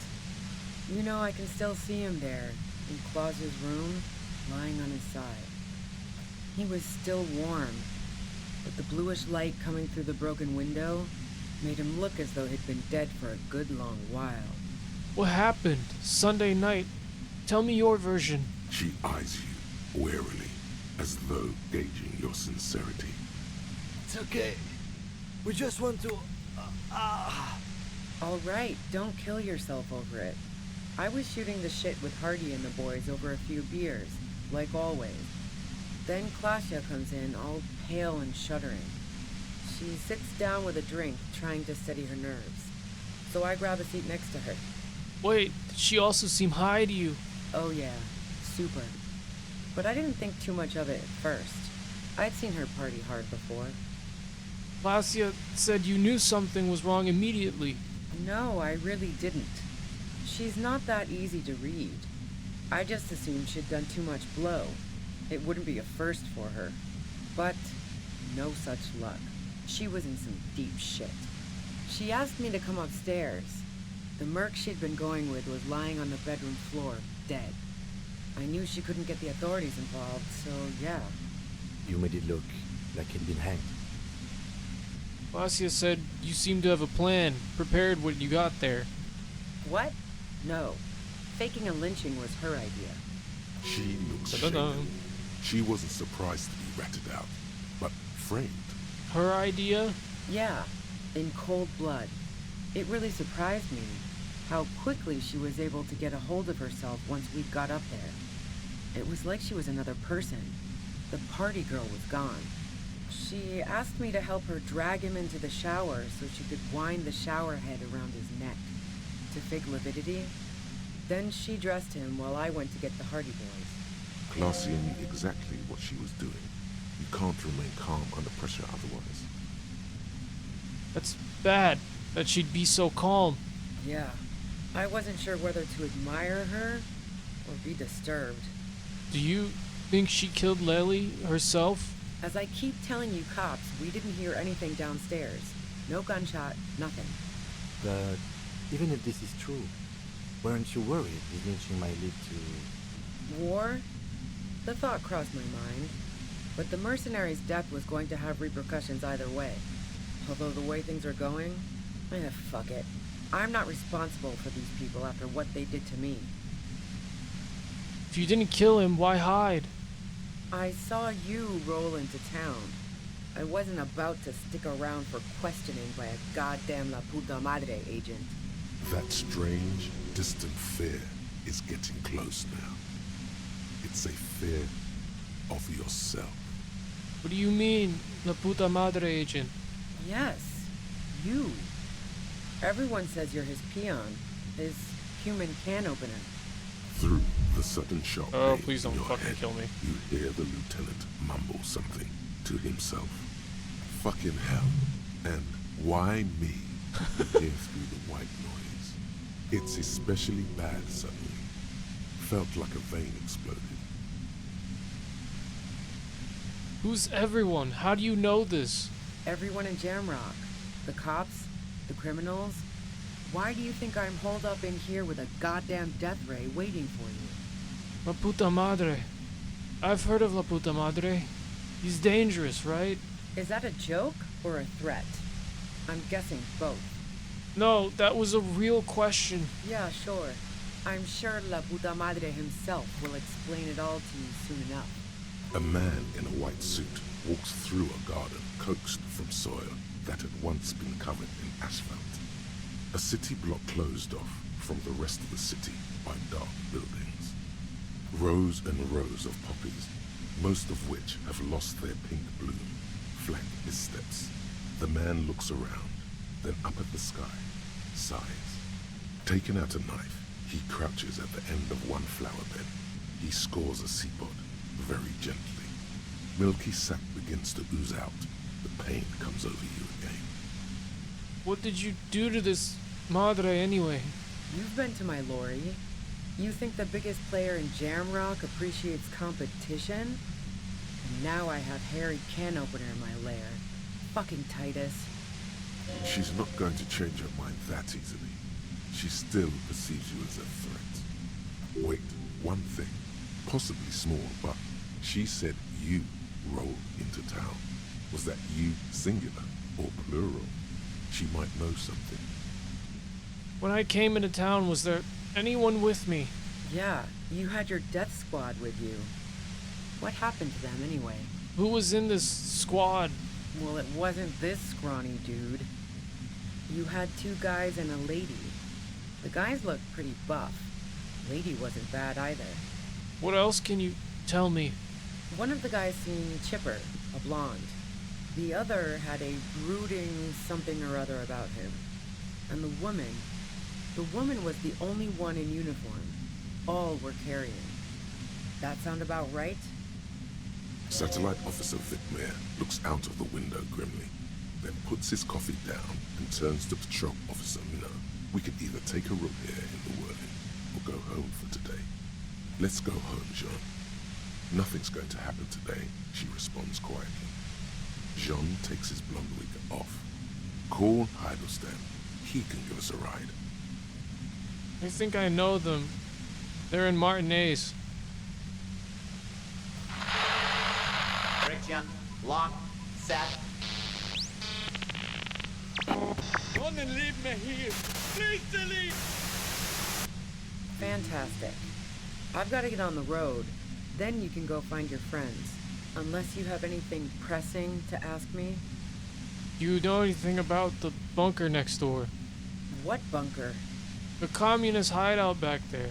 R: You know, I can still see him there, in Claus's room, lying on his side. He was still warm, but the bluish light coming through the broken window made him look as though he'd been dead for a good long while.
A: What happened Sunday night? Tell me your version.
B: She eyes you warily, as though gauging your sincerity.
S: It's okay. We just want to...
R: All right, don't kill yourself over it. I was shooting the shit with Hardy and the boys over a few beers, like always. Then Klasia comes in, all pale and shuddering. She sits down with a drink, trying to steady her nerves. So I grab a seat next to her.
A: Wait, did she also seem high to you?
R: Oh yeah, super. But I didn't think too much of it at first. I'd seen her party hard before.
A: Klasia said you knew something was wrong immediately.
R: No, I really didn't. She's not that easy to read. I just assumed she'd done too much blow. It wouldn't be a first for her. But no such luck. She was in some deep shit. She asked me to come upstairs. The merc she'd been going with was lying on the bedroom floor, dead. I knew she couldn't get the authorities involved, so yeah.
C: You made it look like he'd been hanged.
A: Klasia said you seemed to have a plan, prepared when you got there.
R: What? No. Faking a lynching was her idea.
B: She looks shaken. She wasn't surprised to be ratted out, but framed.
A: Her idea?
R: Yeah, in cold blood. It really surprised me how quickly she was able to get a hold of herself once we got up there. It was like she was another person. The party girl was gone. She asked me to help her drag him into the shower so she could wind the shower head around his neck to fake lividity. Then she dressed him while I went to get the Hardy Boys.
B: Klasia knew exactly what she was doing. You can't remain calm under pressure otherwise.
A: That's bad, that she'd be so calm.
R: Yeah. I wasn't sure whether to admire her or be disturbed.
A: Do you think she killed Lely herself?
R: As I keep telling you cops, we didn't hear anything downstairs. No gunshot, nothing.
C: But even if this is true, weren't you worried this lynching might lead to...
R: War? The thought crossed my mind. But the mercenary's death was going to have repercussions either way. Although the way things are going, fuck it. I'm not responsible for these people after what they did to me.
A: If you didn't kill him, why hide?
R: I saw you roll into town. I wasn't about to stick around for questioning by a goddamn La Puta Madre agent.
B: That strange, distant fear is getting close now. It's a fear of yourself.
A: What do you mean, La Puta Madre agent?
R: Yes, you. Everyone says you're his peon, his human can opener.
B: Through the sudden shock
A: Oh,
B: pain
A: please
B: in
A: don't
B: your
A: fucking
B: head,
A: kill me.
B: you hear the lieutenant mumble something to himself. Fucking hell. And why me? You hear through the white noise. It's especially bad suddenly. Felt like a vein exploded.
A: Who's everyone? How do you know this?
R: Everyone in Jamrock. The cops, the criminals. Why do you think I'm holed up in here with a goddamn death ray waiting for you?
A: La puta madre. I've heard of La puta madre. He's dangerous, right?
R: Is that a joke or a threat? I'm guessing both.
A: No, that was a real question.
R: Yeah, sure. I'm sure La Puta Madre himself will explain it all to you soon enough.
B: A man in a white suit walks through a garden coaxed from soil that had once been covered in asphalt. A city block closed off from the rest of the city by dark buildings. Rows and rows of poppies, most of which have lost their pink bloom, flank his steps. The man looks around, then up at the sky, sighs. Taking out a knife, he crouches at the end of one flower bed. He scores a seapod, very gently. Milky sap begins to ooze out. The pain comes over you again.
A: What did you do to this madre anyway?
R: You've been to my lorry. You think the biggest player in Jamrock appreciates competition? And now I have Harry Can Opener in my lair. Fucking Titus.
B: She's not going to change her mind that easily. She still perceives you as a threat. Wait, one thing, possibly small, but she said you rolled into town. Was that you singular or plural? She might know something.
A: When I came into town, was there anyone with me?
R: Yeah, you had your death squad with you. What happened to them anyway?
A: Who was in this squad?
R: Well, it wasn't this scrawny dude. You had 2 guys and a lady. The guys looked pretty buff. Lady wasn't bad either.
A: What else can you tell me?
R: One of the guys seemed chipper, a blonde. The other had a brooding something or other about him. And the woman was the only one in uniform. All were carrying. That sound about right?
B: Satellite Officer Vicmere looks out of the window grimly, then puts his coffee down and turns to Patrol Officer Minot. We can either take a room here in the whirling or go home for today. Let's go home, Jean. Nothing's going to happen today, she responds quietly. Jean takes his blonde wig off. Call Heidelstein. He can give us a ride.
A: I think I know them. They're in Martinez.
U: Friction, lock, set.
T: Don't leave me here. Please delete.
R: Fantastic. I've got to get on the road. Then you can go find your friends. Unless you have anything pressing to ask me.
A: Do you know anything about the bunker next door?
R: What bunker?
A: The communist hideout back there.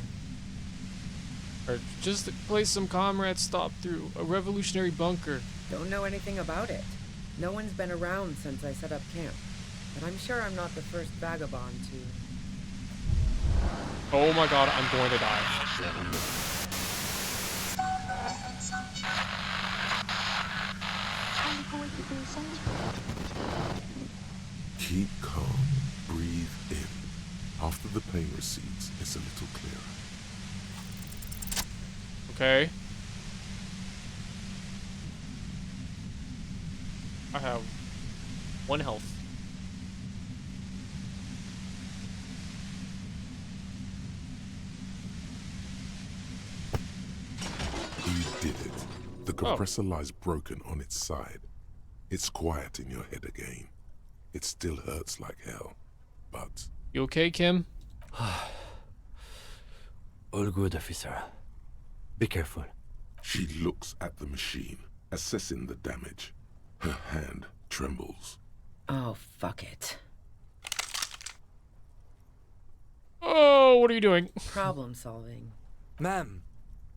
A: Or just the place some comrades stopped through. A revolutionary bunker.
R: Don't know anything about it. No one's been around since I set up camp. But I'm sure I'm not the first vagabond to...
A: Oh my god, I'm going to die.
B: Keep calm. Breathe in. After the pain recedes, it's a little clearer.
A: Okay. I have 1 health.
B: You did it. The compressor lies broken on its side. It's quiet in your head again. It still hurts like hell, but...
A: You okay, Kim?
C: All good, officer. Be careful.
B: She looks at the machine, assessing the damage. Her hand trembles.
R: Oh, fuck it.
A: Oh, what are you doing?
R: Problem solving.
C: Ma'am,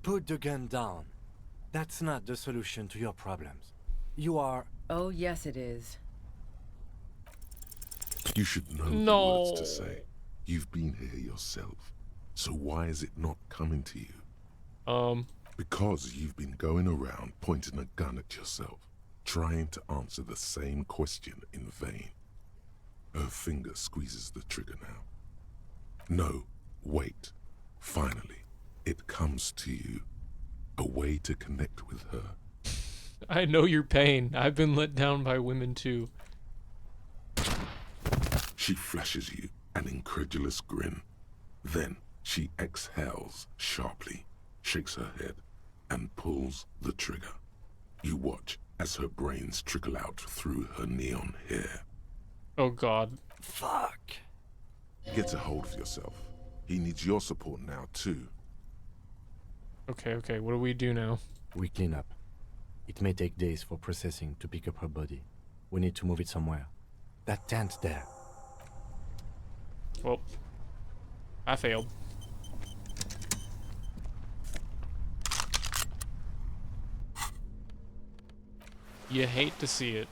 C: put the gun down. That's not the solution to your problems. You are...
R: Oh, yes it is.
B: You should know the words to say. You've been here yourself. So why is it not coming to you? Because you've been going around pointing a gun at yourself, trying to answer the same question in vain. Her finger squeezes the trigger now. No, wait. Finally, it comes to you. A way to connect with her.
A: I know your pain. I've been let down by women too.
B: She flashes you an incredulous grin. Then she exhales sharply, shakes her head, and pulls the trigger. You watch as her brains trickle out through her neon hair.
A: Oh god.
B: Fuck. Get a hold of yourself. He needs your support now too.
A: Okay, what do we do now?
C: We clean up. It may take days for processing to pick up her body. We need to move it somewhere. That tent there.
A: Well, I failed. You hate to see it.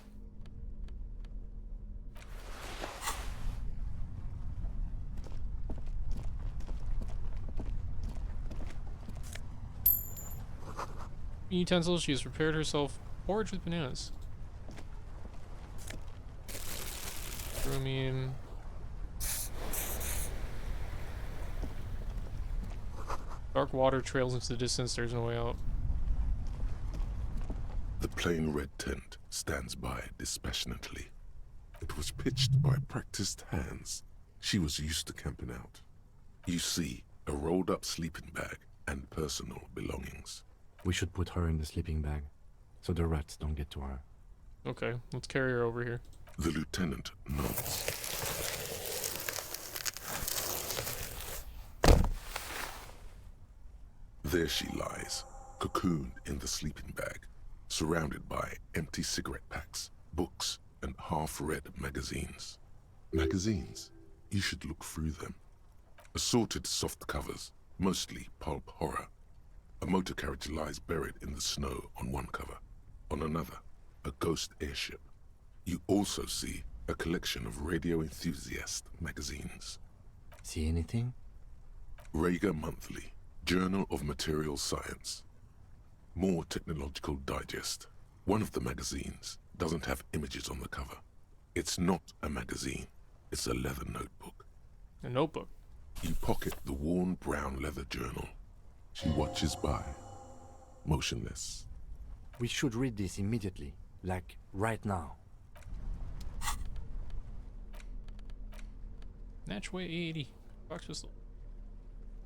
A: Utensils, she has prepared herself porridge with bananas. Bromine. Dark water trails into the distance, there's no way out.
B: The plain red tent stands by dispassionately. It was pitched by practiced hands. She was used to camping out. You see a rolled up sleeping bag and personal belongings.
C: We should put her in the sleeping bag, so the rats don't get to her.
A: Okay, let's carry her over here.
B: The lieutenant nods. There she lies, cocooned in the sleeping bag, surrounded by empty cigarette packs, books, and half-read magazines. Magazines? You should look through them. Assorted soft covers, mostly pulp horror. A motor carriage lies buried in the snow on one cover. On another, a ghost airship. You also see a collection of radio enthusiast magazines.
C: See anything?
B: Rager Monthly, Journal of Material Science. More Technological Digest. One of the magazines doesn't have images on the cover. It's not a magazine, it's a leather notebook.
A: A notebook?
B: You pocket the worn brown leather journal. She watches by, motionless.
C: We should read this immediately, like right now.
A: Natchway 80. Box pistol.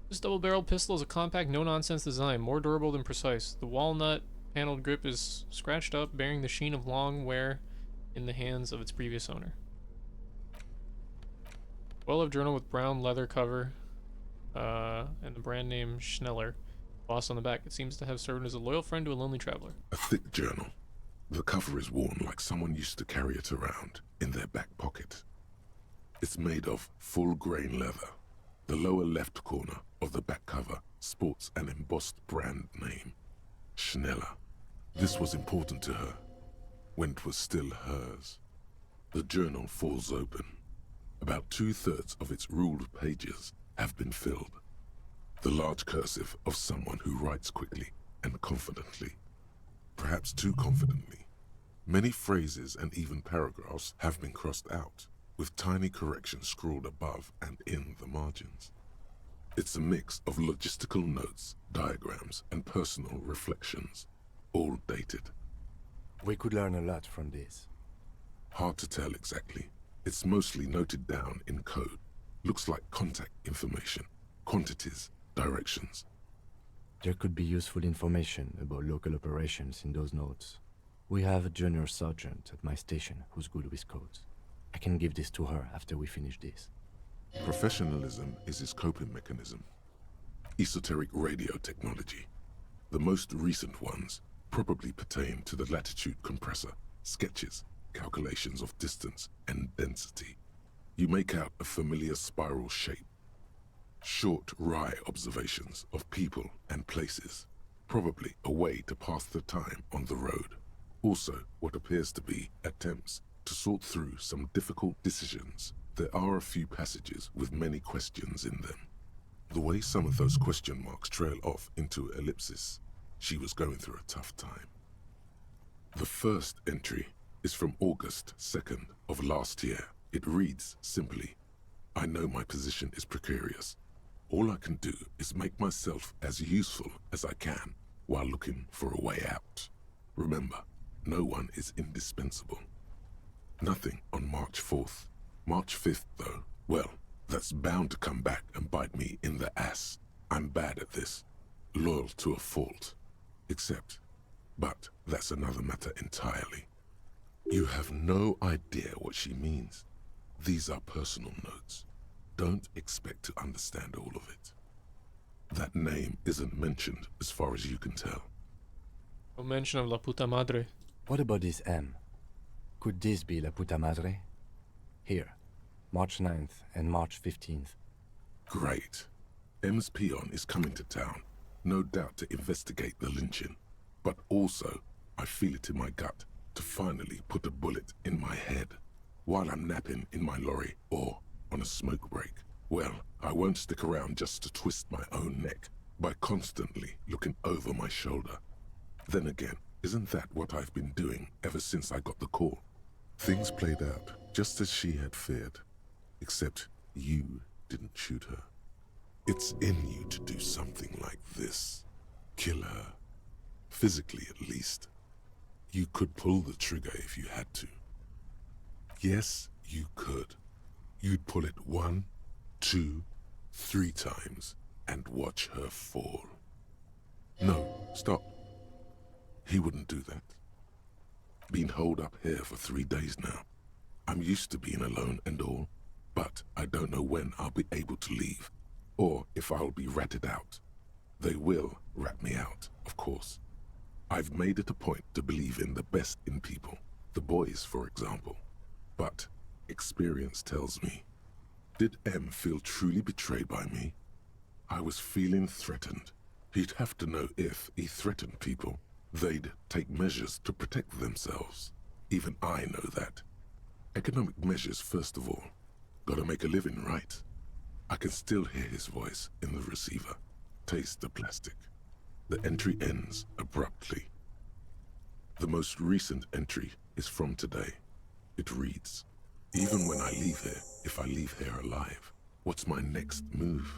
A: This double-barreled pistol is a compact, no-nonsense design, more durable than precise. The walnut paneled grip is scratched up, bearing the sheen of long wear in the hands of its previous owner. Well-loved journal with brown leather cover, and the brand name Schneller. Boss on the back. It seems to have served as a loyal friend to a lonely traveler.
B: A thick journal. The cover is worn like someone used to carry it around in their back pocket. It's made of full-grain leather. The lower left corner of the back cover sports an embossed brand name, Schneller. This was important to her, when it was still hers. The journal falls open. About 2/3 of its ruled pages have been filled. The large cursive of someone who writes quickly and confidently. Perhaps too confidently. Many phrases and even paragraphs have been crossed out, with tiny corrections scrawled above and in the margins. It's a mix of logistical notes, diagrams, and personal reflections, all dated.
C: We could learn a lot from this.
B: Hard to tell exactly. It's mostly noted down in code. Looks like contact information, quantities, directions.
C: There could be useful information about local operations in those notes. We have a junior sergeant at my station who's good with codes. I can give this to her after we finish this.
B: Professionalism is his coping mechanism. Esoteric radio technology. The most recent ones probably pertain to the latitude compressor, sketches, calculations of distance and density. You make out a familiar spiral shape. Short, wry observations of people and places. Probably a way to pass the time on the road. Also, what appears to be attempts to sort through some difficult decisions, there are a few passages with many questions in them. The way some of those question marks trail off into ellipsis, she was going through a tough time. The first entry is from August 2nd of last year. It reads simply, I know my position is precarious. All I can do is make myself as useful as I can while looking for a way out. Remember, no one is indispensable. Nothing on March 4th. March 5th, though, well, that's bound to come back and bite me in the ass. I'm bad at this. Loyal to a fault. But that's another matter entirely. You have no idea what she means. These are personal notes. Don't expect to understand all of it. That name isn't mentioned as far as you can tell.
A: No mention of La Puta Madre.
C: What about this M? Could this be La Puta Madre? Here, March 9th and March 15th.
B: Great. M's peon is coming to town, no doubt to investigate the lynching. But also, I feel it in my gut to finally put a bullet in my head while I'm napping in my lorry or on a smoke break. Well, I won't stick around just to twist my own neck by constantly looking over my shoulder. Then again, isn't that what I've been doing ever since I got the call? Things played out just as she had feared, except you didn't shoot her. It's in you to do something like this. Kill her. Physically, at least. You could pull the trigger if you had to. Yes, you could. You'd pull it 1, 2, 3 times and watch her fall. No, stop. He wouldn't do that. Been holed up here for 3 days now. I'm used to being alone and all, but I don't know when I'll be able to leave, or if I'll be ratted out. They will rat me out, of course. I've made it a point to believe in the best in people, the boys, for example. But experience tells me, did M feel truly betrayed by me? I was feeling threatened. He'd have to know if he threatened people, they'd take measures to protect themselves. Even I know that. Economic measures, first of all. Gotta make a living, right? I can still hear his voice in the receiver. Taste the plastic. The entry ends abruptly. The most recent entry is from today. It reads, even when I leave here, if I leave here alive, what's my next move?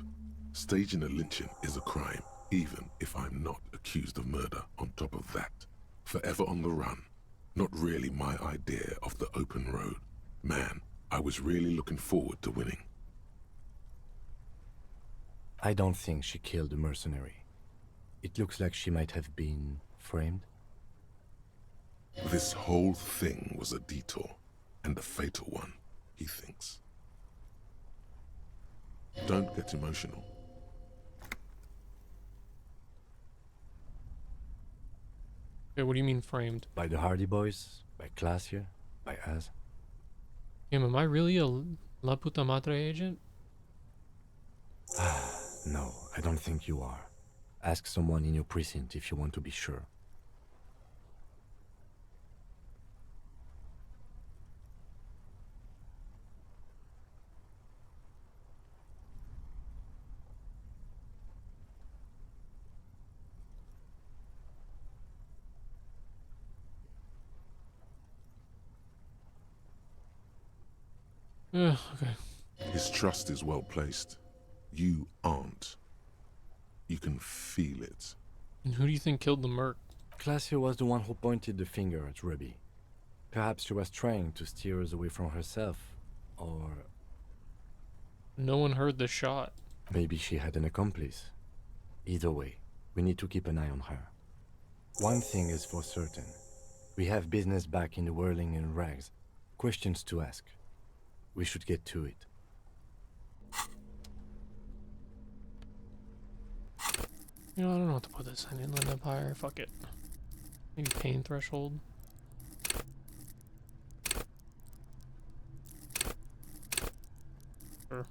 B: Staging a lynching is a crime, even if I'm not accused of murder on top of that. Forever on the run. Not really my idea of the open road. Man, I was really looking forward to winning.
C: I don't think she killed the mercenary. It looks like she might have been framed.
B: This whole thing was a detour, and a fatal one, he thinks. Don't get emotional.
A: Okay, what do you mean framed?
C: By the Hardy Boys? By Classier? By us?
A: Am I really a La Puta Madre agent?
C: No, I don't think you are. Ask someone in your precinct if you want to be sure.
A: Okay.
B: His trust is well placed. You aren't. You can feel it.
A: And who do you think killed the merc?
C: Classier was the one who pointed the finger at Ruby. Perhaps she was trying to steer us away from herself, or...
A: No one heard the shot.
C: Maybe she had an accomplice. Either way, we need to keep an eye on her. One thing is for certain. We have business back in the whirling and rags. Questions to ask. We should get to it.
A: You know, I don't know what to put this in. Inland Empire, fuck it. Maybe pain threshold. Sure.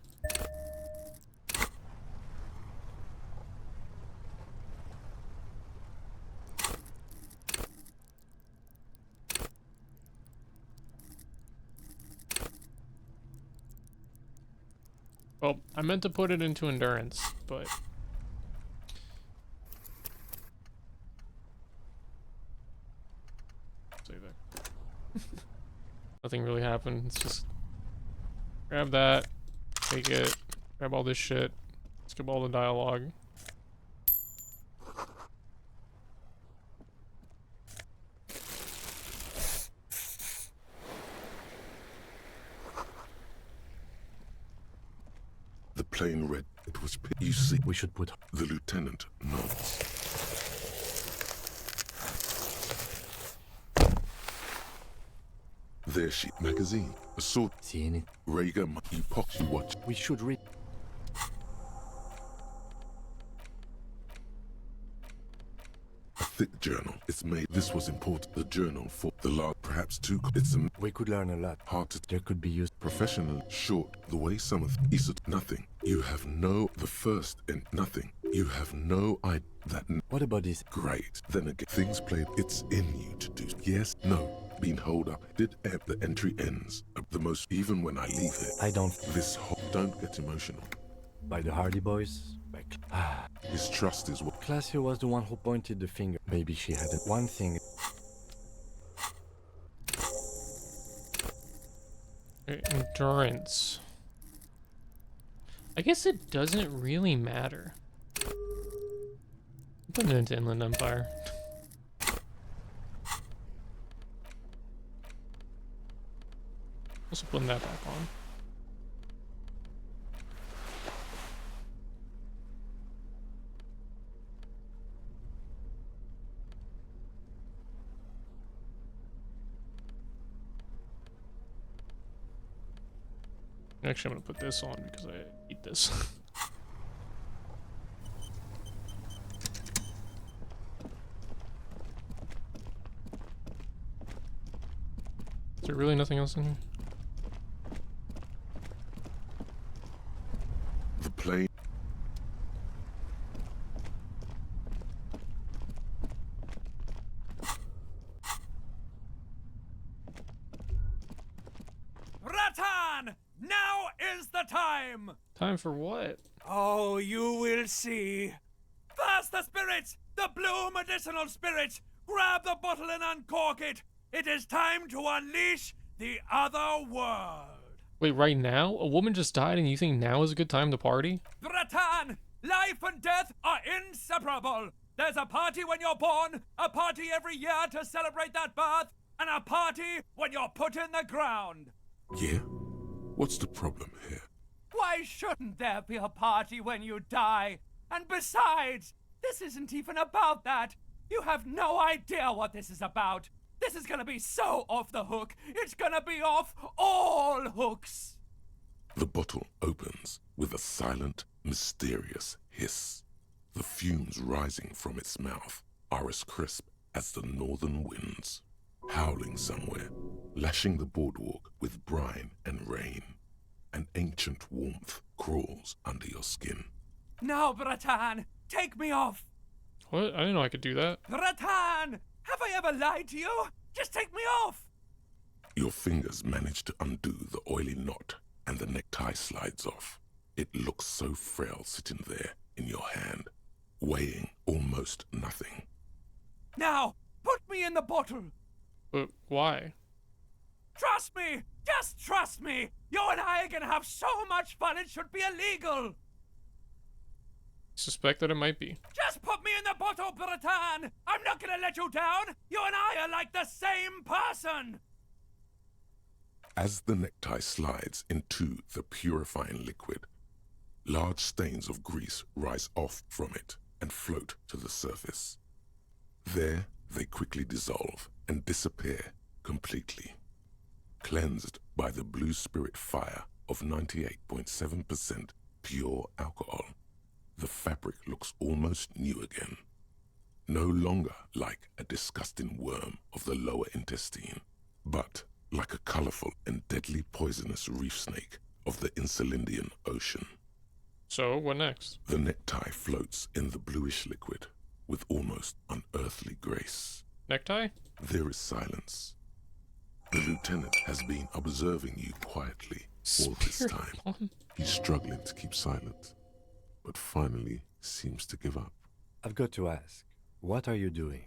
A: Well, I meant to put it into endurance, but... Save it. Nothing really happened. It's just... Grab that. Take it. Grab all this shit. Skip all the dialogue.
B: The plane read it was you see. We should put the lieutenant notes. There she magazine. A sword.
C: See any?
B: Rhaegar epoxy watch.
C: We should read.
B: A thick journal. It's made. This was important. The journal for the last, perhaps two. It's a.
C: We could learn a lot.
B: Hard to.
C: There could be used.
B: Professional. Short. The way some of is it nothing. You have no. The first and nothing. You have no idea that.
C: What about this?
B: Great. Then again, things played. It's in you to do. Yes. No. Being hold up. Did the entry ends. The most. Even when I leave it.
C: I don't.
B: This whole. Don't get emotional.
C: By the Hardy Boys.
B: His trust is what.
C: Claudia was the one who pointed the finger. Maybe she had one thing.
A: Endurance. I guess it doesn't really matter. I'm putting it into Inland Empire. Also putting that back on. Actually, I'm gonna put this on because I eat this. Is there really nothing else in here?
B: The plane.
T: Ratan! Now is the time!
A: Time for what?
T: Oh, you will see. First the spirits! The blue medicinal spirits! Grab the bottle and uncork it! It is time to unleash the other world!
A: Wait, right now? A woman just died and you think now is a good time to party?
T: Ratan! Life and death are inseparable! There's a party when you're born, a party every year to celebrate that birth, and a party when you're put in the ground!
B: Yeah? What's the problem here?
T: Why shouldn't there be a party when you die? And besides, this isn't even about that. You have no idea what this is about. This is gonna be so off the hook. It's gonna be off all hooks.
B: The bottle opens with a silent, mysterious hiss. The fumes rising from its mouth are as crisp as the northern winds, howling somewhere, lashing the boardwalk with brine and rain. An ancient warmth crawls under your skin.
T: Now, Bratan, take me off.
A: What? I didn't know I could do that.
T: Bratan, have I ever lied to you? Just take me off.
B: Your fingers manage to undo the oily knot, and the necktie slides off. It looks so frail sitting there in your hand, weighing almost nothing.
T: Now, put me in the bottle.
A: But why?
T: Trust me! Just trust me! You and I are gonna have so much fun it should be illegal!
A: Suspect that it might be.
T: Just put me in the bottle, Bratan! I'm not gonna let you down! You and I are like the same person!
B: As the necktie slides into the purifying liquid, large stains of grease rise off from it and float to the surface. There, they quickly dissolve and disappear completely. Cleansed by the blue spirit fire of 98.7% pure alcohol, the fabric looks almost new again. No longer like a disgusting worm of the lower intestine, but like a colorful and deadly poisonous reef snake of the Insulindian Ocean.
A: So, what next?
B: The necktie floats in the bluish liquid with almost unearthly grace.
A: Necktie?
B: There is silence. The lieutenant has been observing you quietly All this time, he's struggling to keep silent, but finally seems to give up.
C: I've got to ask, what are you doing?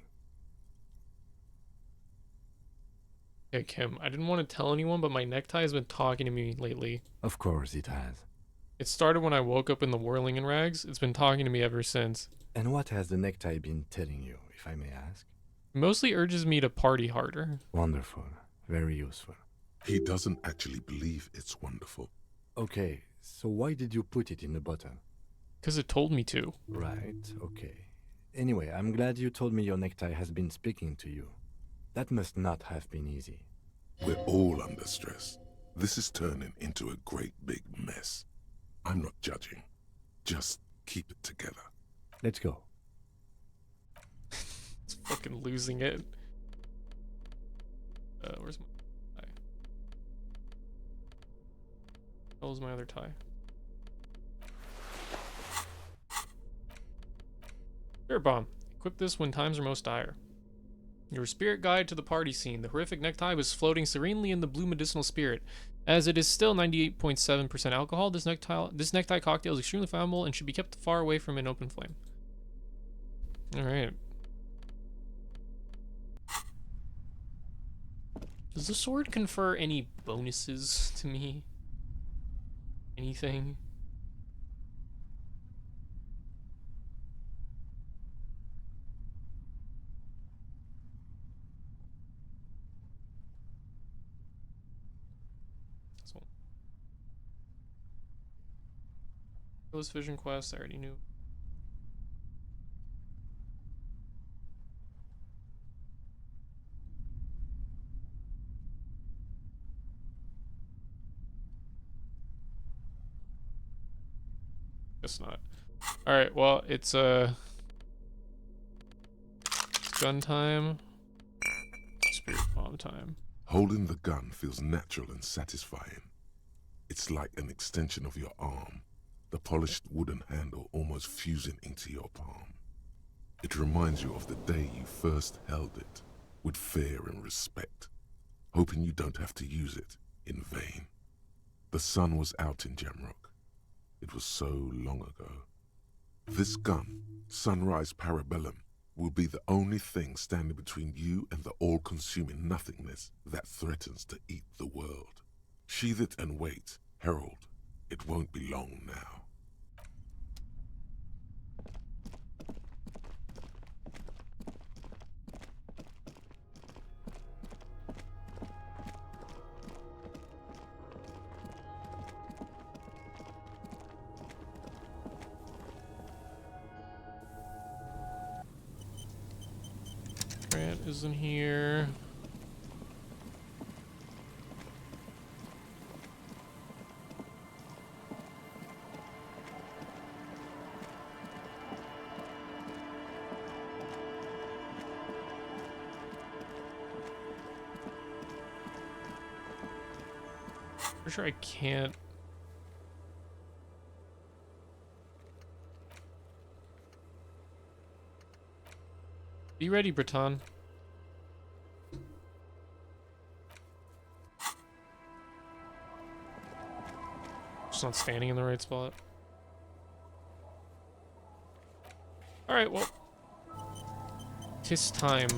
A: Yeah, Kim, I didn't want to tell anyone, but my necktie has been talking to me lately.
C: Of course it has.
A: It started when I woke up in the whirling in rags. It's been talking to me ever since.
C: And what has the necktie been telling you, if I may ask?
A: It mostly urges me to party harder.
C: Wonderful. Very useful.
B: He doesn't actually believe it's wonderful.
C: Okay, so why did you put it in the bottle?
A: Because it told me to.
C: Right, okay. Anyway, I'm glad you told me your necktie has been speaking to you. That must not have been easy.
B: We're all under stress. This is turning into a great big mess. I'm not judging. Just keep it together.
C: Let's go.
A: It's fucking losing it. Where's my tie? Where's my other tie? Spirit bomb. Equip this when times are most dire. Your spirit guide to the party scene. The horrific necktie was floating serenely in the blue medicinal spirit. As it is still 98.7% alcohol, this necktie cocktail is extremely flammable and should be kept far away from an open flame. Alright. Does the sword confer any bonuses to me? Anything? Those vision quests, I already knew. Guess not. Alright, well, it's gun time. Spirit bomb time.
B: Holding the gun feels natural and satisfying. It's like an extension of your arm, the polished wooden handle almost fusing into your palm. It reminds you of the day you first held it, with fear and respect, hoping you don't have to use it in vain. The sun was out in Jamrock. It was so long ago. This gun, Sunrise Parabellum, will be the only thing standing between you and the all-consuming nothingness that threatens to eat the world. Sheathe it and wait, Herald. It won't be long now.
A: Grant isn't here. For sure I can't. Be ready, Breton. Just not standing in the right spot. Alright, well. 'Tis time.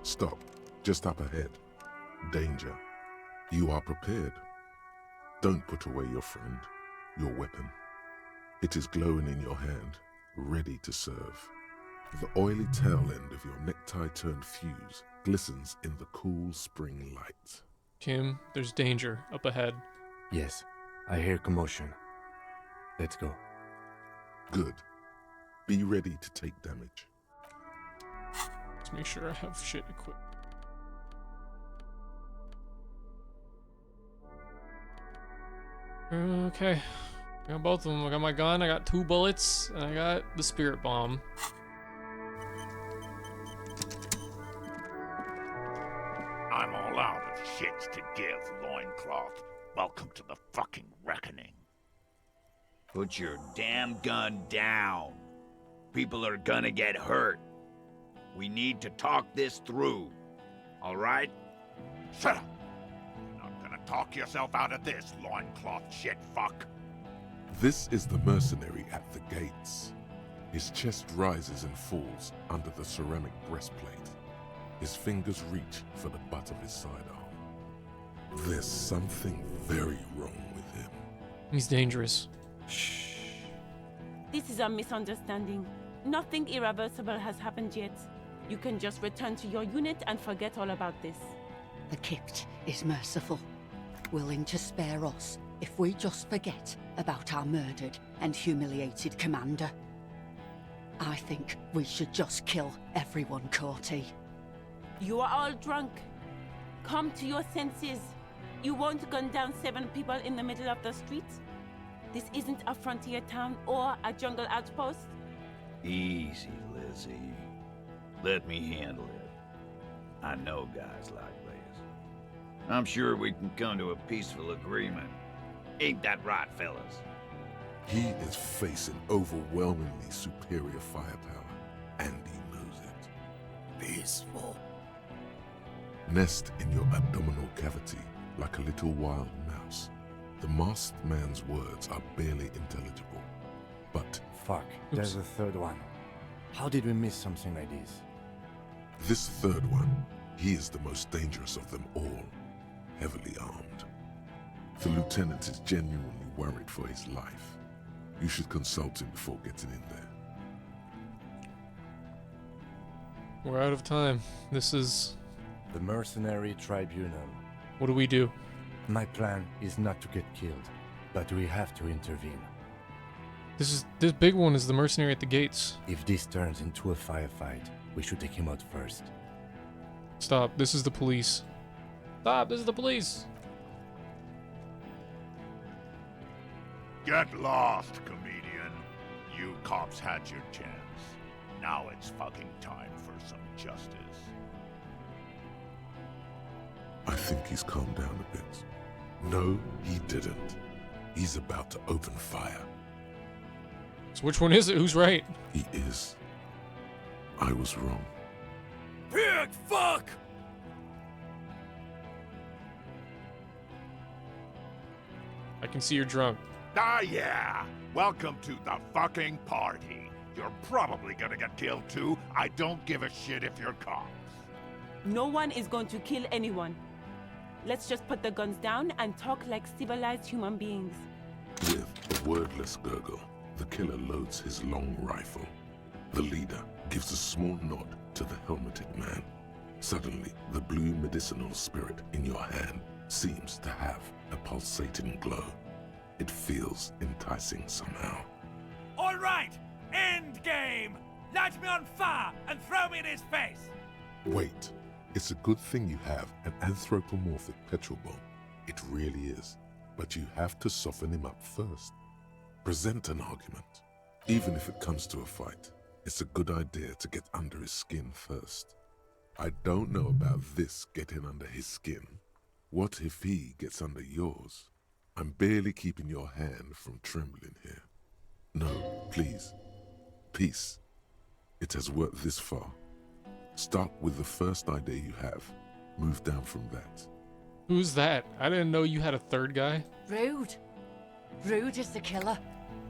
B: Stop. Just up ahead. Danger. You are prepared. Don't put away your friend, your weapon. It is glowing in your hand, ready to serve. The oily tail end of your necktie-turned fuse glistens in the cool spring light.
A: Kim, there's danger up ahead.
C: Yes, I hear commotion. Let's go.
B: Good. Be ready to take damage.
A: Let's make sure I have shit equipped. Okay. I got both of them. I got my gun, I got 2 bullets, and I got the spirit bomb.
E: I'm all out of shits to give, loincloth. Welcome to the fucking reckoning.
G: Put your damn gun down. People are gonna get hurt. We need to talk this through. All right?
E: Shut up! You're not gonna talk yourself out of this, loincloth shit fuck.
B: This is the mercenary at the gates. His chest rises and falls under the ceramic breastplate. His fingers reach for the butt of his sidearm. There's something very wrong with him.
A: He's dangerous.
B: Shh.
V: This is a misunderstanding. Nothing irreversible has happened yet. You can just return to your unit and forget all about this.
W: The Kipt is merciful, willing to spare us if we just forget about our murdered and humiliated commander. I think we should just kill everyone, Corty.
V: You are all drunk. Come to your senses. You won't gun down 7 people in the middle of the street. This isn't a frontier town or a jungle outpost.
G: Easy, Lizzie. Let me handle it. I know guys like this. I'm sure we can come to a peaceful agreement. Ain't that right, fellas?
B: He is facing overwhelmingly superior firepower, and he knows it. Peaceful. Nest in your abdominal cavity like a little wild mouse. The masked man's words are barely intelligible, but...
C: Fuck, there's a third one. How did we miss something like this?
B: This third one, he is the most dangerous of them all, heavily armed. The lieutenant is genuinely worried for his life. You should consult him before getting in there.
A: We're out of time. This is...
C: The Mercenary Tribunal.
A: What do we do?
C: My plan is not to get killed, but we have to intervene.
A: This big one is the mercenary at the gates.
C: If this turns into a firefight, we should take him out first.
A: Stop. This is the police. Stop. This is the police.
E: Get lost, comedian. You cops had your chance. Now it's fucking time for some justice.
B: I think he's calmed down a bit. No, he didn't. He's about to open fire.
A: So which one is it? Who's right?
B: He is. I was wrong.
T: Pig fuck!
A: I can see you're drunk.
E: Ah, yeah. Welcome to the fucking party. You're probably gonna get killed too. I don't give a shit if you're cops.
V: No one is going to kill anyone. Let's just put the guns down and talk like civilized human beings.
B: With a wordless gurgle, the killer loads his long rifle. The leader gives a small nod to the helmeted man. Suddenly, the blue medicinal spirit in your hand seems to have a pulsating glow. It feels enticing somehow.
T: All right, end game. Light me on fire and throw me in his face.
B: Wait, it's a good thing you have an anthropomorphic petrol bomb. It really is. But you have to soften him up first. Present an argument. Even if it comes to a fight, it's a good idea to get under his skin first. I don't know about this getting under his skin. What if he gets under yours? I'm barely keeping your hand from trembling here. No, please. Peace. It has worked this far. Start with the first idea you have. Move down from that.
A: Who's that? I didn't know you had a third guy.
W: Rude. Rude is the killer.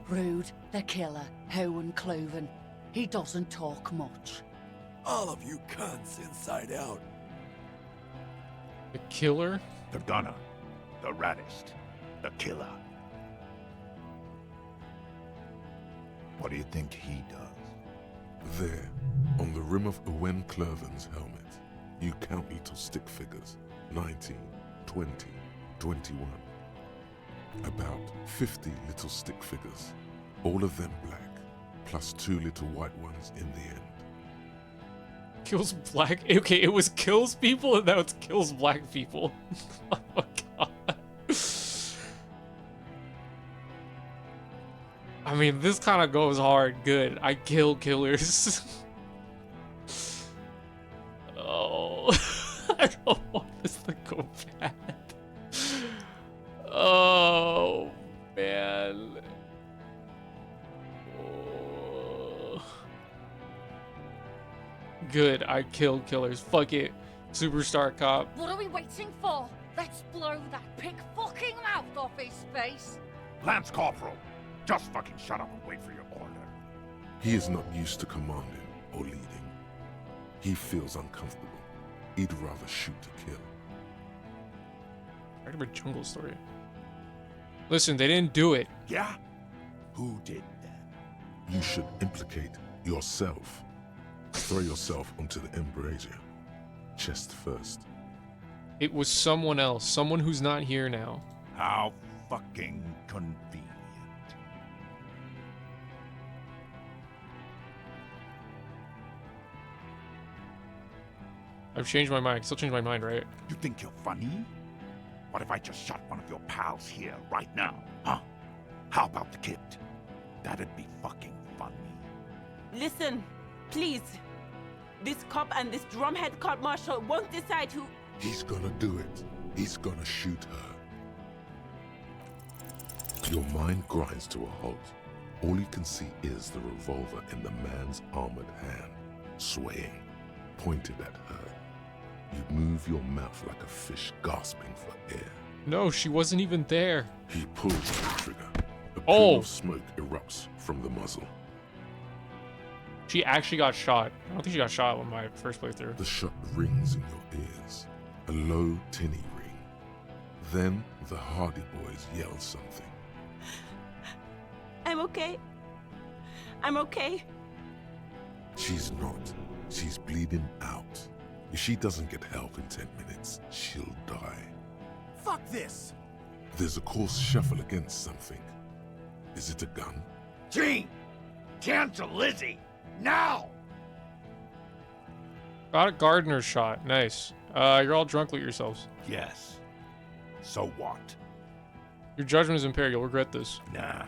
W: Rude, the killer, Howen Cloven. He doesn't talk much.
S: All of you cunts inside out.
A: The killer?
E: The gunner. The raddest. The killer. What do you think he does?
B: There, on the rim of Owen Cloven's helmet, you count little stick figures. 19, 20, 21. About 50 little stick figures. All of them black, plus 2 little white ones in the end.
A: Kills black? Okay, it was kills people and now it's kills black people. Oh my god. mean, this kind of goes hard. Good. I kill killers. Oh. I don't want this to go bad. Oh, man. Oh. Good. I kill killers. Fuck it. Superstar cop.
D: What are we waiting for? Let's blow that pig fucking mouth off his face.
E: Lance Corporal, just fucking shut up and wait for your order.
B: He is not used to commanding or leading. He feels uncomfortable. He'd rather shoot to kill.
A: I heard a jungle story. Listen, they didn't do it.
E: Yeah? Who did that?
B: You should implicate yourself. Throw yourself onto the embrasure. Chest first.
A: It was someone else. Someone who's not here now.
E: How fucking convenient.
A: I've changed my mind. Still change my mind, right?
E: You think you're funny? What if I just shot one of your pals here right now, huh? How about the kid? That'd be fucking funny.
V: Listen, please. This cop and this drumhead cop marshal won't decide who...
B: He's gonna do it. He's gonna shoot her. Your mind grinds to a halt. All you can see is the revolver in the man's armored hand, swaying, pointed at her. You move your mouth like a fish gasping for air.
A: No, she wasn't even there.
B: He pulls the trigger. A plume of smoke erupts from the muzzle.
A: She actually got shot. I don't think she got shot on my first playthrough.
B: The shot rings in your ears. A low, tinny ring. Then the Hardy Boys yell something.
V: I'm okay. I'm okay.
B: She's not. She's bleeding out. If she doesn't get help in 10 minutes, she'll die.
H: Fuck this!
B: There's a coarse shuffle against something. Is it a gun?
E: Gene! Cancel Lizzie! Now!
A: Got a gardener shot. Nice. You're all drunk. Loot yourselves.
E: Yes. So what?
A: Your judgment is impaired. You'll regret this.
E: Nah.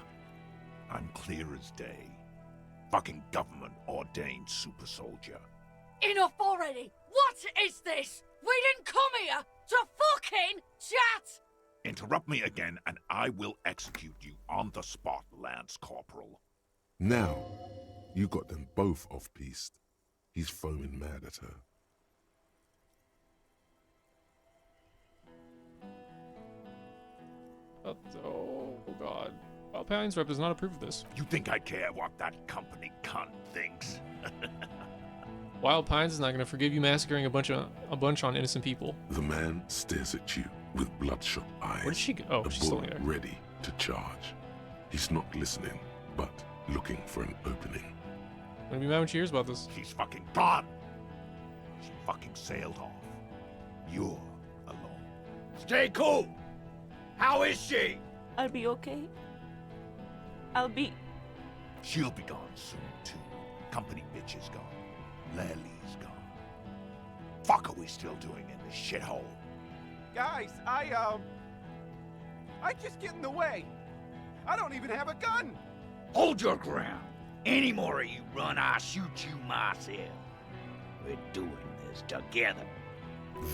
E: I'm clear as day. Fucking government-ordained super soldier.
D: Enough already! What is this? We didn't come here to fucking chat!
E: Interrupt me again and I will execute you on the spot, Lance Corporal.
B: Now, you got them both off-piste. He's foaming mad at her.
A: Oh, God. Wild Pines Rep does not approve of this.
E: You think I care what that company cunt thinks?
B: Wild Pines is not going to forgive you massacring a bunch on innocent people. The man stares at you with bloodshot eyes.
A: Where did she go? Oh, she's still there.
B: Ready to charge. He's not listening, but looking for an opening.
A: I'm gonna be mad when she hears about this.
E: She's fucking gone. She fucking sailed off. You're alone. Stay cool. How is she?
V: I'll be okay. I'll be...
E: She'll be gone soon, too. Company bitch is gone. Lely's gone. Fuck are we still doing in this shithole?
F: Guys, I just get in the way. I don't even have a gun.
G: Hold your ground. Any more of you run, I'll shoot you myself. We're doing this together.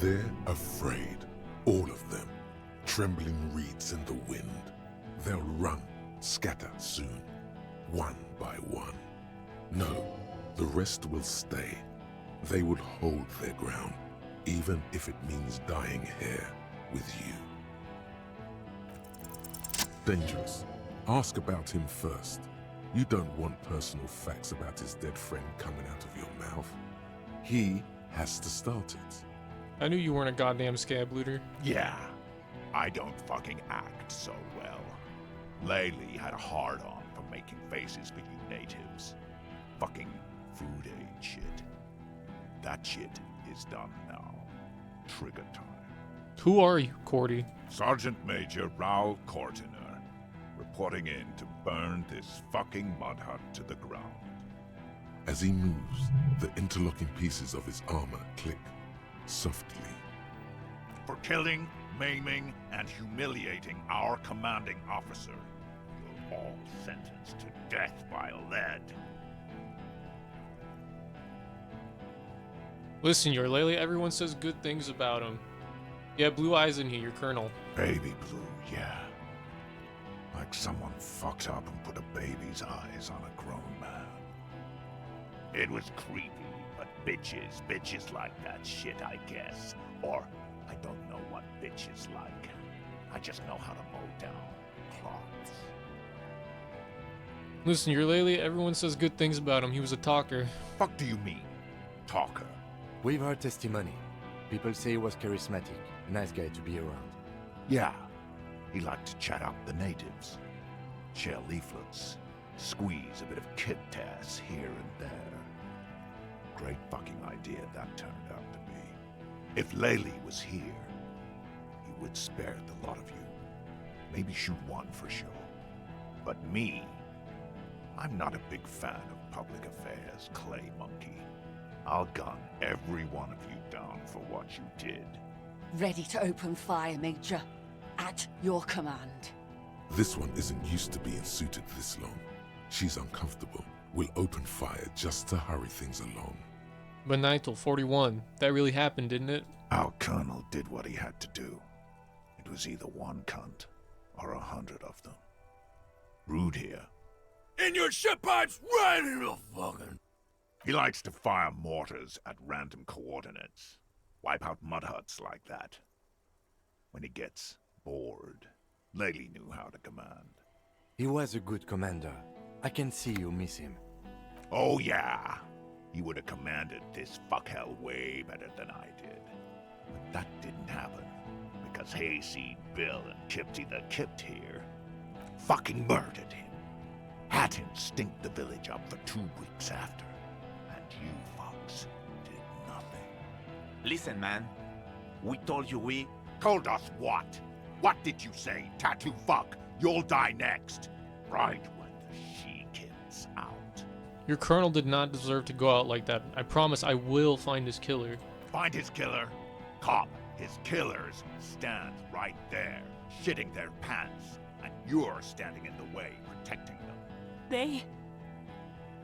B: They're afraid. All of them. Trembling reeds in the wind. They'll run, scatter soon. One by one. No, the rest will stay. They would hold their ground, even if it means dying here with you. Dangerous. Ask about him first. You don't want personal facts about his dead friend coming out of your mouth. He has to start it.
A: I knew you weren't a goddamn scab looter.
E: Yeah, I don't fucking act so well. Lely had a hard-on for making faces for you natives. Fucking food aid shit. That shit is done now. Trigger time.
A: Who are you, Cordy?
E: Sergeant Major Raoul Cortiner, reporting in to burn this fucking mud hut to the ground.
B: As he moves, the interlocking pieces of his armor click softly.
E: For killing, maiming, and humiliating our commanding officer, you'll all sentenced to death by lead.
A: Listen, Yorlele, everyone says good things about him. Yeah, blue eyes in here, your colonel.
E: Baby blue, yeah. Like someone fucked up and put a baby's eyes on a grown man. It was creepy, but bitches like that shit, I guess. Or, I don't know what bitches like. I just know how to mow down cloths.
A: Listen, Yorlele, everyone says good things about him. He was a talker.
E: Fuck do you mean, talker?
C: We've heard testimony. People say he was charismatic, nice guy to be around.
E: Yeah, he liked to chat up the natives. Share leaflets, squeeze a bit of kid-tass here and there. Great fucking idea that turned out to be. If Lely was here, he would spare the lot of you. Maybe shoot one for sure. But me, I'm not a big fan of public affairs, clay monkey. I'll gun every one of you down for what you did.
W: Ready to open fire, Major. At your command.
B: This one isn't used to being suited this long. She's uncomfortable. We'll open fire just to hurry things along.
A: Benital, 41. That really happened, didn't it?
E: Our colonel did what he had to do. It was either one cunt or 100 of them. Rude here.
O: In your shit pipes, right in the fucking...
E: He likes to fire mortars at random coordinates. Wipe out mud huts like that. When he gets bored, Lely knew how to command.
C: He was a good commander. I can see you miss him.
E: Oh yeah, he would have commanded this fuckhell way better than I did. But that didn't happen, because Hayseed Bill and Kipty the Kipt here fucking murdered him. Had him stink the village up for 2 weeks after. And you fucks did nothing.
U: Listen, man. We told you we...
E: Told us what? What did you say, tattoo fuck? You'll die next. Right when the she-kid's out.
A: Your colonel did not deserve to go out like that. I promise I will find his killer.
E: Find his killer? Cop, his killers stand right there, shitting their pants. And you're standing in the way, protecting them.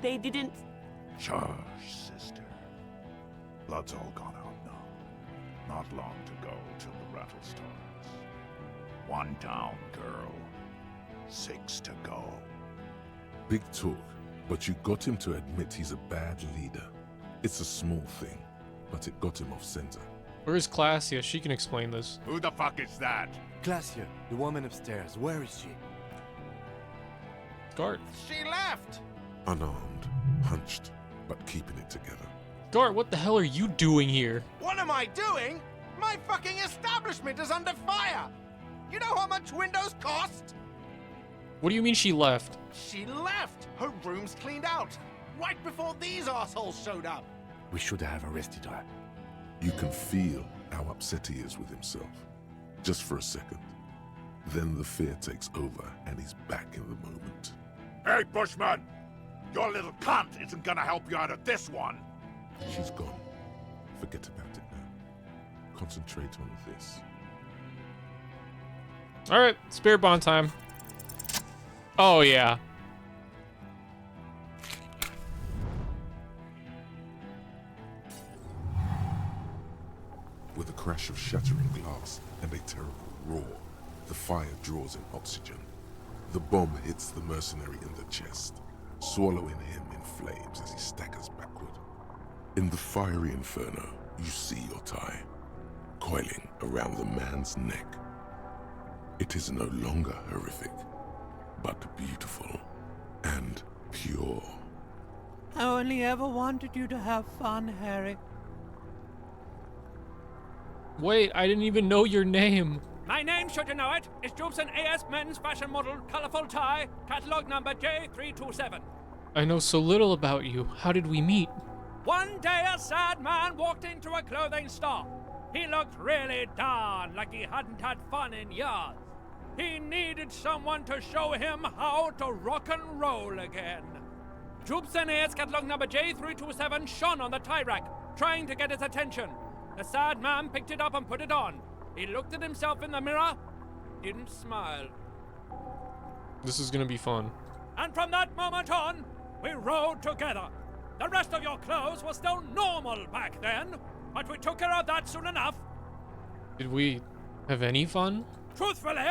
V: They didn't...
E: Shush, sister. Blood's all gone out now. Not long to go till the rattle starts. 1 down, girl. 6 to go.
B: Big talk, but you got him to admit he's a bad leader. It's a small thing, but it got him off center.
A: Where is Classia? She can explain this.
E: Who the fuck is that?
C: Classia, the woman upstairs. Where is she?
A: Gart.
F: She left!
B: Unarmed, hunched, but keeping it together.
A: Gart, what the hell are you doing here?
F: What am I doing? My fucking establishment is under fire! You know how much windows cost?
A: What do you mean she left?
F: She left! Her room's cleaned out! Right before these assholes showed up!
C: We should have arrested her.
B: You can feel how upset he is with himself. Just for a second. Then the fear takes over and he's back in the moment.
E: Hey, Bushman! Your little cunt isn't gonna help you out of this one!
B: She's gone. Forget about it now. Concentrate on this.
A: Alright, spirit bond time. Oh, yeah.
B: With a crash of shattering glass and a terrible roar, the fire draws in oxygen. The bomb hits the mercenary in the chest, swallowing him in flames as he staggers backward. In the fiery inferno, you see your tie, coiling around the man's neck. It is no longer horrific, but beautiful and pure.
T: I only ever wanted you to have fun, Harry.
A: Wait, I didn't even know your name.
T: My name, should you know it, is Jobson AS Men's Fashion Model, Colorful Tie, Catalog number J327.
A: I know so little about you. How did we meet?
T: One day a sad man walked into a clothing store. He looked really darn like he hadn't had fun in years. He needed someone to show him how to rock and roll again. Jobson AS Catalog number J327 shone on the tie rack, trying to get his attention. The sad man picked it up and put it on. He looked at himself in the mirror, didn't smile.
A: This is gonna be fun.
T: And from that moment on, we rode together. The rest of your clothes were still normal back then, but we took care of that soon enough.
A: Did we have any fun?
T: Truthfully,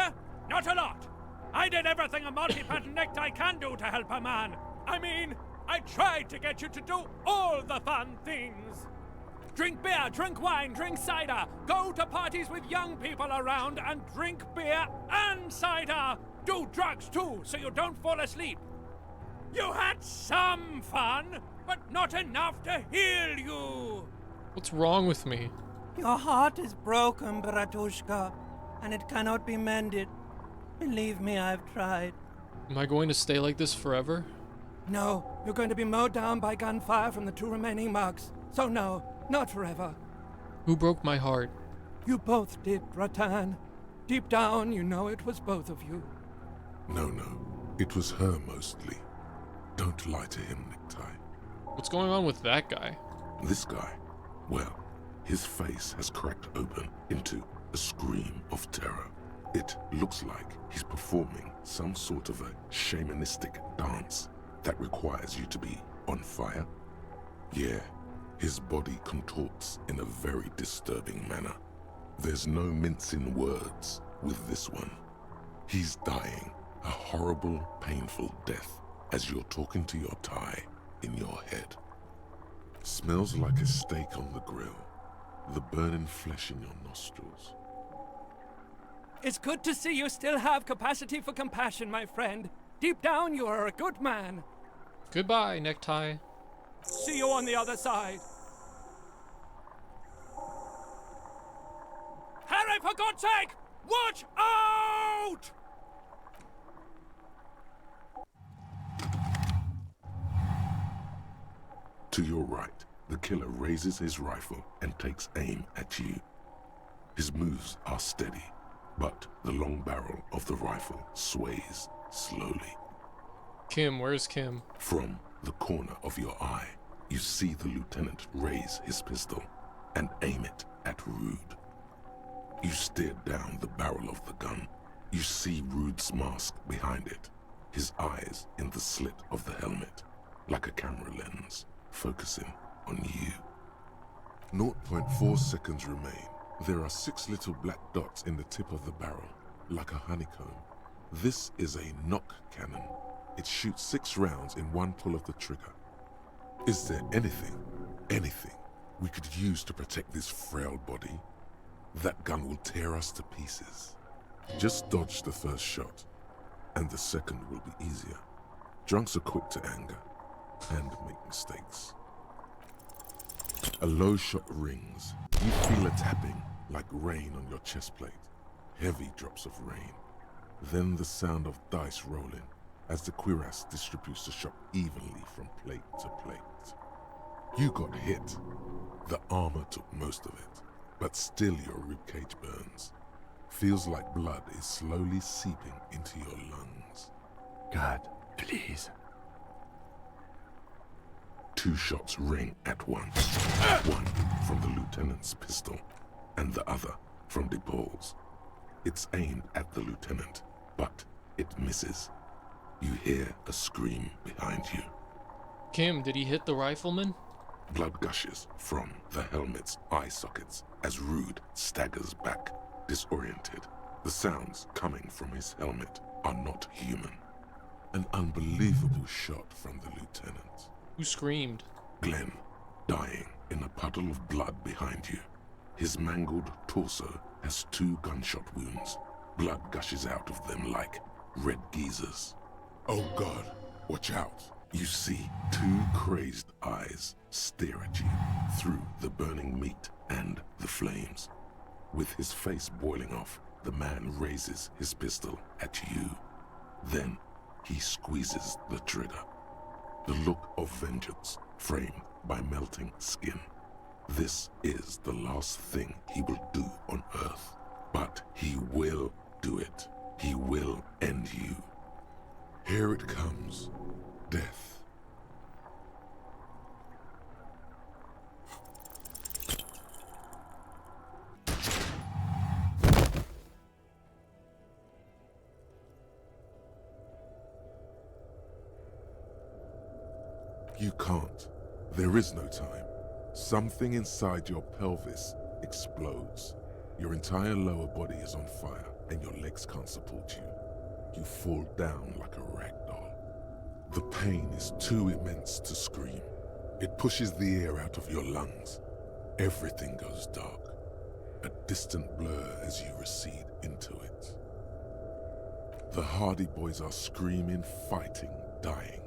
T: not a lot. I did everything a multi-pattern necktie can do to help a man. I mean, I tried to get you to do all the fun things. Drink beer, drink wine, drink cider. Go to parties with young people around and drink beer and cider. Do drugs too, so you don't fall asleep. You had some fun, but not enough to heal you.
A: What's wrong with me?
I: Your heart is broken, Bratushka, and it cannot be mended. Believe me, I've tried.
A: Am I going to stay like this forever?
I: No, you're going to be mowed down by gunfire from the 2 remaining mugs. So no, not forever.
A: Who broke my heart?
I: You both did, Ratan. Deep down, you know it was both of you.
B: No, it was her mostly. Don't lie to him, Necktie.
A: What's going on with that guy?
B: This guy, well, his face has cracked open into a scream of terror. It looks like he's performing some sort of a shamanistic dance that requires you to be on fire. Yeah, his body contorts in a very disturbing manner. There's no mincing words with this one. He's dying a horrible, painful death as you're talking to your tie in your head. Smells like a steak on the grill, the burning flesh in your nostrils.
I: It's good to see you still have capacity for compassion, my friend. Deep down, you are a good man.
A: Goodbye, Necktie.
I: See you on the other side.
T: Harry, for God's sake! Watch out!
B: To your right, the killer raises his rifle and takes aim at you. His moves are steady, but the long barrel of the rifle sways slowly.
A: Kim, where's Kim?
B: From the corner of your eye, you see the lieutenant raise his pistol and aim it at Rude. You stare down the barrel of the gun. You see Rude's mask behind it, his eyes in the slit of the helmet, like a camera lens, focusing on you. 0.4 seconds remain. There are 6 little black dots in the tip of the barrel, like a honeycomb. This is a knock cannon. It shoots 6 rounds in one pull of the trigger. Is there anything we could use to protect this frail body? That gun will tear us to pieces. Just dodge the first shot, and the second will be easier. Drunks are quick to anger and make mistakes. A low shot rings. You feel a tapping like rain on your chest plate. Heavy drops of rain. Then the sound of dice rolling as the cuirass distributes the shot evenly from plate to plate. You got hit. The armor took most of it, but still your ribcage burns. Feels like blood is slowly seeping into your lungs.
C: God, please.
B: 2 shots ring at once. One from the lieutenant's pistol, and the other from DePaul's. It's aimed at the lieutenant, but it misses. You hear a scream behind you.
A: Kim, did he hit the rifleman?
B: Blood gushes from the helmet's eye sockets as Rude staggers back, disoriented. The sounds coming from his helmet are not human. An unbelievable shot from the lieutenant.
A: Who screamed?
B: Glenn, dying in a puddle of blood behind you. His mangled torso has 2 gunshot wounds. Blood gushes out of them like red geysers. Oh God, watch out. You see 2 crazed eyes stare at you through the burning meat and the flames. With his face boiling off, the man raises his pistol at you. Then he squeezes the trigger. The look of vengeance framed by melting skin. This is the last thing he will do on Earth. But he will do it. He will end you. Here it comes. Death. You can't. There is no time. Something inside your pelvis explodes. Your entire lower body is on fire, and your legs can't support you. You fall down like a rag doll. The pain is too immense to scream. It pushes the air out of your lungs. Everything goes dark, a distant blur as you recede into it. The Hardy Boys are screaming, fighting, dying.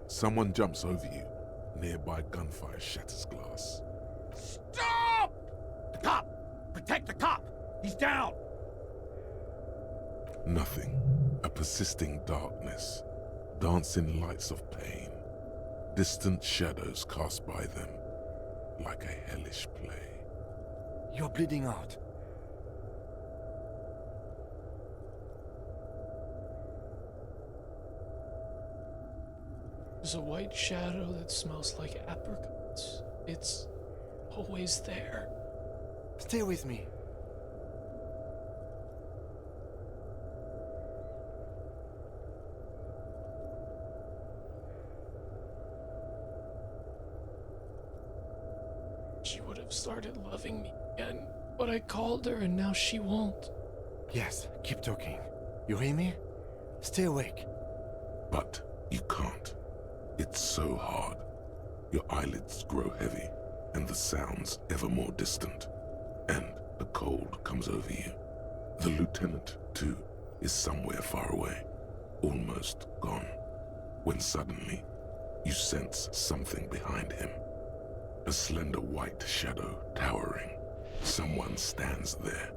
B: Someone jumps over you. Nearby gunfire shatters glass.
F: Stop! The cop! Protect the cop! He's down!
B: Nothing. A persisting darkness. Dancing lights of pain. Distant shadows cast by them. Like a hellish play.
S: You're bleeding out.
A: There's a white shadow that smells like apricots. It's always there.
S: Stay with me.
A: She would have started loving me again, but I called her and now she won't.
S: Yes, keep talking. You hear me? Stay awake.
B: But you can't. It's so hard. Your eyelids grow heavy, and the sounds ever more distant. And a cold comes over you. The lieutenant, too, is somewhere far away, almost gone, when suddenly you sense something behind him. A slender white shadow towering. Someone stands there,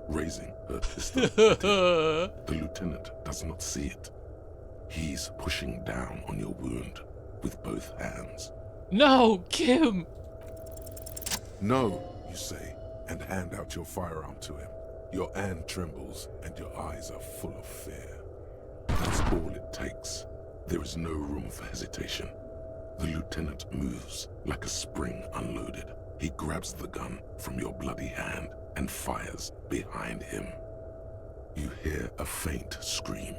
B: raising her pistol. The lieutenant does not see it. He's pushing down on your wound with both hands.
A: No, Kim!
B: No, you say, and hand out your firearm to him. Your hand trembles, and your eyes are full of fear. That's all it takes. There is no room for hesitation. The lieutenant moves like a spring unloaded. He grabs the gun from your bloody hand and fires behind him. You hear a faint scream,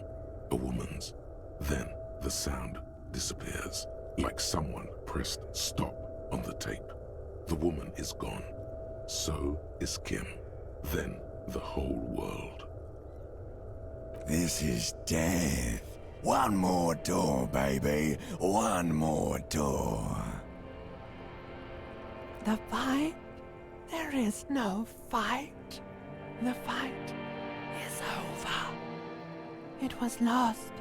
B: a woman's. Then the sound disappears, like someone pressed stop on the tape. The woman is gone. So is Kim. Then the whole world.
K: This is death. One more door, baby. One more door.
L: The fight? There is no fight. The fight is over. It was lost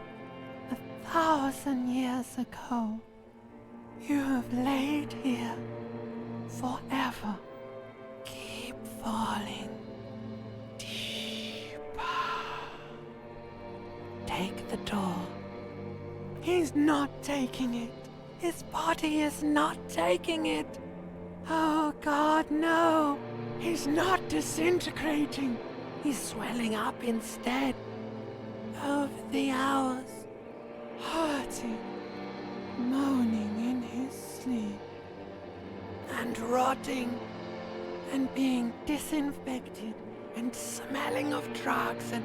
L: 1,000 years ago. You have laid here forever. Keep falling deeper. Take the door. He's not taking it. His body is not taking it. Oh God, no. He's not disintegrating. He's swelling up instead. Over the hours, hurting, moaning in his sleep, and rotting, and being disinfected, and smelling of drugs, and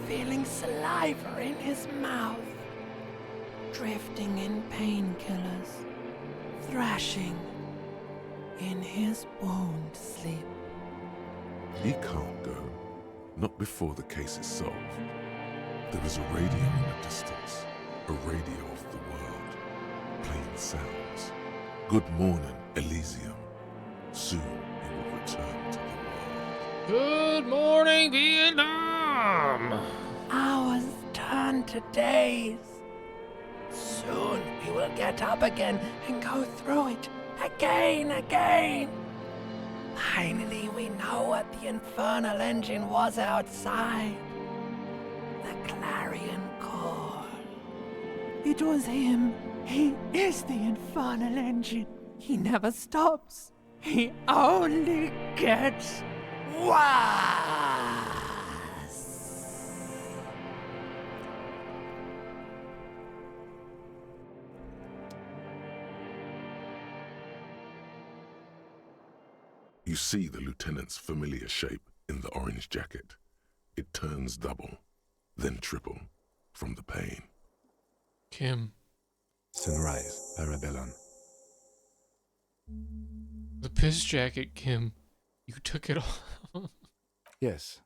L: feeling saliva in his mouth, drifting in painkillers, thrashing in his wound sleep.
B: He can't go. Not before the case is solved. There is a radio in the distance. A radio of the world. Playing sounds. Good morning, Elysium. Soon he will return to the world.
A: Good morning, Vietnam!
L: Hours turn to days. Soon we will get up again and go through it again. Finally, we know what the infernal engine was outside. The clarion call. It was him. He is the infernal engine. He never stops. He only gets worse.
B: You see the lieutenant's familiar shape in the orange jacket. It turns double, then triple, from the pain.
A: Kim.
C: Sunrise, Parabellum.
A: piss jacket, Kim. You took it off.
C: Yes.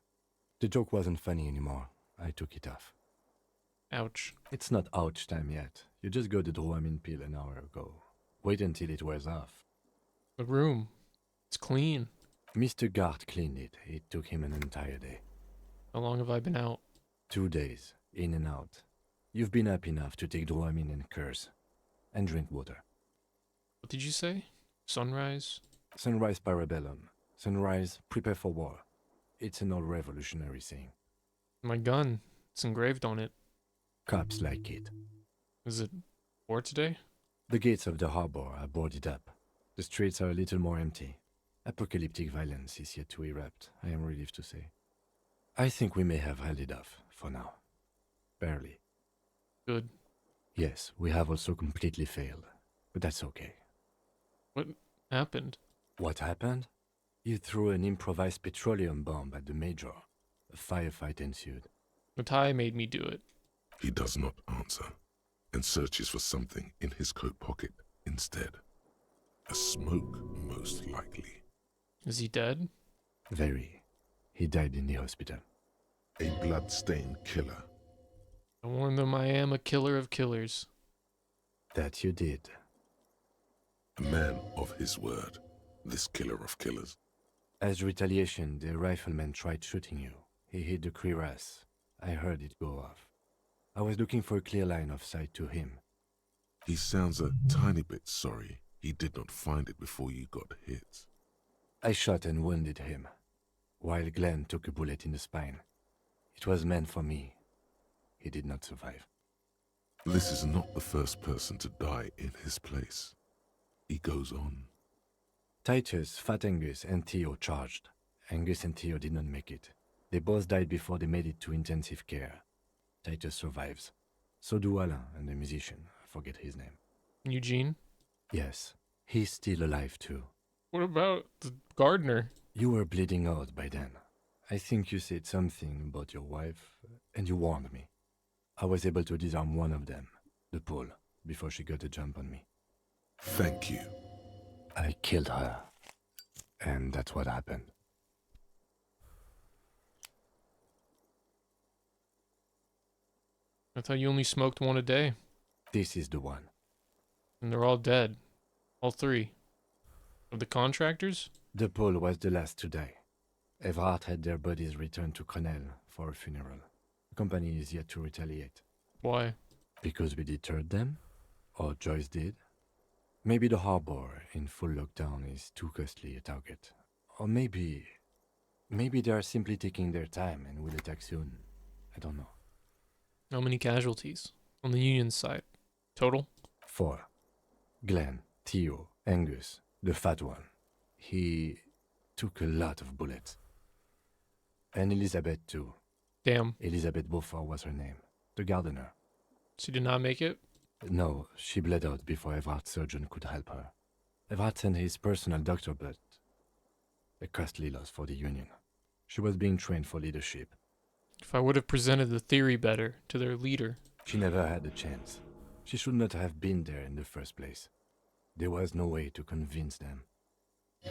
C: The joke wasn't funny anymore. I took it off.
A: Ouch.
C: It's not ouch time yet. You just got the Dramamine pill an hour ago. Wait until it wears off.
A: The room. It's clean.
C: Mr. Gart cleaned it. It took him an entire day.
A: How long have I been out?
C: 2 days, in and out. You've been up enough to take Dramamine and curse. And drink water.
A: What did you say? Sunrise?
C: Sunrise parabellum. Sunrise, prepare for war. It's an old revolutionary saying.
A: My gun. It's engraved on it.
C: Cops like it.
A: Is it war today?
C: The gates of the harbor are boarded up. The streets are a little more empty. Apocalyptic violence is yet to erupt, I am relieved to say. I think we may have held it off, for now. Barely.
A: Good.
C: Yes, we have also completely failed. But that's okay.
A: What happened?
C: What happened? You threw an improvised petroleum bomb at the Major. A firefight ensued.
A: Matai made me do it.
B: He does not answer, and searches for something in his coat pocket instead. A smoke, most likely.
A: Is he dead?
C: Very. He died in the hospital.
B: A blood-stained killer.
A: I warned them I am a killer of killers.
C: That you did.
B: A man of his word, this killer of killers.
C: As retaliation, the rifleman tried shooting you. He hit the cuirass. I heard it go off. I was looking for a clear line of sight to him.
B: He sounds a tiny bit sorry he did not find it before you got hit.
C: I shot and wounded him, while Glenn took a bullet in the spine. It was meant for me. He did not survive.
B: This is not the first person to die in his place. He goes on.
C: Titus, Fat Angus, and Theo charged. Angus and Theo did not make it. They both died before they made it to intensive care. Titus survives. So do Alain and the musician. I forget his name.
A: Eugene?
C: Yes. He's still alive too.
A: What about the gardener?
C: You were bleeding out by then. I think you said something about your wife, and you warned me. I was able to disarm one of them, the Pole, before she got a jump on me.
B: Thank you.
C: I killed her. And that's what happened.
A: I thought you only smoked one a day.
C: This is the one.
A: And they're all dead. All three. Of the contractors?
C: The Pole was the last to die. Evrard had their bodies returned to Crenel for a funeral. The company is yet to retaliate.
A: Why?
C: Because we deterred them? Or Joyce did? Maybe the harbor in full lockdown is too costly a target. Or maybe they are simply taking their time and will attack soon. I don't know.
A: How many casualties? On the Union side? Total?
C: 4. Glenn, Theo, Angus, the fat one. He took a lot of bullets. And Elizabeth too.
A: Damn.
C: Elizabeth Beaufort was her name. The gardener.
A: She did not make it?
C: No, she bled out before Evrard's surgeon could help her. Evrard sent his personal doctor, but a costly loss for the Union. She was being trained for leadership.
A: If I would have presented the theory better to their leader.
C: She never had a chance. She should not have been there in the first place. There was no way to convince them.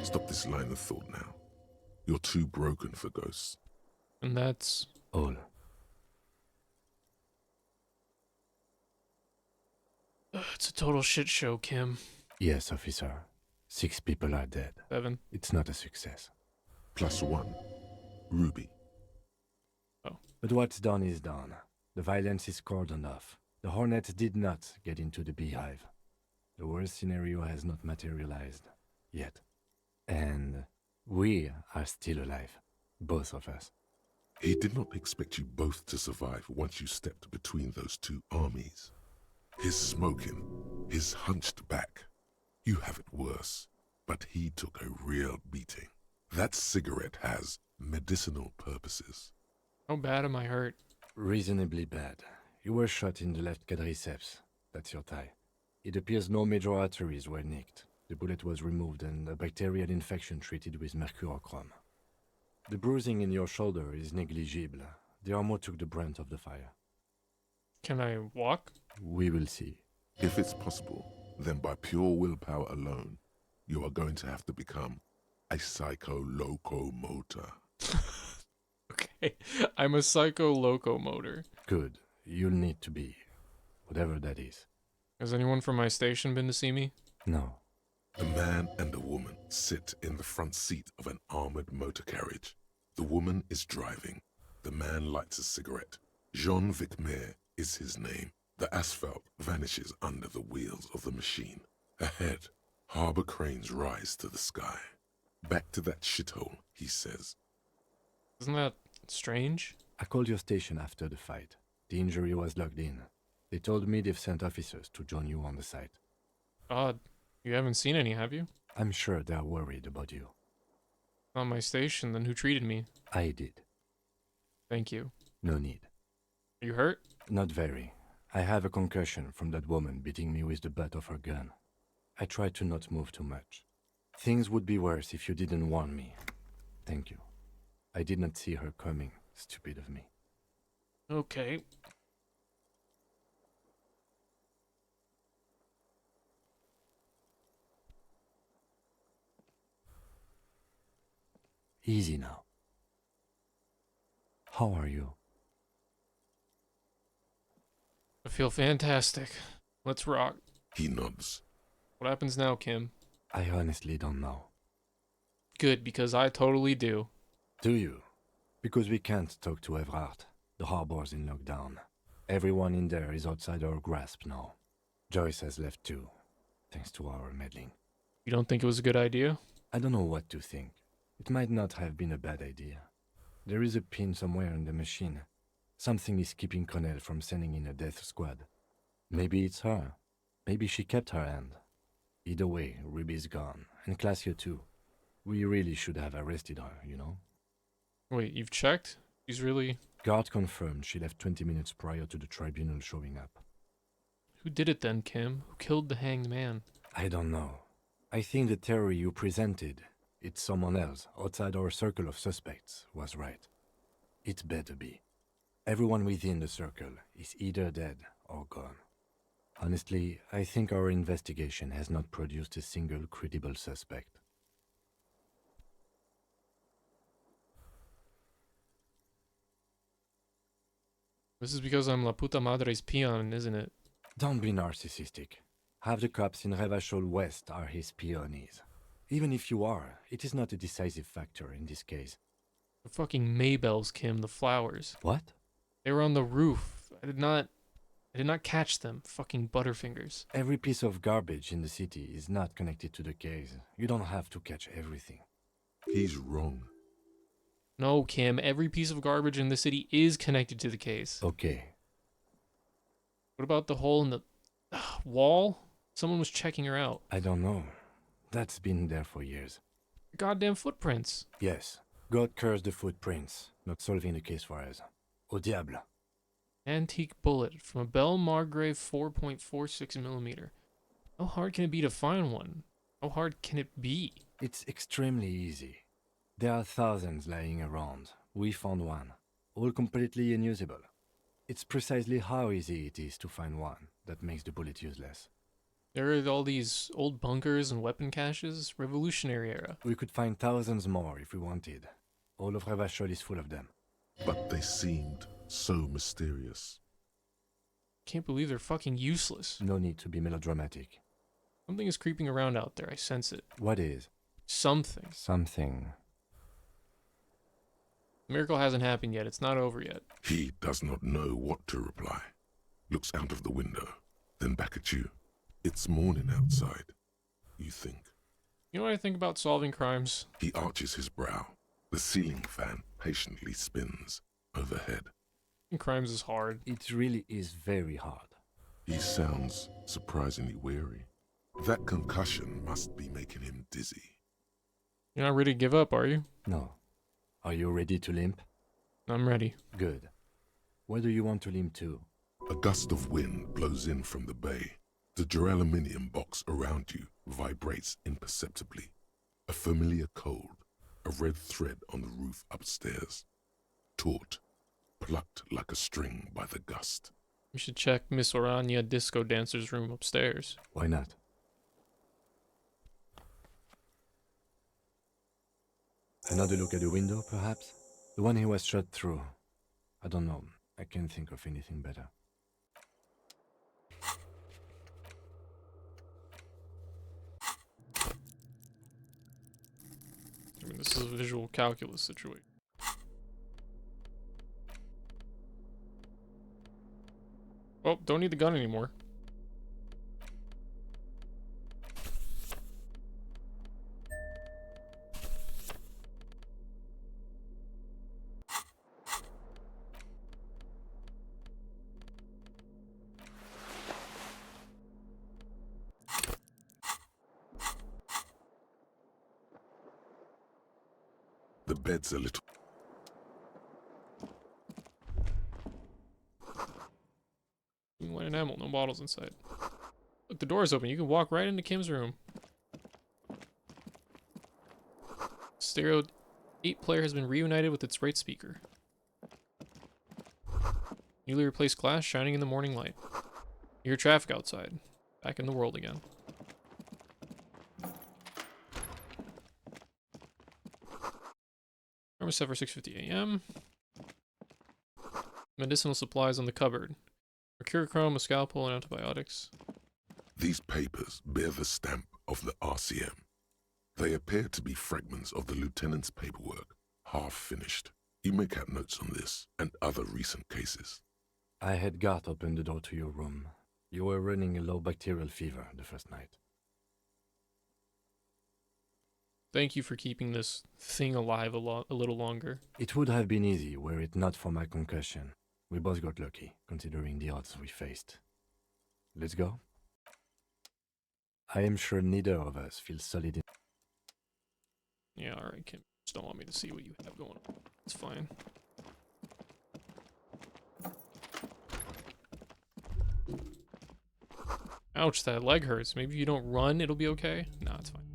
B: Stop this line of thought now. You're too broken for ghosts.
A: And that's...
C: all.
A: It's a total shit show, Kim.
C: Yes, officer. 6 people are dead.
A: 7.
C: It's not a success.
B: +1. Ruby.
A: Oh.
C: But what's done is done. The violence is cordoned off. The Hornets did not get into the beehive. The worst scenario has not materialized. Yet. And we are still alive. Both of us.
B: He did not expect you both to survive once you stepped between those two armies. His smoking, his hunched back. You have it worse, but he took a real beating. That cigarette has medicinal purposes.
A: How bad am I hurt?
C: Reasonably bad. You were shot in the left quadriceps. That's your thigh. It appears no major arteries were nicked. The bullet was removed and a bacterial infection treated with mercurochrome. The bruising in your shoulder is negligible. The armor took the brunt of the fire.
A: Can I walk?
C: We will see.
B: If it's possible, then by pure willpower alone, you are going to have to become a psycho locomotor.
A: Okay, I'm a psycho locomotor.
C: Good. You'll need to be. Whatever that is.
A: Has anyone from my station been to see me?
C: No.
B: A man and a woman sit in the front seat of an armored motor carriage. The woman is driving. The man lights a cigarette. Jean Vicmer is his name. The asphalt vanishes under the wheels of the machine. Ahead, harbor cranes rise to the sky. Back to that shithole, he says.
A: Isn't that strange?
C: I called your station after the fight. The injury was logged in. They told me they've sent officers to join you on the site.
A: Odd. You haven't seen any, have you?
C: I'm sure they're worried about you.
A: On my station, then who treated me?
C: I did.
A: Thank you.
C: No need.
A: Are you hurt?
C: Not very. I have a concussion from that woman beating me with the butt of her gun. I tried to not move too much. Things would be worse if you didn't warn me. Thank you. I did not see her coming. Stupid of me.
A: Okay.
C: Easy now. How are you?
A: I feel fantastic. Let's rock.
B: He nods.
A: What happens now, Kim?
C: I honestly don't know.
A: Good, because I totally do.
C: Do you? Because we can't talk to Evrard. The harbor's in lockdown. Everyone in there is outside our grasp now. Joyce has left too, thanks to our meddling.
A: You don't think it was a good idea?
C: I don't know what to think. It might not have been a bad idea. There is a pin somewhere in the machine. Something is keeping Connell from sending in a death squad. Maybe it's her. Maybe she kept her hand. Either way, Ruby's gone, and Classio too. We really should have arrested her, you know?
A: Wait, you've checked? She's really...
C: Guard confirmed she left 20 minutes prior to the tribunal showing up.
A: Who did it then, Kim? Who killed the hanged man?
C: I don't know. I think the theory you presented, it's someone else, outside our circle of suspects, was right. It better be. Everyone within the circle is either dead or gone. Honestly, I think our investigation has not produced a single credible suspect.
A: This is because I'm La Puta Madre's peon, isn't it?
C: Don't be narcissistic. Half the cops in Revachol West are his peonies. Even if you are, it is not a decisive factor in this case.
A: The fucking Maybells, Kim, the flowers.
C: What?
A: They were on the roof. I did not catch them. Fucking Butterfingers.
C: Every piece of garbage in the city is not connected to the case. You don't have to catch everything.
B: He's wrong.
A: No, Kim, every piece of garbage in the city is connected to the case.
C: Okay.
A: What about the hole in the wall? Someone was checking her out.
C: I don't know. That's been there for years.
A: Goddamn footprints.
C: Yes. God cursed the footprints, not solving the case for us. Au diable.
A: Antique bullet from a Belle Margrave 4.46mm. How hard can it be to find one? How hard can it be?
C: It's extremely easy. There are thousands lying around. We found one. All completely unusable. It's precisely how easy it is to find one that makes the bullet useless.
A: There are all these old bunkers and weapon caches. Revolutionary era.
C: We could find thousands more if we wanted. All of Revachol is full of them.
B: But they seemed so mysterious.
A: Can't believe they're fucking useless.
C: No need to be melodramatic.
A: Something is creeping around out there. I sense it.
C: What is?
A: Something.
C: Something.
A: The miracle hasn't happened yet. It's not over yet.
B: He does not know what to reply. Looks out of the window, then back at you. It's morning outside. You think.
A: You know what I think about solving crimes?
B: He arches his brow. The ceiling fan patiently spins overhead.
A: Crimes is hard.
C: It really is very hard.
B: He sounds surprisingly weary. That concussion must be making him dizzy.
A: You're not ready to give up, are you?
C: No. Are you ready to limp?
A: I'm ready.
C: Good. Where do you want to limp to?
B: A gust of wind blows in from the bay. The duraluminum box around you vibrates imperceptibly. A familiar cold, a red thread on the roof upstairs. Taut, plucked like a string by the gust.
A: We should check Miss Orania disco dancer's room upstairs.
C: Why not? Another look at the window, perhaps? The one he was shot through. I don't know. I can't think of anything better.
A: I mean, this is a visual calculus situation. Oh, don't need the gun anymore.
B: The bed's a little...
A: White enamel, no bottles inside. Look, the door's open. You can walk right into Kim's room. Stereo 8 player has been reunited with its right speaker. Newly replaced glass shining in the morning light. You hear traffic outside. Back in the world again. Alarm is set for 6:50 a.m. Medicinal supplies on the cupboard. Mercurochrome, a scalpel, and antibiotics.
B: These papers bear the stamp of the RCM. They appear to be fragments of the lieutenant's paperwork, half finished. You make out notes on this and other recent cases.
C: I had Gart open the door to your room. You were running a low bacterial fever the first night.
A: Thank you for keeping this thing alive a little longer.
C: It would have been easy were it not for my concussion. We both got lucky, considering the odds we faced. Let's go? I am sure neither of us feels solid in...
A: Yeah, alright, Kim. Just don't want me to see what you have going on. It's fine. Ouch, that leg hurts. Maybe if you don't run, it'll be okay? Nah, it's fine.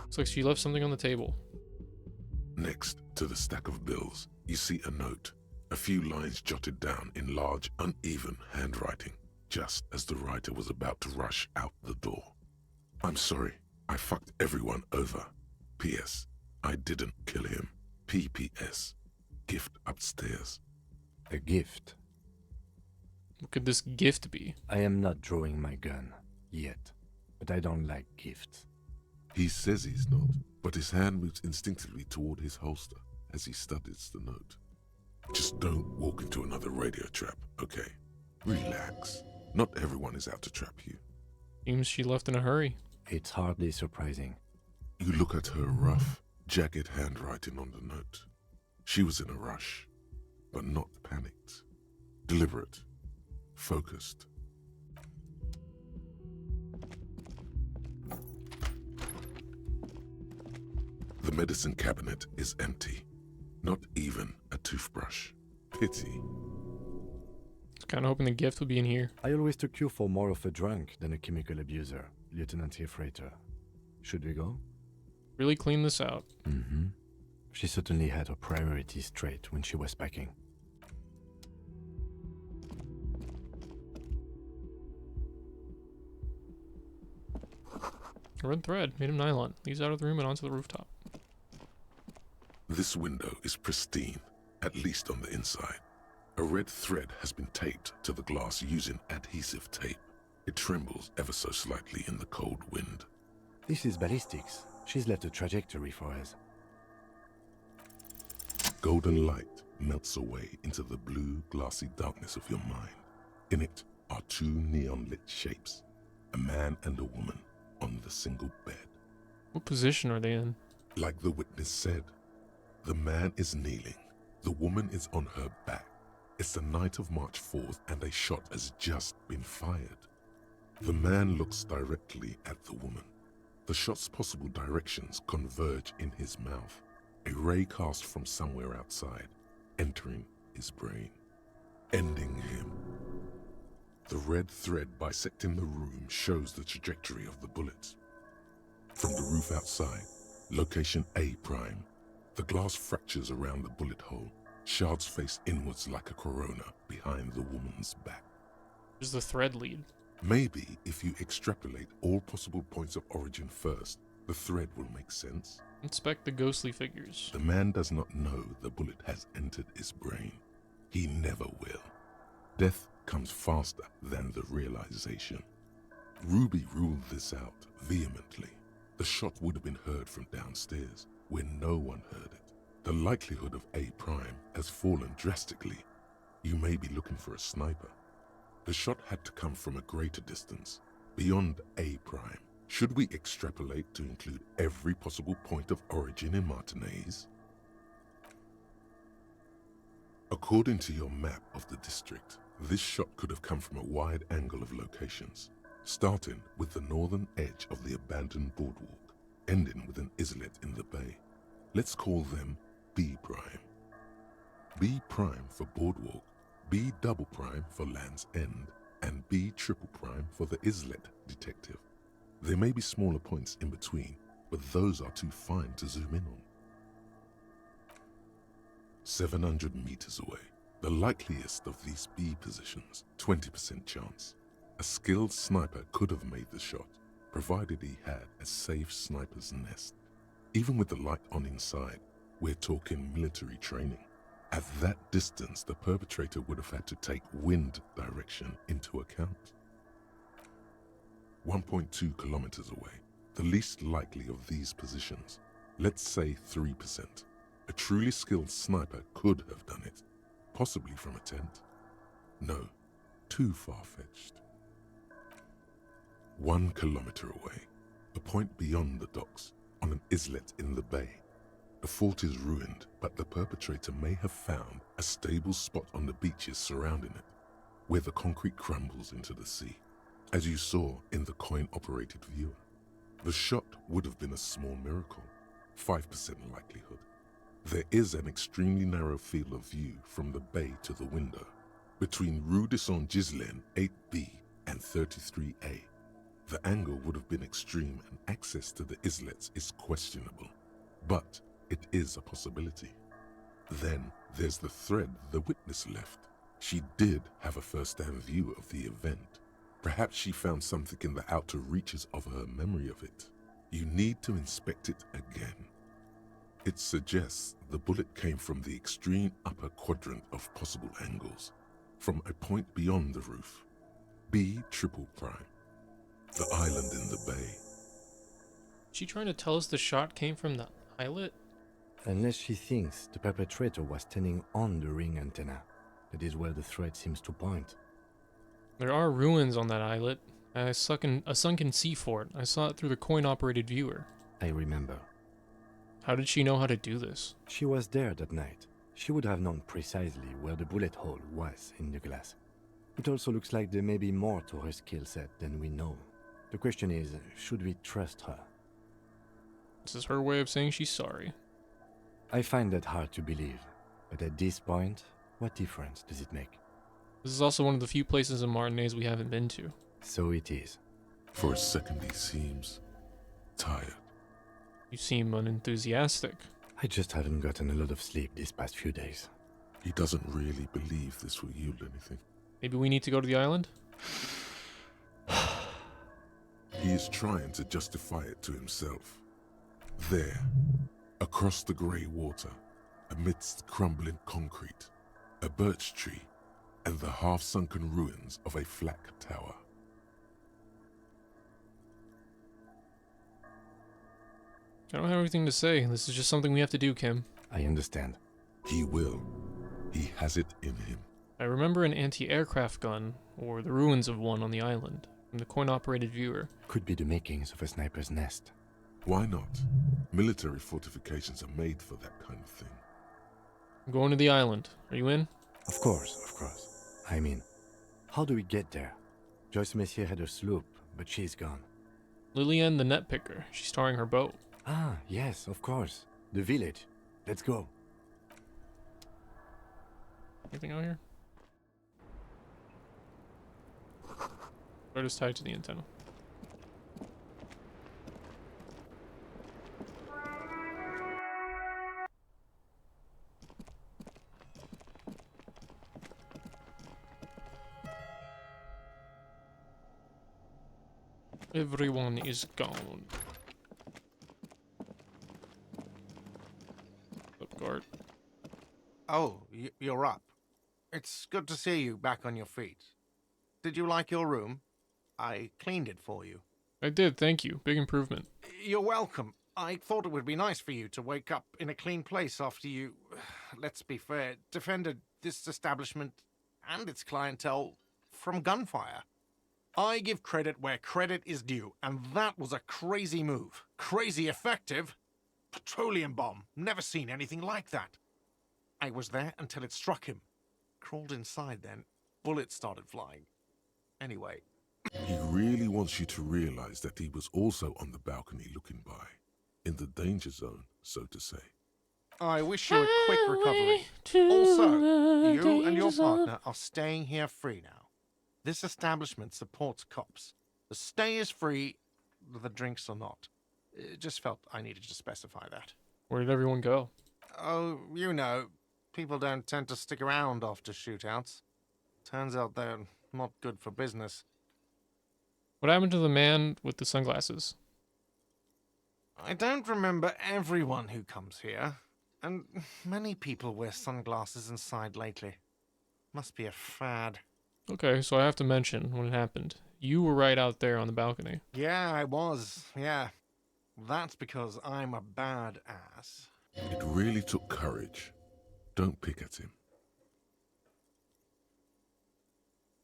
A: Looks like she left something on the table.
B: Next to the stack of bills, you see a note. A few lines jotted down in large, uneven handwriting, just as the writer was about to rush out the door. I'm sorry, I fucked everyone over. P.S. I didn't kill him. P.P.S. Gift upstairs.
C: A gift?
A: What could this gift be?
C: I am not drawing my gun. Yet. But I don't like gifts.
B: He says he's not, but his hand moves instinctively toward his holster as he studies the note. Just don't walk into another radio trap, okay? Relax. Not everyone is out to trap you.
A: Seems she left in a hurry.
C: It's hardly surprising.
B: You look at her rough, jagged handwriting on the note. She was in a rush, but not panicked. Deliberate. Focused. The medicine cabinet is empty. Not even a toothbrush. Pity.
A: Kind of hoping the gift would be in here.
C: I always took you for more of a drunk than a chemical abuser, Lieutenant Hefreiter. Should we go?
A: Really clean this out.
C: Mm-hmm. She certainly had her priorities straight when she was packing.
A: A red thread, made of nylon, leads out of the room and onto the rooftop.
B: This window is pristine, at least on the inside. A red thread has been taped to the glass using adhesive tape. It trembles ever so slightly in the cold wind.
C: This is ballistics. She's left a trajectory for us.
B: Golden light melts away into the blue, glassy darkness of your mind. In it are two neon-lit shapes, a man and a woman on the single bed.
A: What position are they in?
B: Like the witness said, the man is kneeling, the woman is on her back. It's the night of March 4th and a shot has just been fired. The man looks directly at the woman. The shot's possible directions converge in his mouth, a ray cast from somewhere outside, entering his brain, ending him. The red thread bisecting the room shows the trajectory of the bullets. From the roof outside, location A prime, the glass fractures around the bullet hole. Shards face inwards like a corona behind the woman's back.
A: Where's the thread lead?
B: Maybe if you extrapolate all possible points of origin first, the thread will make sense.
A: Inspect the ghostly figures.
B: The man does not know the bullet has entered his brain. He never will. Death comes faster than the realization. Ruby ruled this out vehemently. The shot would have been heard from downstairs, where no one heard it. The likelihood of A prime has fallen drastically. You may be looking for a sniper. The shot had to come from a greater distance, beyond A prime. Should we extrapolate to include every possible point of origin in Martinez? According to your map of the district, this shot could have come from a wide angle of locations, starting with the northern edge of the abandoned boardwalk, ending with an islet in the bay. Let's call them B prime. B prime for boardwalk, B double prime for Land's End, and B triple prime for the islet detective. There may be smaller points in between, but those are too fine to zoom in on. 700 meters away, the likeliest of these B positions, 20% chance. A skilled sniper could have made the shot, provided he had a safe sniper's nest. Even with the light on inside, we're talking military training. At that distance, the perpetrator would have had to take wind direction into account. 1.2 kilometers away, the least likely of these positions, let's say 3%. A truly skilled sniper could have done it, possibly from a tent. No, too far-fetched. 1 kilometer away, a point beyond the docks, on an islet in the bay. The fort is ruined, but the perpetrator may have found a stable spot on the beaches surrounding it, where the concrete crumbles into the sea, as you saw in the coin-operated viewer. The shot would have been a small miracle, 5% likelihood. There is an extremely narrow field of view from the bay to the window, between Rue de Saint-Ghislain 8B and 33A. The angle would have been extreme and access to the islets is questionable, but it is a possibility. Then there's the thread the witness left. She did have a first-hand view of the event. Perhaps she found something in the outer reaches of her memory of it. You need to inspect it again. It suggests the bullet came from the extreme upper quadrant of possible angles, from a point beyond the roof. B triple prime. The island in the bay.
A: She trying to tell us the shot came from the islet?
C: Unless she thinks the perpetrator was standing on the ring antenna. That is where the thread seems to point.
A: There are ruins on that islet. A sunken sea fort. I saw it through the coin-operated viewer.
C: I remember.
A: How did she know how to do this?
C: She was there that night. She would have known precisely where the bullet hole was in the glass. It also looks like there may be more to her skill set than we know. The question is, should we trust her?
A: This is her way of saying she's sorry.
C: I find that hard to believe, but at this point, what difference does it make?
A: This is also one of the few places in Martinez we haven't been to.
C: So it is.
B: For a second he seems tired.
A: You seem unenthusiastic.
C: I just haven't gotten a lot of sleep these past few days.
B: He doesn't really believe this will yield anything.
A: Maybe we need to go to the island?
B: He is trying to justify it to himself. There, across the grey water, amidst crumbling concrete, a birch tree, and the half-sunken ruins of a flak tower.
A: I don't have anything to say. This is just something we have to do, Kim.
C: I understand.
B: He will. He has it in him.
A: I remember an anti-aircraft gun, or the ruins of one on the island, from the coin-operated viewer.
C: Could be the makings of a sniper's nest.
B: Why not? Military fortifications are made for that kind of thing.
A: I'm going to the island. Are you in?
C: Of course, of course. I mean, how do we get there? Joyce Messier had her sloop, but she's gone.
A: Lillian the net picker. She's towing her boat.
C: Ah, yes, of course. The village. Let's go.
A: Anything out here? Or just tied to the antenna. Everyone is gone. Up, guard.
F: Oh, you're up. It's good to see you back on your feet. Did you like your room? I cleaned it for you.
A: I did, thank you. Big improvement.
F: You're welcome. I thought it would be nice for you to wake up in a clean place after you, let's be fair, defended this establishment and its clientele from gunfire. I give credit where credit is due, and that was a crazy move. Crazy effective. Petroleum bomb. Never seen anything like that. I was there until it struck him. Crawled inside then. Bullets started flying. Anyway.
B: He really wants you to realize that he was also on the balcony looking by. In the danger zone, so to say.
F: I wish you a quick recovery. Also, you and your partner are staying here free now. This establishment supports cops. The stay is free, the drinks are not. It just felt I needed to specify that.
A: Where did everyone go?
F: Oh, you know, people don't tend to stick around after shootouts. Turns out they're not good for business.
A: What happened to the man with the sunglasses?
F: I don't remember everyone who comes here, and many people wear sunglasses inside lately. Must be a fad.
A: Okay, so I have to mention when it happened. You were right out there on the balcony.
F: Yeah, I was, yeah. That's because I'm a badass.
B: It really took courage. Don't pick at him.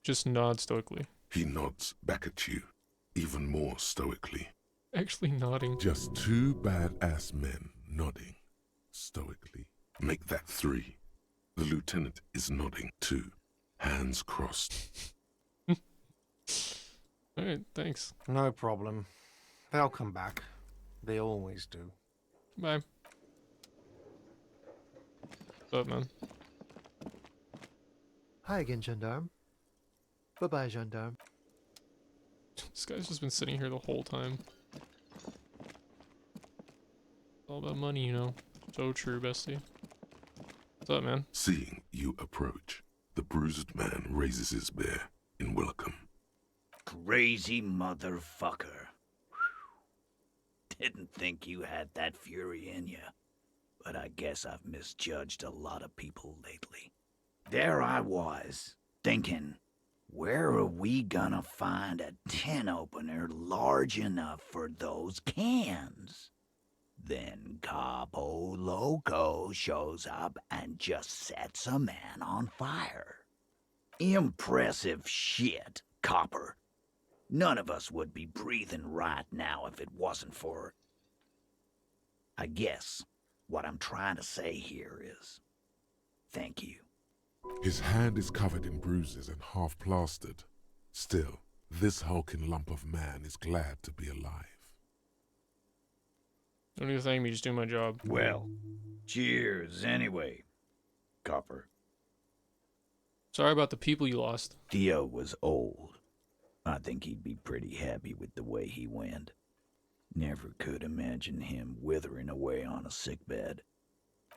A: Just nod stoically.
B: He nods back at you, even more stoically.
A: Actually nodding.
B: Just two badass men nodding stoically. Make that three. The lieutenant is nodding too, hands crossed.
A: Alright, thanks.
F: No problem. They'll come back. They always do.
A: Bye. What's up, man?
J: Hi again, Gendarme. Bye-bye, Gendarme.
A: This guy's just been sitting here the whole time. It's all about money, you know. So true, bestie. What's up, man?
B: Seeing you approach, the bruised man raises his bear in welcome.
G: Crazy motherfucker. Didn't think you had that fury in you, but I guess I've misjudged a lot of people lately. There I was, thinking, where are we gonna find a tin opener large enough for those cans? Then Capo Loco shows up and just sets a man on fire. Impressive shit, Copper. None of us would be breathing right now if it wasn't for... I guess what I'm trying to say here is, thank you.
B: His hand is covered in bruises and half plastered. Still, this hulking lump of man is glad to be alive.
A: Don't need to thank me, just do my job.
G: Well, cheers anyway, Copper.
A: Sorry about the people you lost.
G: Theo was old. I think he'd be pretty happy with the way he went. Never could imagine him withering away on a sickbed.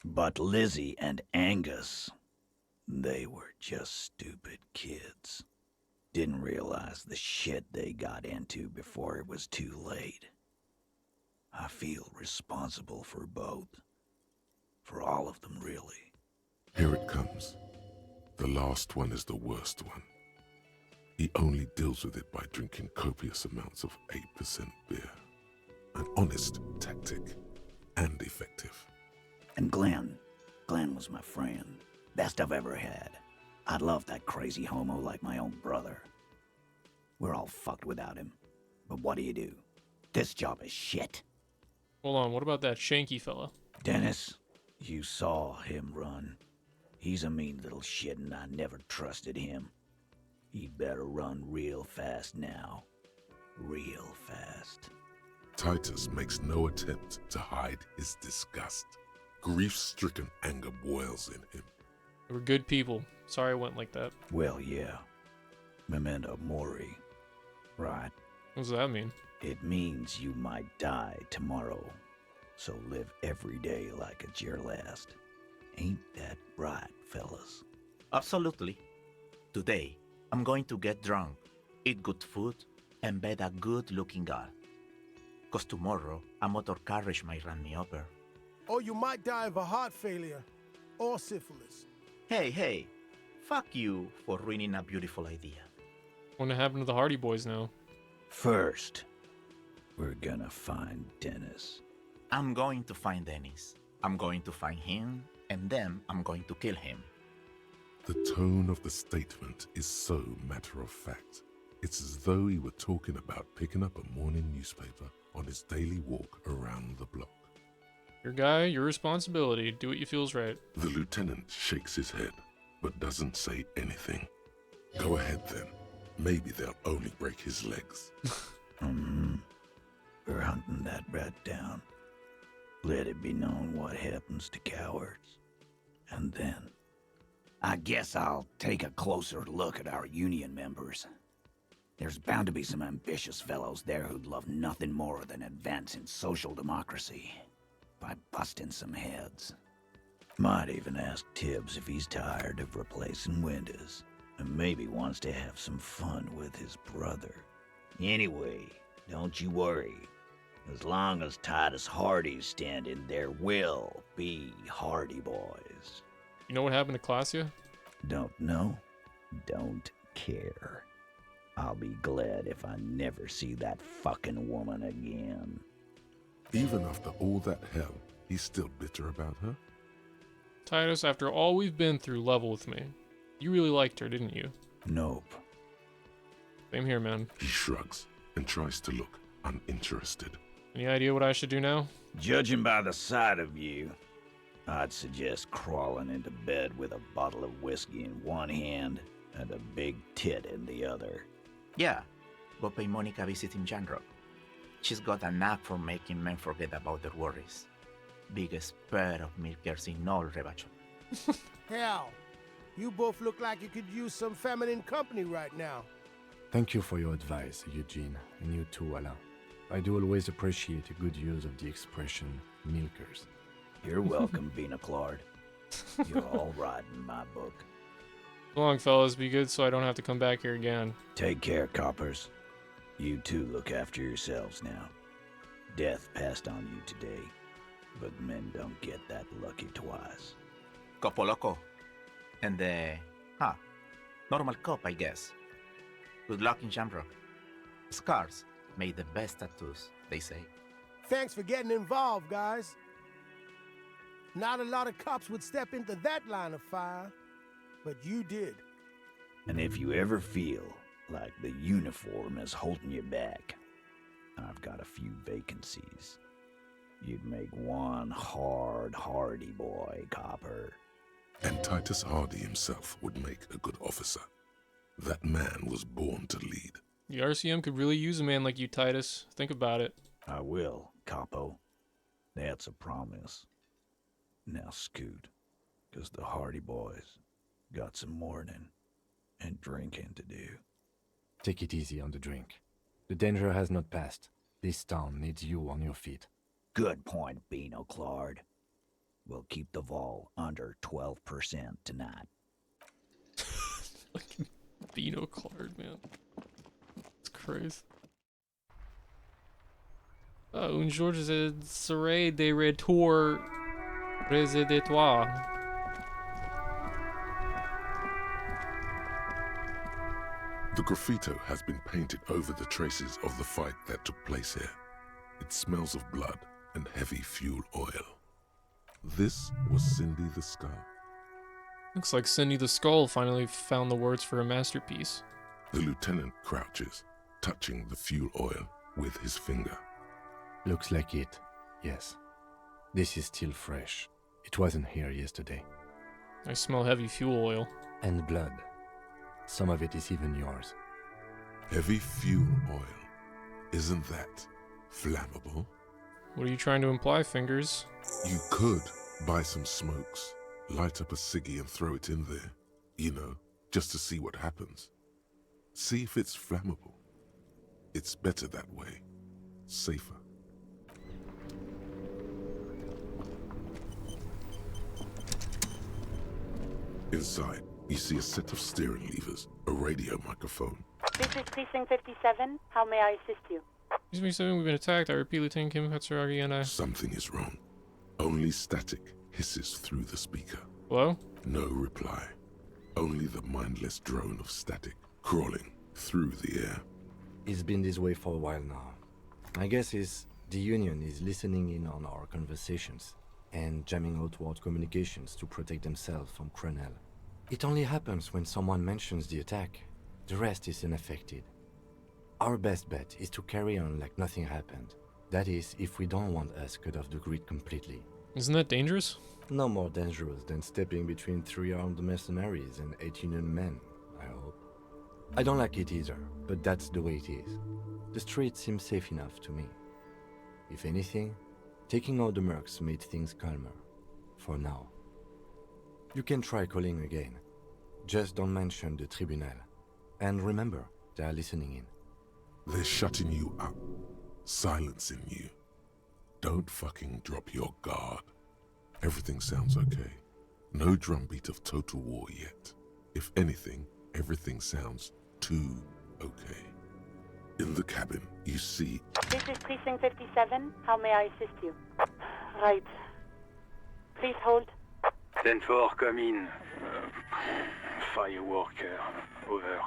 G: But Lizzie and Angus, they were just stupid kids. Didn't realize the shit they got into before it was too late. I feel responsible for both. For all of them, really.
B: Here it comes. The last one is the worst one. He only deals with it by drinking copious amounts of 8% beer. An honest tactic, and effective.
G: And Glenn was my friend. Best I've ever had. I'd love that crazy homo like my own brother. We're all fucked without him. But what do? This job is shit.
A: Hold on, what about that Shanky fella?
G: Dennis, you saw him run. He's a mean little shit and I never trusted him. He'd better run real fast now. Real fast.
B: Titus makes no attempt to hide his disgust. Grief-stricken anger boils in him.
A: They were good people. Sorry it went like that.
G: Well, yeah. Memento mori. Right.
A: What does that mean?
G: It means you might die tomorrow. So live every day like it's your last. Ain't that right, fellas?
U: Absolutely. Today, I'm going to get drunk, eat good food, and bet a good-looking girl. 'Cause tomorrow, a motor carriage might run me over.
H: Or you might die of a heart failure. Or syphilis.
U: Hey, fuck you for ruining a beautiful idea.
A: What's gonna happen to the Hardy Boys now?
G: First, we're gonna find Dennis.
U: I'm going to find Dennis. I'm going to find him, and then I'm going to kill him.
B: The tone of the statement is so matter-of-fact. It's as though he were talking about picking up a morning newspaper on his daily walk around the block.
A: Your guy, your responsibility. Do what you feel's right.
B: The lieutenant shakes his head, but doesn't say anything. Go ahead then. Maybe they'll only break his legs.
G: We're hunting that rat down. Let it be known what happens to cowards. And then, I guess I'll take a closer look at our union members. There's bound to be some ambitious fellows there who'd love nothing more than advancing social democracy by busting some heads. Might even ask Tibbs if he's tired of replacing windows, and maybe wants to have some fun with his brother. Anyway, don't you worry. As long as Titus Hardy's standing, there will be Hardy Boys.
A: You know what happened to Classia?
G: Don't know, don't care. I'll be glad if I never see that fucking woman again.
B: Even after all that hell, he's still bitter about her?
A: Titus, after all we've been through, level with me. You really liked her, didn't you?
G: Nope.
A: Same here, man.
B: He shrugs and tries to look uninterested.
A: Any idea what I should do now?
G: Judging by the sight of you, I'd suggest crawling into bed with a bottle of whiskey in one hand and a big tit in the other.
U: Yeah, go pay Monica a visit in Janrock. She's got a knack for making men forget about their worries. Biggest pair of milkers in all Rebachon.
H: Hell, you both look like you could use some feminine company right now.
C: Thank you for your advice, Eugene, and you too, Alain. I do always appreciate a good use of the expression milkers.
G: You're welcome, Bina Claude. You're all right in my book.
A: So long, fellas. Be good so I don't have to come back here again.
G: Take care, coppers. You two look after yourselves now. Death passed on you today, but men don't get that lucky twice.
U: Copo loco. And normal cop, I guess. Good luck in Jamrock. Scars made the best tattoos, they say.
H: Thanks for getting involved, guys. Not a lot of cops would step into that line of fire, but you did.
G: And if you ever feel like the uniform is holding you back, I've got a few vacancies. You'd make one Hardy boy, copper.
B: And Titus Hardy himself would make a good officer. That man was born to lead.
A: The RCM could really use a man like you, Titus. Think about it.
G: I will, Capo. That's a promise. Now scoot, 'cause the Hardy Boys got some mourning and drinking to do.
C: Take it easy on the drink. The danger has not passed. This town needs you on your feet.
G: Good point, Bino Claude. We'll keep the vol under 12% tonight.
A: Fucking Bino Claude, man. It's crazy. Un jour je serai de retour près de toi.
B: The graffito has been painted over the traces of the fight that took place here. It smells of blood and heavy fuel oil. This was Cindy the Skull.
A: Looks like Cindy the Skull finally found the words for a masterpiece.
B: The lieutenant crouches, touching the fuel oil with his finger.
C: Looks like it, yes. This is still fresh. It wasn't here yesterday.
A: I smell heavy fuel oil.
C: And blood. Some of it is even yours.
B: Heavy fuel oil. Isn't that flammable?
A: What are you trying to imply, Fingers?
B: You could buy some smokes, light up a ciggy and throw it in there. You know, just to see what happens. See if it's flammable. It's better that way. Safer. Inside, you see a set of steering levers, a radio microphone,
M: This is Precinct 57. How may I assist you?
A: Excuse me, 7, we've been attacked. I repeat, Lieutenant Kim Katsuragi and I.
B: Something is wrong. Only static hisses through the speaker.
A: Hello?
B: No reply. Only the mindless drone of static crawling through the air.
C: It's been this way for a while now. My guess is the Union is listening in on our conversations and jamming outward communications to protect themselves from Cronel. It only happens when someone mentions the attack. The rest is unaffected. Our best bet is to carry on like nothing happened. That is, if we don't want us cut off the grid completely.
A: Isn't that dangerous?
C: No more dangerous than stepping between 3 armed mercenaries and 8 Union men, I hope. I don't like it either, but that's the way it is. The street seems safe enough to me. If anything, taking out the mercs made things calmer. For now. You can try calling again. Just don't mention the tribunal. And remember, they are listening in.
B: They're shutting you up. Silencing you. Don't fucking drop your guard. Everything sounds okay. No drumbeat of total war yet. If anything, everything sounds too okay. In the cabin, you see...
M: This is Precinct 57. How may I assist you? Right. Please hold.
N: 10-4, come in. Fireworker, over.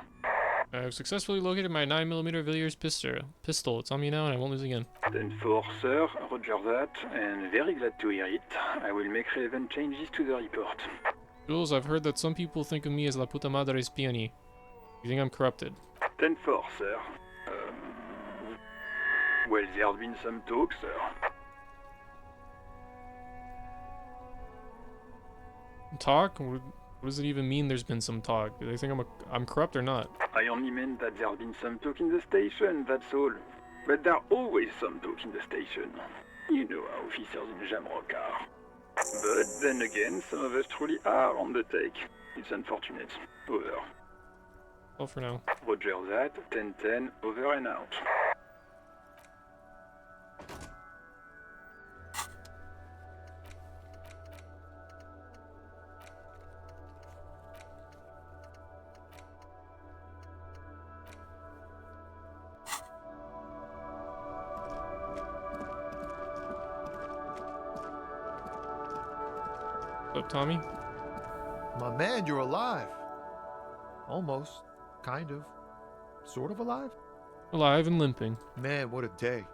A: I've successfully located my 9mm Villiers pistol. It's on me now and I won't lose again.
N: 10-4, sir. Roger that, and very glad to hear it. I will make relevant changes to the report.
A: Jules, I've heard that some people think of me as La Puta Madre Spioni. You think I'm corrupted?
N: 10-4, sir. Well, there's been some talk, sir.
A: Talk? What does it even mean there's been some talk? Do they think I'm corrupt or not?
N: I only meant that there's been some talk in the station, that's all. But there's always some talk in the station. You know how officers in Jamrock are. But then again, some of us truly are on the take. It's unfortunate. Over.
A: Well, for now.
N: Roger that. 10-10, over and out.
A: What's up, Tommy?
J: My man, you're alive. Almost. Kind of. Sort of alive?
A: Alive and limping.
J: Man, what a day.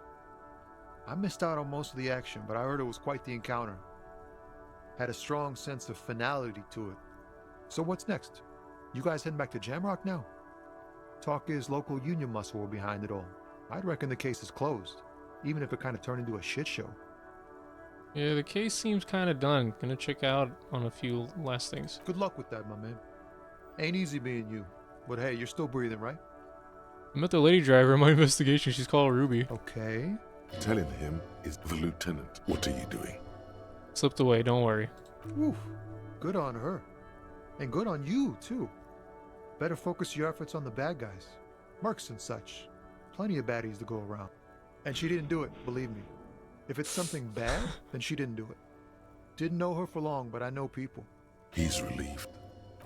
J: I missed out on most of the action, but I heard it was quite the encounter. Had a strong sense of finality to it. So what's next? You guys heading back to Jamrock now? Talk is local Union muscle were behind it all. I'd reckon the case is closed, even if it kind of turned into a shit show.
A: Yeah, the case seems kind of done. Gonna check out on a few last things.
J: Good luck with that, my man. Ain't easy being you, but hey, you're still breathing, right?
A: I met the lady driver in my investigation. She's called Ruby.
J: Okay.
B: Telling him is the lieutenant. What are you doing?
A: Slipped away, don't worry.
J: Oof. Good on her. And good on you, too. Better focus your efforts on the bad guys. Mercs and such. Plenty of baddies to go around. And she didn't do it, believe me. If it's something bad, then she didn't do it. Didn't know her for long, but I know people.
B: He's relieved.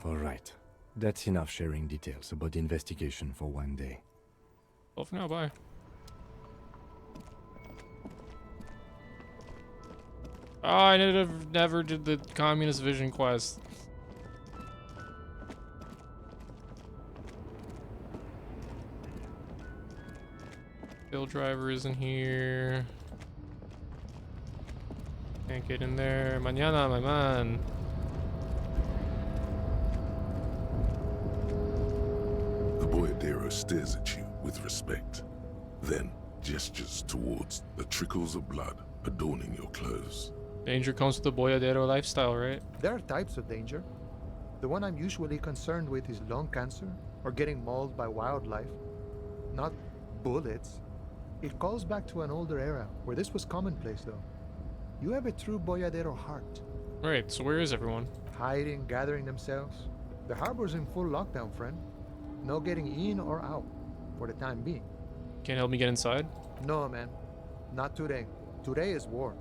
C: All right. That's enough sharing details about the investigation for one day.
A: Well, for now, bye. Oh, I never did the Communist Vision quest. Bill driver isn't here. Can't get in there. Mañana, my man.
B: The boyadero stares at you with respect, then gestures towards the trickles of blood adorning your clothes.
A: Danger comes with the boyadero lifestyle, right?
J: There are types of danger. The one I'm usually concerned with is lung cancer or getting mauled by wildlife, not bullets. It calls back to an older era where this was commonplace, though. You have a true boyadero heart.
A: Right, so where is everyone?
J: Hiding, gathering themselves. The harbor's in full lockdown, friend. No getting in or out, for the time being.
A: Can't help me get inside?
J: No, man. Not today. Today is war.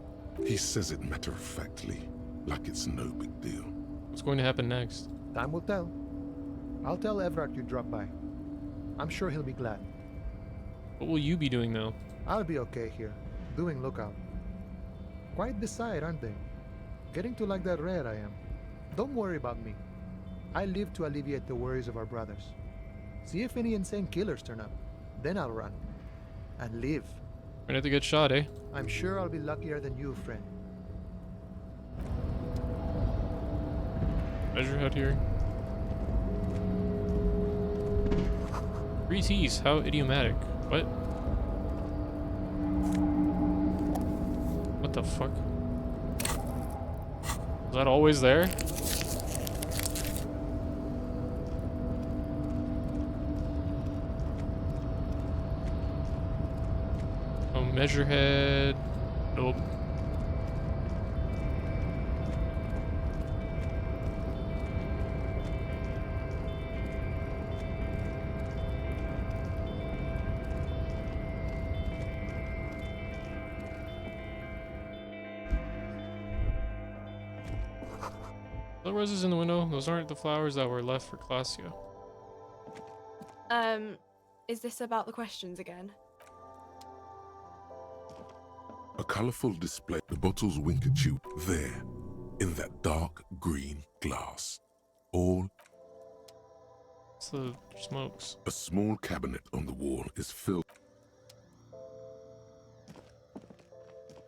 B: He says it matter-of-factly, like it's no big deal.
A: What's going to happen next?
J: Time will tell. I'll tell Everett you dropped by. I'm sure he'll be glad.
A: What will you be doing though?
J: I'll be okay here, doing lookout. Quite the sight, aren't they? Getting to like that red I am. Don't worry about me. I live to alleviate the worries of our brothers. See if any insane killers turn up. Then I'll run. And live.
A: Right at the good shot, eh?
J: I'm sure I'll be luckier than you, friend.
A: Measure head here. 3 T's, how idiomatic. What? What the fuck? Was that always there? Oh, measure head. Nope. The roses in the window, those aren't the flowers that were left for Claudia.
P: Is this about the questions again?
B: A colorful display. The bottles wink at you there, in that dark green glass. All.
A: It's the smokes.
B: A small cabinet on the wall is filled.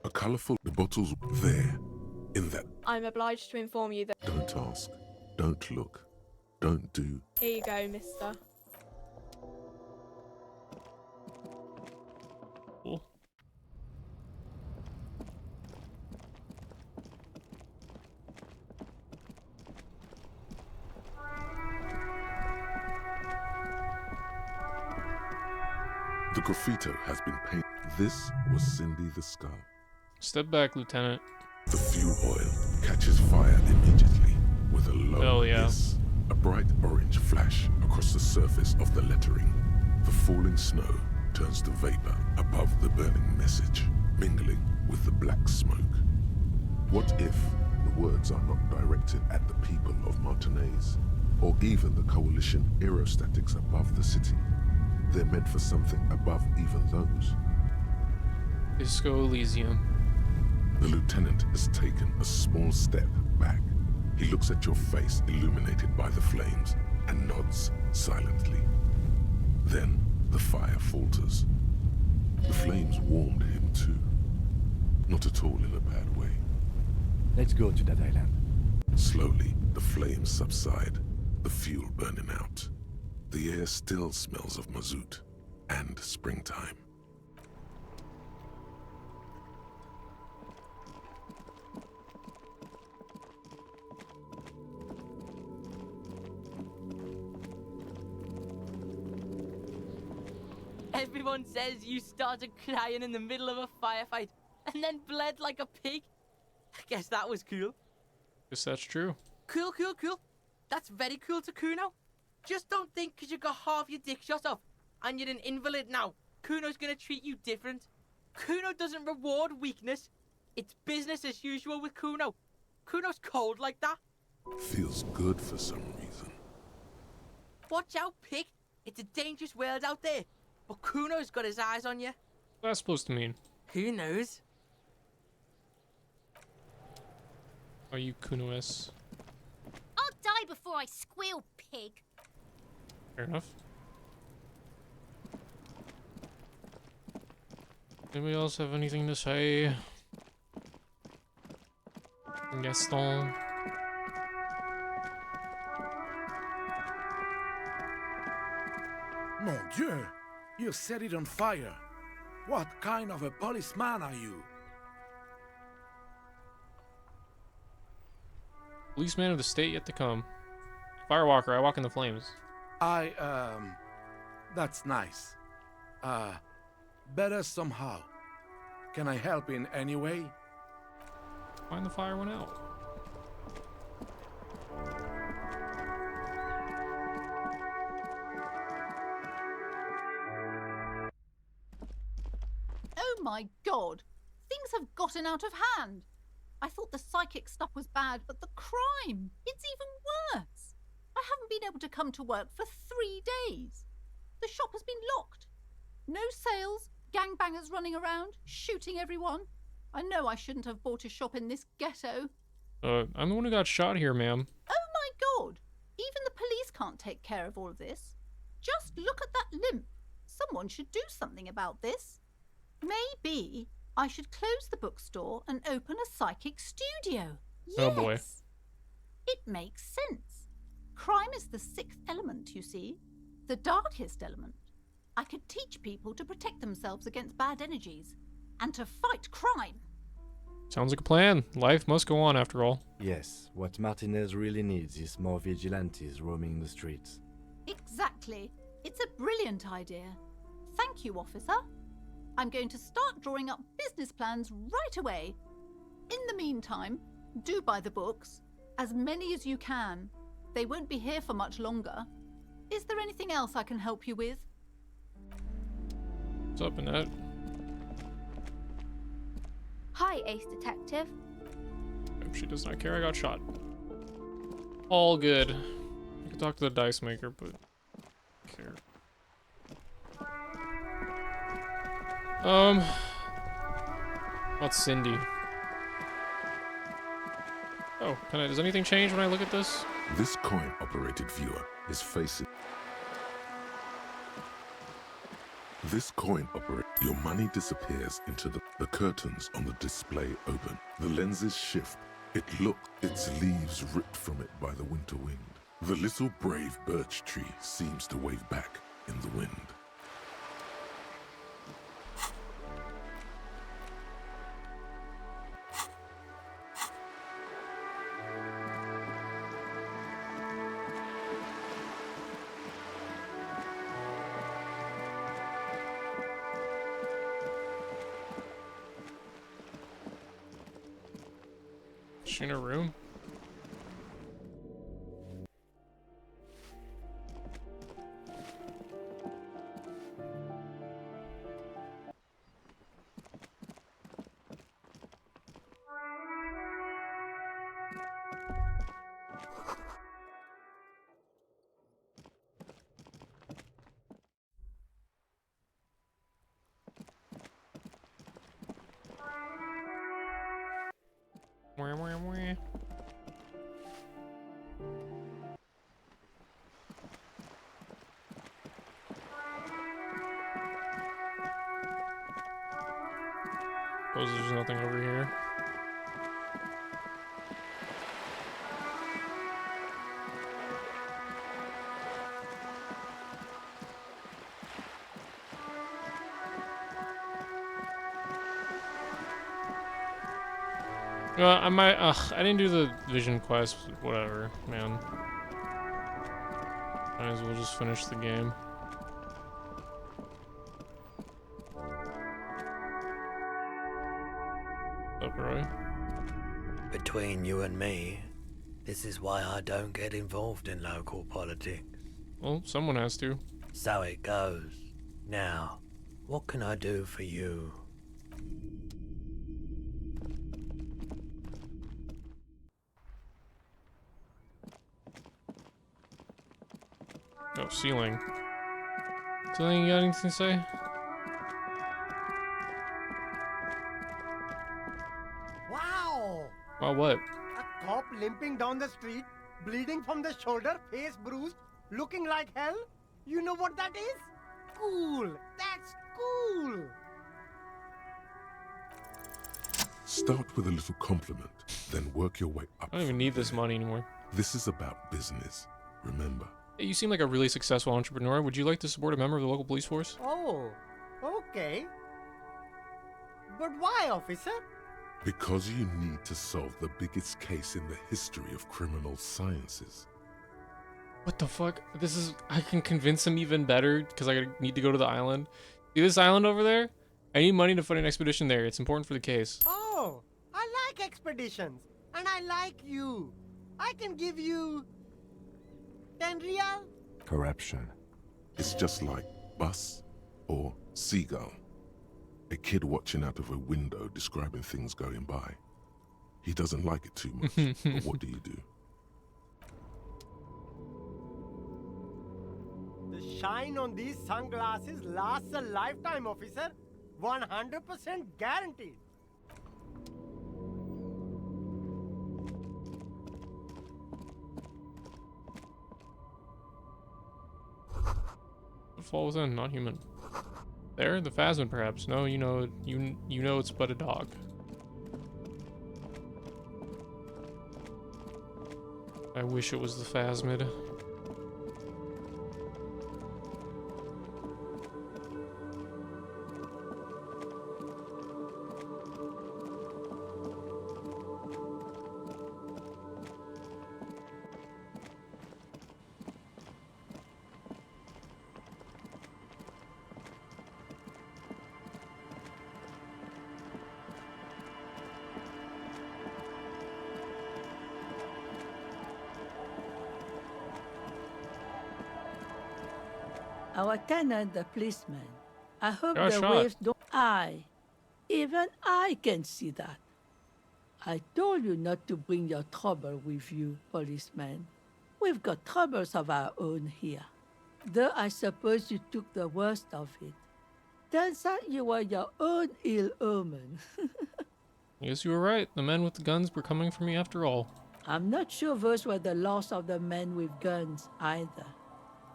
B: A colorful. The bottles there, in that.
P: I'm obliged to inform you that.
B: Don't ask. Don't look. Don't do.
P: Here you go, mister.
A: Cool.
B: The graffito has been painted. This was Cindy the Skull.
A: Step back, Lieutenant.
B: The fuel oil catches fire immediately with a low hiss. A bright orange flash across the surface of the lettering. The falling snow turns to vapor above the burning message, mingling with the black smoke. What if the words are not directed at the people of Martinez, or even the coalition aerostatics above the city? They're meant for something above even those.
A: Deesco Elysium.
B: The lieutenant has taken a small step back. He looks at your face illuminated by the flames and nods silently. Then the fire falters. The flames warmed him too. Not at all in a bad way.
C: Let's go to that island.
B: Slowly, the flames subside, the fuel burning out. The air still smells of mazout and springtime.
Q: Everyone says you started crying in the middle of a firefight and then bled like a pig. I guess that was cool.
A: Guess that's true.
Q: Cool. That's very cool to Kuno. Just don't think because you got half your dick shot off and you're an invalid now, Kuno's gonna treat you different. Kuno doesn't reward weakness. It's business as usual with Kuno. Kuno's cold like that.
B: Feels good for some reason.
Q: Watch out, pig. It's a dangerous world out there. But Kuno's got his eyes on you.
A: What's that supposed to mean?
Q: Who knows?
A: Are you Kuno-S?
R: I'll die before I squeal, pig.
A: Fair enough. Anybody else have anything to say? Gaston?
O: Mon Dieu! You set it on fire. What kind of a policeman are you?
A: Policeman of the state yet to come. Firewalker, I walk in the flames.
O: That's nice. Better somehow. Can I help in any way?
A: Find the fire went out.
X: Oh my god! Things have gotten out of hand! I thought the psychic stuff was bad, but the crime! It's even worse! I haven't been able to come to work for 3 days. The shop has been locked. No sales, gangbangers running around, shooting everyone. I know I shouldn't have bought a shop in this ghetto.
A: I'm the one who got shot here, ma'am.
X: Oh my God! Even the police can't take care of all of this. Just look at that limp. Someone should do something about this. Maybe I should close the bookstore and open a psychic studio.
A: Oh boy.
X: Yes. It makes sense. Crime is the sixth element, you see. The darkest element. I could teach people to protect themselves against bad energies and to fight crime.
A: Sounds like a plan. Life must go on after all.
C: Yes, what Martinez really needs is more vigilantes roaming the streets.
X: Exactly. It's a brilliant idea. Thank you, officer. I'm going to start drawing up business plans right away. In the meantime, do buy the books. As many as you can. They won't be here for much longer. Is there anything else I can help you with?
A: What's up, Annette?
D: Hi, Ace Detective.
A: She does not care I got shot. All good. I can talk to the dice maker, but I don't care. What's Cindy? Oh, does anything change when I look at this?
B: This coin-operated viewer is facing... This coin operates. Your money disappears into the curtains on the display open. The lenses shift. Its leaves ripped from it by the winter wind. The little brave birch tree seems to wave back in the wind.
A: Is she in her room? Wah, wah, wah. Suppose there's nothing over here. I might. I didn't do the vision quest. Whatever, man. Might as well just finish the game. Up, Roy.
S: Between you and me, this is why I don't get involved in local politics.
A: Well, someone has to.
S: So it goes. Now, what can I do for you?
A: Oh, ceiling. Ceiling, you got anything to say?
H: Wow!
A: Well, what?
H: A cop limping down the street, bleeding from the shoulder, face bruised, looking like hell? You know what that is? Cool! That's cool!
B: Start with a little compliment, then work your way up.
A: I don't even need this money anymore.
B: This is about business, remember.
A: Hey, you seem like a really successful entrepreneur. Would you like to support a member of the local police force?
H: Oh, okay. But why, officer?
B: Because you need to solve the biggest case in the history of criminal sciences.
A: What the fuck? This is... I can convince him even better because I need to go to the island. See this island over there? I need money to fund an expedition there. It's important for the case.
H: Oh, I like expeditions. And I like you. I can give you... 10 real?
C: Corruption.
B: It's just like bus or seagull. A kid watching out of a window describing things going by. He doesn't like it too much, but what do you do?
H: The The shine on these sunglasses lasts a lifetime, officer. 100% guaranteed.
A: Fall within, not human. There, the phasmid perhaps. No, you know it's but a dog. I wish it was the phasmid.
E: Our tenant, the policeman. I hope
A: Got
E: the
A: shot.
E: waves don't. Even I can see that. I told you not to bring your trouble with you, policeman. We've got troubles of our own here. Though I suppose you took the worst of it. Turns out you were your own ill omen.
A: I guess you were right. The men with the guns were coming for me after all.
E: I'm not sure those were the last of the men with guns either.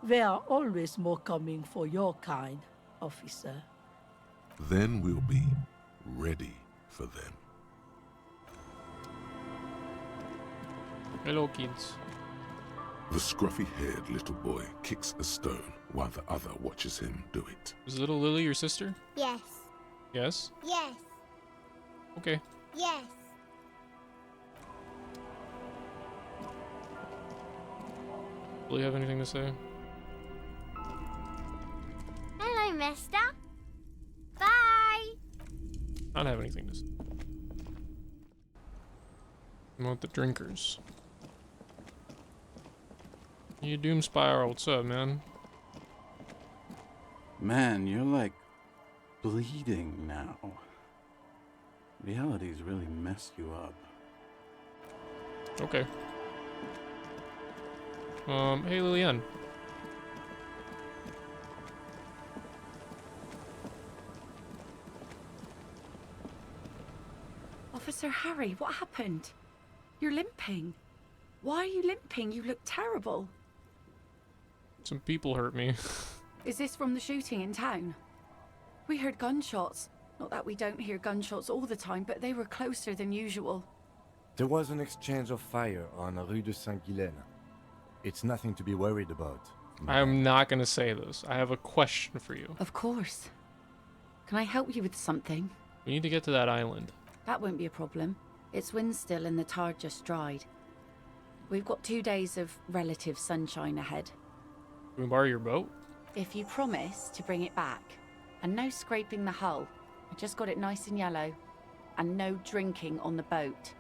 E: There are always more coming for your kind, officer.
B: Then we'll be ready for them.
A: Hello, kids.
B: The scruffy-haired little boy kicks a stone while the other watches him do it.
A: Is little Lily your sister?
R: Yes.
A: Yes?
R: Yes.
A: Okay.
R: Yes.
A: Do you have anything to say?
R: Hello, mister. Bye.
A: I don't have anything to say. I want the drinkers. You Doom Spiral, what's up, man?
I: Man, you're like bleeding now. Reality's really messed you up.
A: Okay. Hey Lillian.
V: Officer Harry, what happened? You're limping. Why are you limping? You look terrible.
A: Some people hurt me.
V: Is this from the shooting in town? We heard gunshots. Not that we don't hear gunshots all the time, but they were closer than usual.
C: There was an exchange of fire on Rue de Saint-Guylaine. It's nothing to be worried about.
A: I'm not gonna say this. I have a question for you.
V: Of course. Can I help you with something?
A: We need to get to that island.
V: That won't be a problem. It's wind still and the tar just dried. We've got 2 days of relative sunshine ahead.
A: Can we borrow your boat?
V: If you promise to bring it back, and no scraping the hull, I just got it nice and yellow, and no drinking on the boat,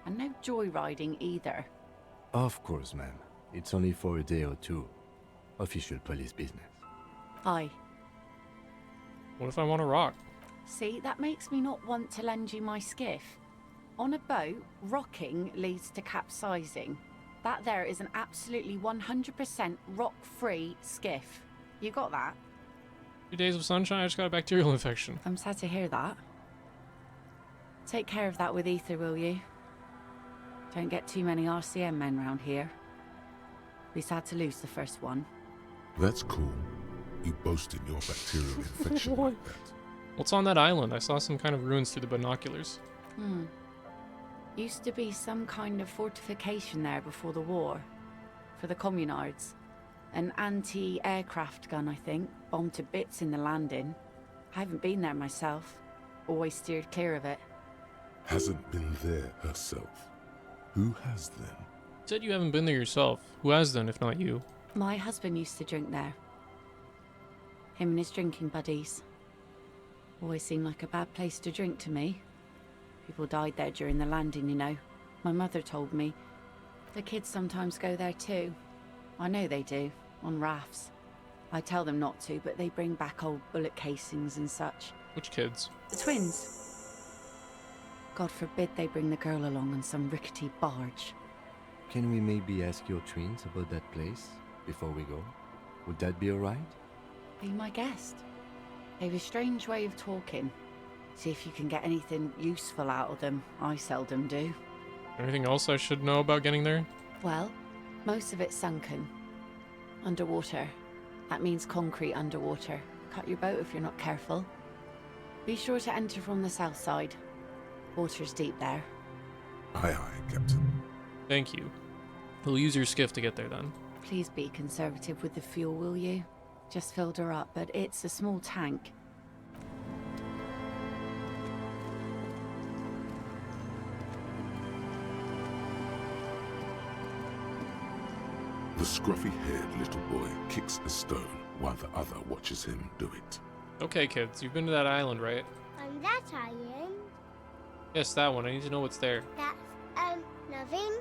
V: and no joyriding either.
C: Of course, ma'am. It's only for a day or two. Official police business.
V: Aye.
A: What if I want to rock?
V: See, that makes me not want to lend you my skiff. On a boat, rocking leads to capsizing. That there is an absolutely 100% rock-free skiff. You got that?
A: 2 days of sunshine, I just got a bacterial infection.
V: I'm sad to hear that. Take care of that with Ether, will you? Don't get too many RCM men round here. Be sad to lose the first one.
B: That's cool. You boasting your bacterial infection like that.
A: What's on that island? I saw some kind of ruins through the binoculars.
V: Used to be some kind of fortification there before the war. For the communards. An anti-aircraft gun, I think. Bombed to bits in the landing. I haven't been there myself. Always steered clear of it.
B: Hasn't been there herself. Who has then?
A: You said you haven't been there yourself. Who has then, if not you?
V: My husband used to drink there. Him and his drinking buddies. Always seemed like a bad place to drink to me. People died there during the landing, you know. My mother told me. The kids sometimes go there too. I know they do, on rafts. I tell them not to, but they bring back old bullet casings and such.
A: Which kids?
V: The twins. God forbid they bring the girl along on some rickety barge.
C: Can we maybe ask your twins about that place before we go? Would that be alright?
V: Be my guest. They have a strange way of talking. See if you can get anything useful out of them. I seldom do.
A: Anything else I should know about getting there?
V: Well, most of it's sunken. Underwater. That means concrete underwater. Cut your boat if you're not careful. Be sure to enter from the south side. Water's deep there.
B: Aye, aye, Captain.
A: Thank you. We'll use your skiff to get there then.
V: Please be conservative with the fuel, will you? Just filled her up, but it's a small tank.
B: The scruffy-haired little boy kicks a stone while the other watches him do it.
A: Okay, kids, you've been to that island, right?
K: On that island?
A: Yes, that one. I need to know what's there.
K: That's, nothing.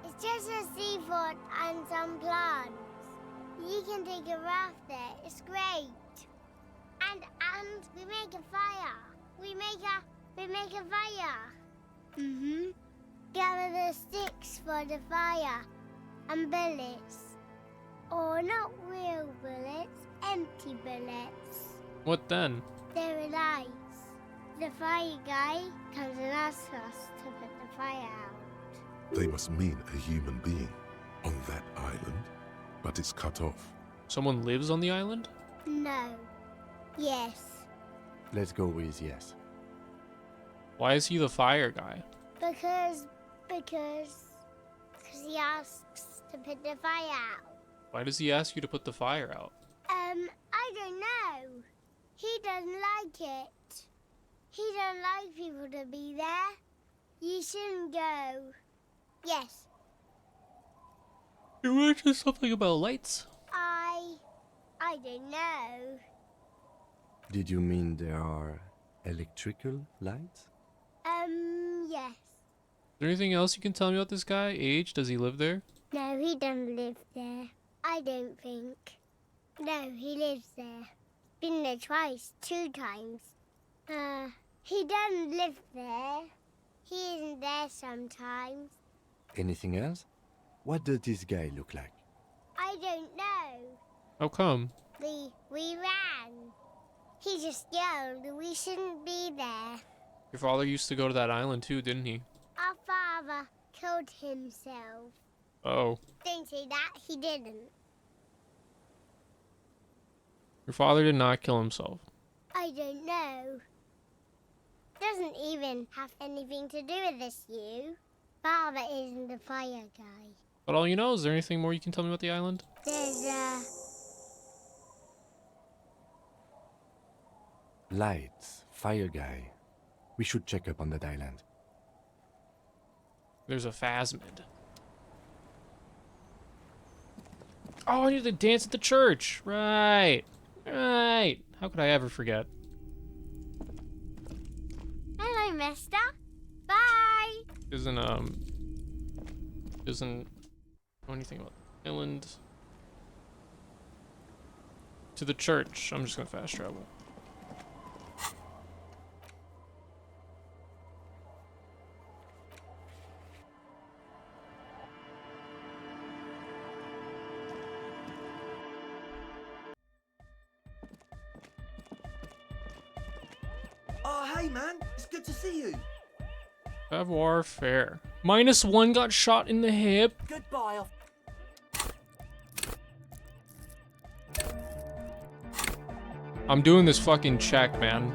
K: It's just a seafort and some plants. You can take a raft there. It's great. And we make a fire. We make a fire. Mm-hmm. Gather the sticks for the fire. And bullets. Or not real bullets, empty bullets.
A: What then?
K: They're lights. The fire guy comes and asks us to put the fire out.
B: They must mean a human being on that island, but it's cut off.
A: Someone lives on the island?
K: No. Yes.
C: Let's go with yes.
A: Why is he the fire guy?
K: Because he asks to put the fire out.
A: Why does he ask you to put the fire out?
K: I don't know. He doesn't like it. He don't like people to be there. You shouldn't go. Yes.
A: You mentioned something about lights.
K: I don't know.
C: Did you mean there are electrical lights?
K: Yes.
A: Is there anything else you can tell me about this guy? Age? Does he live there?
K: No, he doesn't live there. I don't think. No, he lives there. Been there twice, 2 times. He doesn't live there. He isn't there sometimes.
C: Anything else? What does this guy look like?
K: I don't know.
A: How come?
K: We ran. He just yelled we shouldn't be there.
A: Your father used to go to that island too, didn't he?
K: Our father killed himself.
A: Oh.
K: Don't say that, he didn't.
A: Your father did not kill himself.
K: I don't know. Doesn't even have anything to do with this, you. Father isn't the fire guy.
A: But all you know, is there anything more you can tell me about the island?
K: There's
C: Lights, fire guy. We should check up on that island.
A: There's a phasmid. Oh, I need to dance at the church. Right. Right. How could I ever forget?
K: Hello, mister. Bye.
A: Doesn't know anything about the island. To the church. I'm just gonna fast travel.
S: Oh, hey man, it's good to see you.
A: Savoir faire. -1 got shot in the hip.
S: Goodbye.
A: I'm doing this fucking check, man.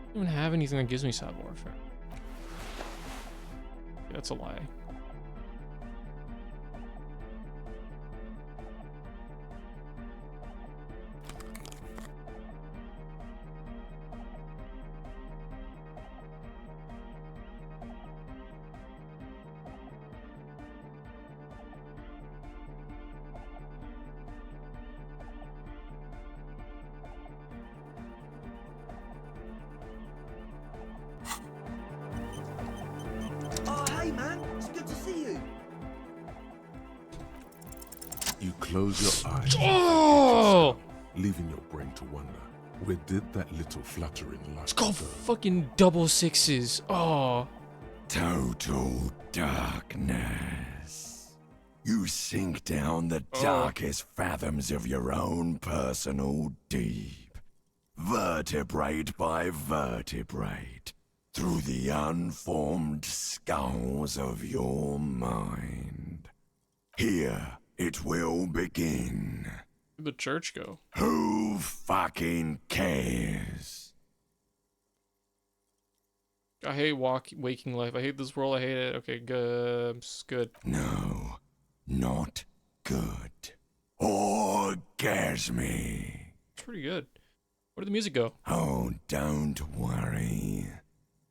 A: I don't even have anything that gives me savoir faire. Yeah, that's a lie.
S: Oh, hey man, it's good to see you.
B: You close your eyes,
A: Oh!
B: leaving your brain to wonder, where did that little fluttering light
A: It's called
B: go?
A: fucking double sixes. Oh.
F: Total darkness. You sink down the darkest fathoms of your own personal deep, vertebrate by vertebrate, through the unformed skulls of your mind. Here it will begin.
A: Where'd the church go?
F: Who fucking cares?
A: I hate waking life. I hate this world. I hate it. Okay, good. Good.
F: No, not good. Orgasme.
A: It's pretty good. Where did the music go?
F: Oh, don't worry.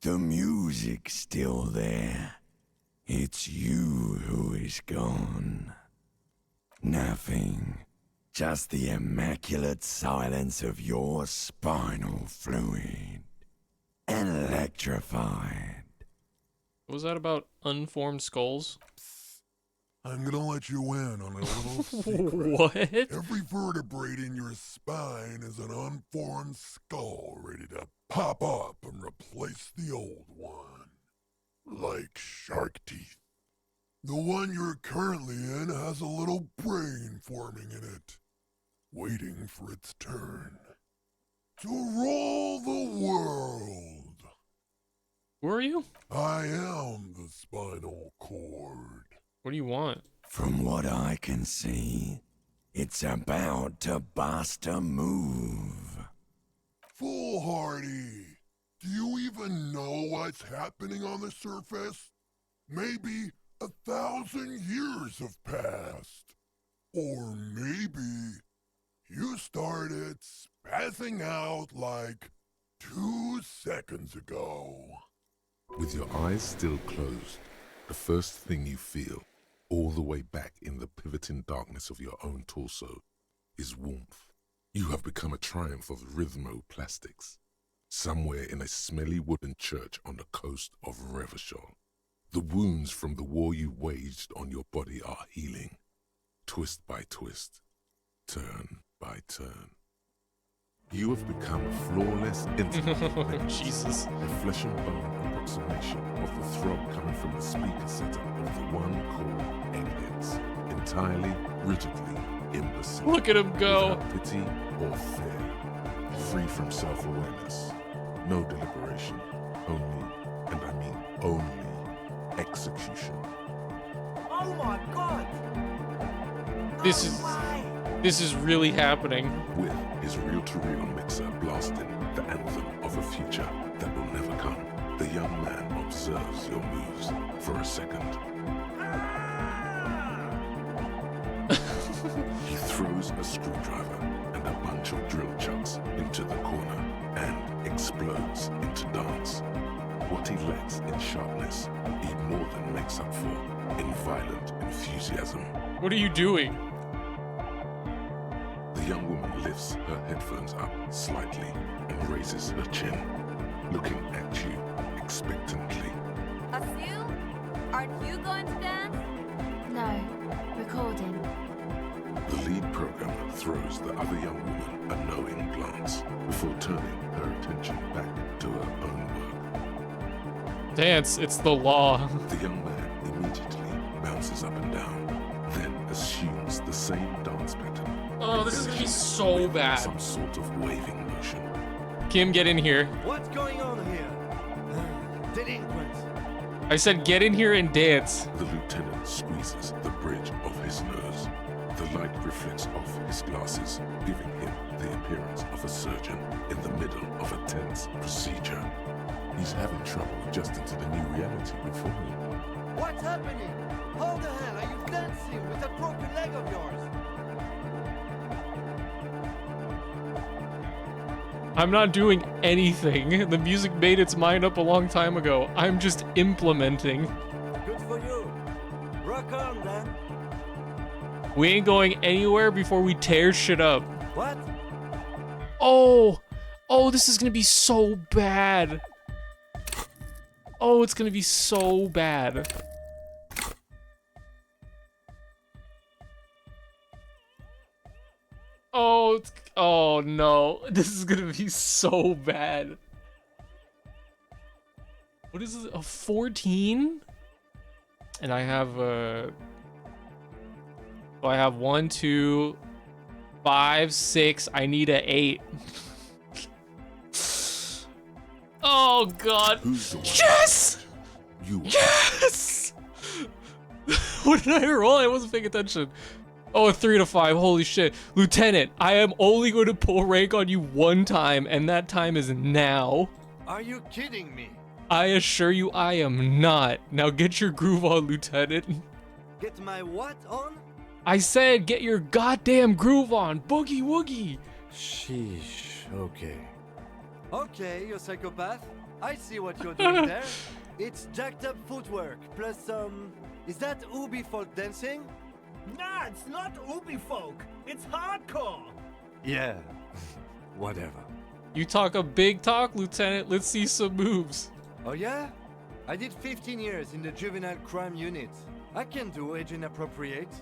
F: The music's still there. It's you who is gone. Nothing. Just the immaculate silence of your spinal fluid. Electrified.
A: What was that about unformed skulls?
L: I'm gonna let you in on a little secret.
A: What?
L: Every vertebrae in your spine is an unformed skull ready to pop up and replace the old one. Like shark teeth. The one you're currently in has a little brain forming in it, waiting for its turn to rule the world.
A: Who are you?
L: I am the spinal cord.
A: What do you want?
F: From what I can see, it's about to bust a move.
L: Foolhardy, do you even know what's happening on the surface? Maybe 1,000 years have passed. Or maybe you started spazzing out like 2 seconds ago.
B: With your eyes still closed, the first thing you feel, all the way back in the pivoting darkness of your own torso, is warmth. You have become a triumph of rhythmoplastics, somewhere in a smelly wooden church on the coast of Revachol. The wounds from the war you waged on your body are healing, twist by twist, turn by turn. You have become a flawless entity.
A: Jesus.
B: A flesh and bone approximation of the throb coming from the speaker setup of the one called Eggheads. Entirely, rigidly imbecile.
A: Look at him go.
B: Without pity or fear. Free from self-awareness. No deliberation. Only, and I mean only, execution.
S: Oh my god!
A: This is really happening.
B: With his reel-to-reel mixer blasting the anthem of a future that will never come, the young man observes your moves for a second. He throws a screwdriver and a bunch of drill chucks into the corner and explodes into dance. What he lacks in sharpness, he more than makes up for in violent enthusiasm.
A: What are you doing?
B: The young woman lifts her headphones up slightly and raises her chin, looking at you expectantly.
T: Assume? Aren't you going to dance?
D: No, recording.
B: The lead programmer throws the other young woman a knowing glance before turning her attention back to her own work.
A: Dance, it's the law.
B: The young man immediately bounces up and down, then assumes the same dance pattern.
A: Oh, this is gonna be so bad.
B: Some sort of waving motion.
A: Kim, get in here.
S: What's going on here? Delinquents.
A: I said get in here and dance.
B: The lieutenant squeezes the bridge of his nose. The light reflects off his glasses, giving him the appearance of a surgeon in the middle of a tense procedure. He's having trouble adjusting to the new reality before him.
S: What's happening? How the hell are you dancing with that broken leg of yours?
A: I'm not doing anything. The music made its mind up a long time ago. I'm just implementing.
S: Good for you. Rock on, then.
A: We ain't going anywhere before we tear shit up.
S: What?
A: Oh, this is gonna be so bad. Oh, it's gonna be so bad. Oh no, this is gonna be so bad. What is it? A 14? And I have I have 1, 2, 5, 6. I need a 8. Oh god. Yes! Yes! What did I roll? I wasn't paying attention. Oh, a 3 to 5. Holy shit. Lieutenant, I am only going to pull rank on you one time, and that time is now.
S: Are you kidding me?
A: I assure you I am not. Now get your groove on, Lieutenant.
S: Get my what on?
A: I said get your goddamn groove on. Boogie woogie.
C: Sheesh, okay.
S: Okay, you psychopath. I see what you're doing there. It's jacked up footwork, plus is that Ubi folk dancing?
G: Nah, it's not Ubi folk. It's hardcore.
C: Yeah, whatever.
A: You talk a big talk, Lieutenant. Let's see some moves.
S: Oh yeah? I did 15 years in the juvenile crime unit. I can do age inappropriate.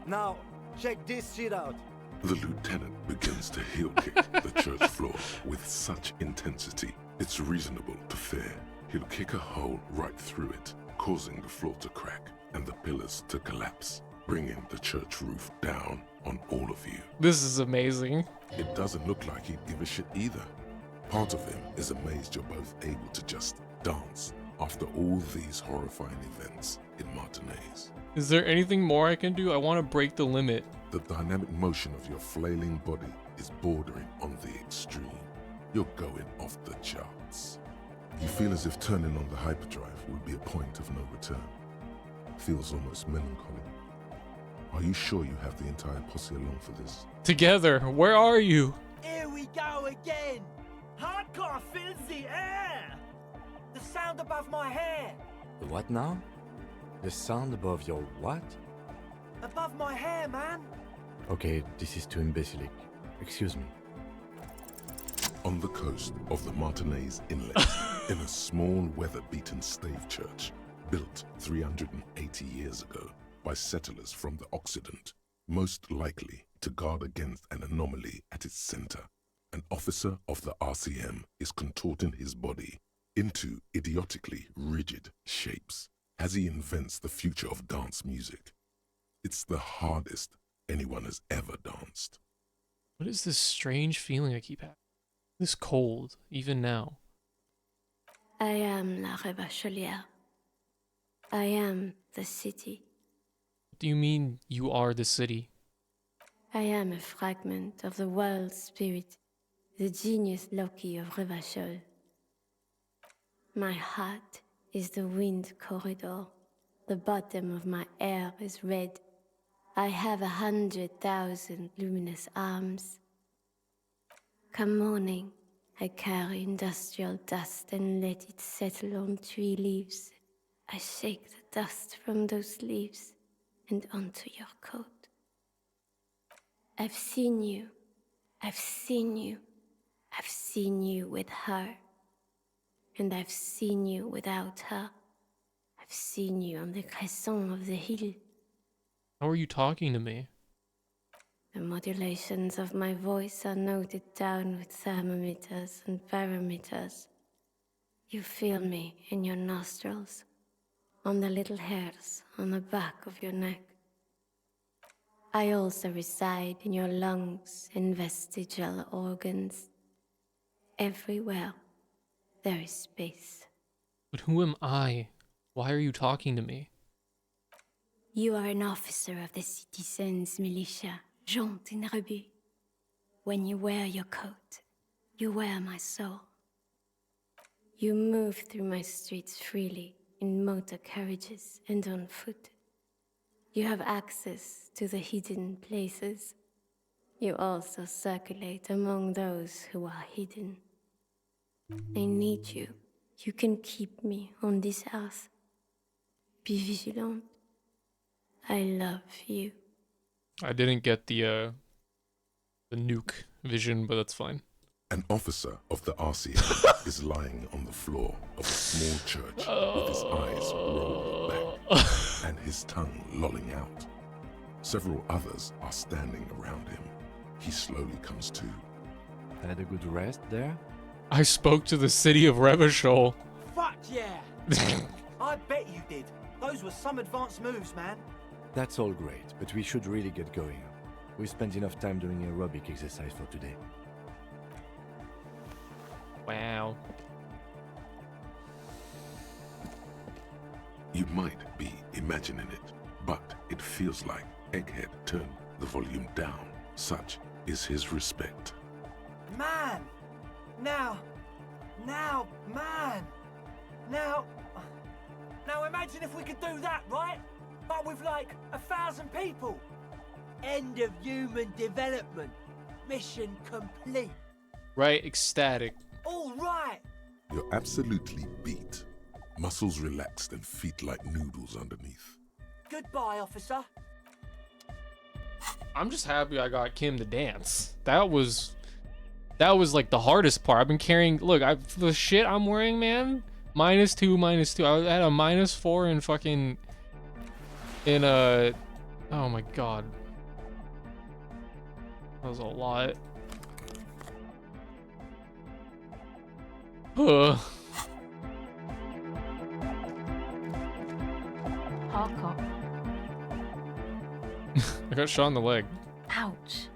S: Now, check this shit out.
B: The lieutenant begins to heel kick the church floor with such intensity, it's reasonable to fear he'll kick a hole right through it, causing the floor to crack and the pillars to collapse, bringing the church roof down on all of you.
A: This is amazing.
B: It doesn't look like he'd give a shit either. Part of him is amazed you're both able to just dance after all these horrifying events in Martinez.
A: Is there anything more I can do? I want to break the limit.
B: The dynamic motion of your flailing body is bordering on the extreme. You're going off the charts. You feel as if turning on the hyperdrive would be a point of no return. Feels almost melancholy. Are you sure you have the entire posse along for this?
A: Together, where are you?
G: Here we go again. Hardcore fills the air. The sound above my hair.
C: The what now? The sound above your what?
G: Above my hair, man.
C: Okay, this is too imbecilic. Excuse me.
B: On the coast of the Martinez Inlet, in a small weather-beaten stave church, built 380 years ago by settlers from the Occident, most likely to guard against an anomaly at its center, an officer of the RCM is contorting his body into idiotically rigid shapes as he invents the future of dance music. It's the hardest anyone has ever danced.
A: What is this strange feeling I keep having? This cold, even now.
D: I am La Rebachelière. I am the city.
A: What do you mean you are the city?
D: I am a fragment of the world spirit, the genius Loki of Revachol. My heart is the wind corridor. The bottom of my air is red. I have 100,000 luminous arms. Come morning, I carry industrial dust and let it settle on tree leaves. I shake the dust from those leaves and onto your coat. I've seen you. I've seen you. I've seen you with her. And I've seen you without her. I've seen you on the crescent of the hill.
A: How are you talking to me?
D: The modulations of my voice are noted down with thermometers and barometers. You feel me in your nostrils, on the little hairs on the back of your neck. I also reside in your lungs and vestigial organs. Everywhere there is space.
A: But who am I? Why are you talking to me?
D: You are an officer of the citizens' militia, Jaunt and Rebut. When you wear your coat, you wear my soul. You move through my streets freely, in motor carriages and on foot. You have access to the hidden places. You also circulate among those who are hidden. I need you. You can keep me on this earth. Be vigilant. I love you.
A: I didn't get the nuke vision, but that's fine.
B: An officer of the RCM is lying on the floor of a small church with his eyes rolled back and his tongue lolling out. Several others are standing around him. He slowly comes to.
C: Had a good rest there?
A: I spoke to the city of Revachol.
G: Fuck! Yeah. I bet you did. Those were some advanced moves, man.
C: That's all great, but we should really get going. We spent enough time doing aerobic exercise for today.
A: Wow.
B: You might be imagining it, but it feels like Egghead turned the volume down. Such is his respect.
G: Man! Now, man! Now imagine if we could do that, right? But with like 1,000 people. End of human development. Mission complete.
A: Right, ecstatic.
G: All right.
B: You're absolutely beat. Muscles relaxed and feet like noodles underneath.
G: Goodbye, officer.
A: I'm just happy I got Kim to dance. That was like the hardest part. I've been carrying, look, the shit I'm wearing, man, -2, -2. I had a -4 in fucking, oh my god. That was a lot. Ugh.
M: Hardcore.
A: I got shot in the leg.
M: Ouch.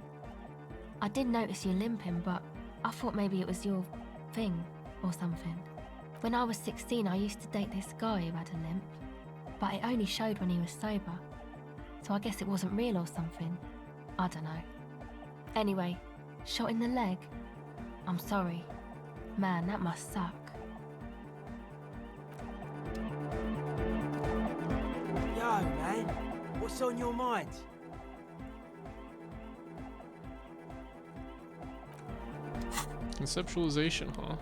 M: I did notice you limping, but I thought maybe it was your thing or something. When I was 16, I used to date this guy who had a limp, but it only showed when he was sober. So I guess it wasn't real or something. I don't know. Anyway, shot in the leg? I'm sorry. Man, that must suck.
G: Yo, man. What's on your mind?
A: Conceptualization, huh?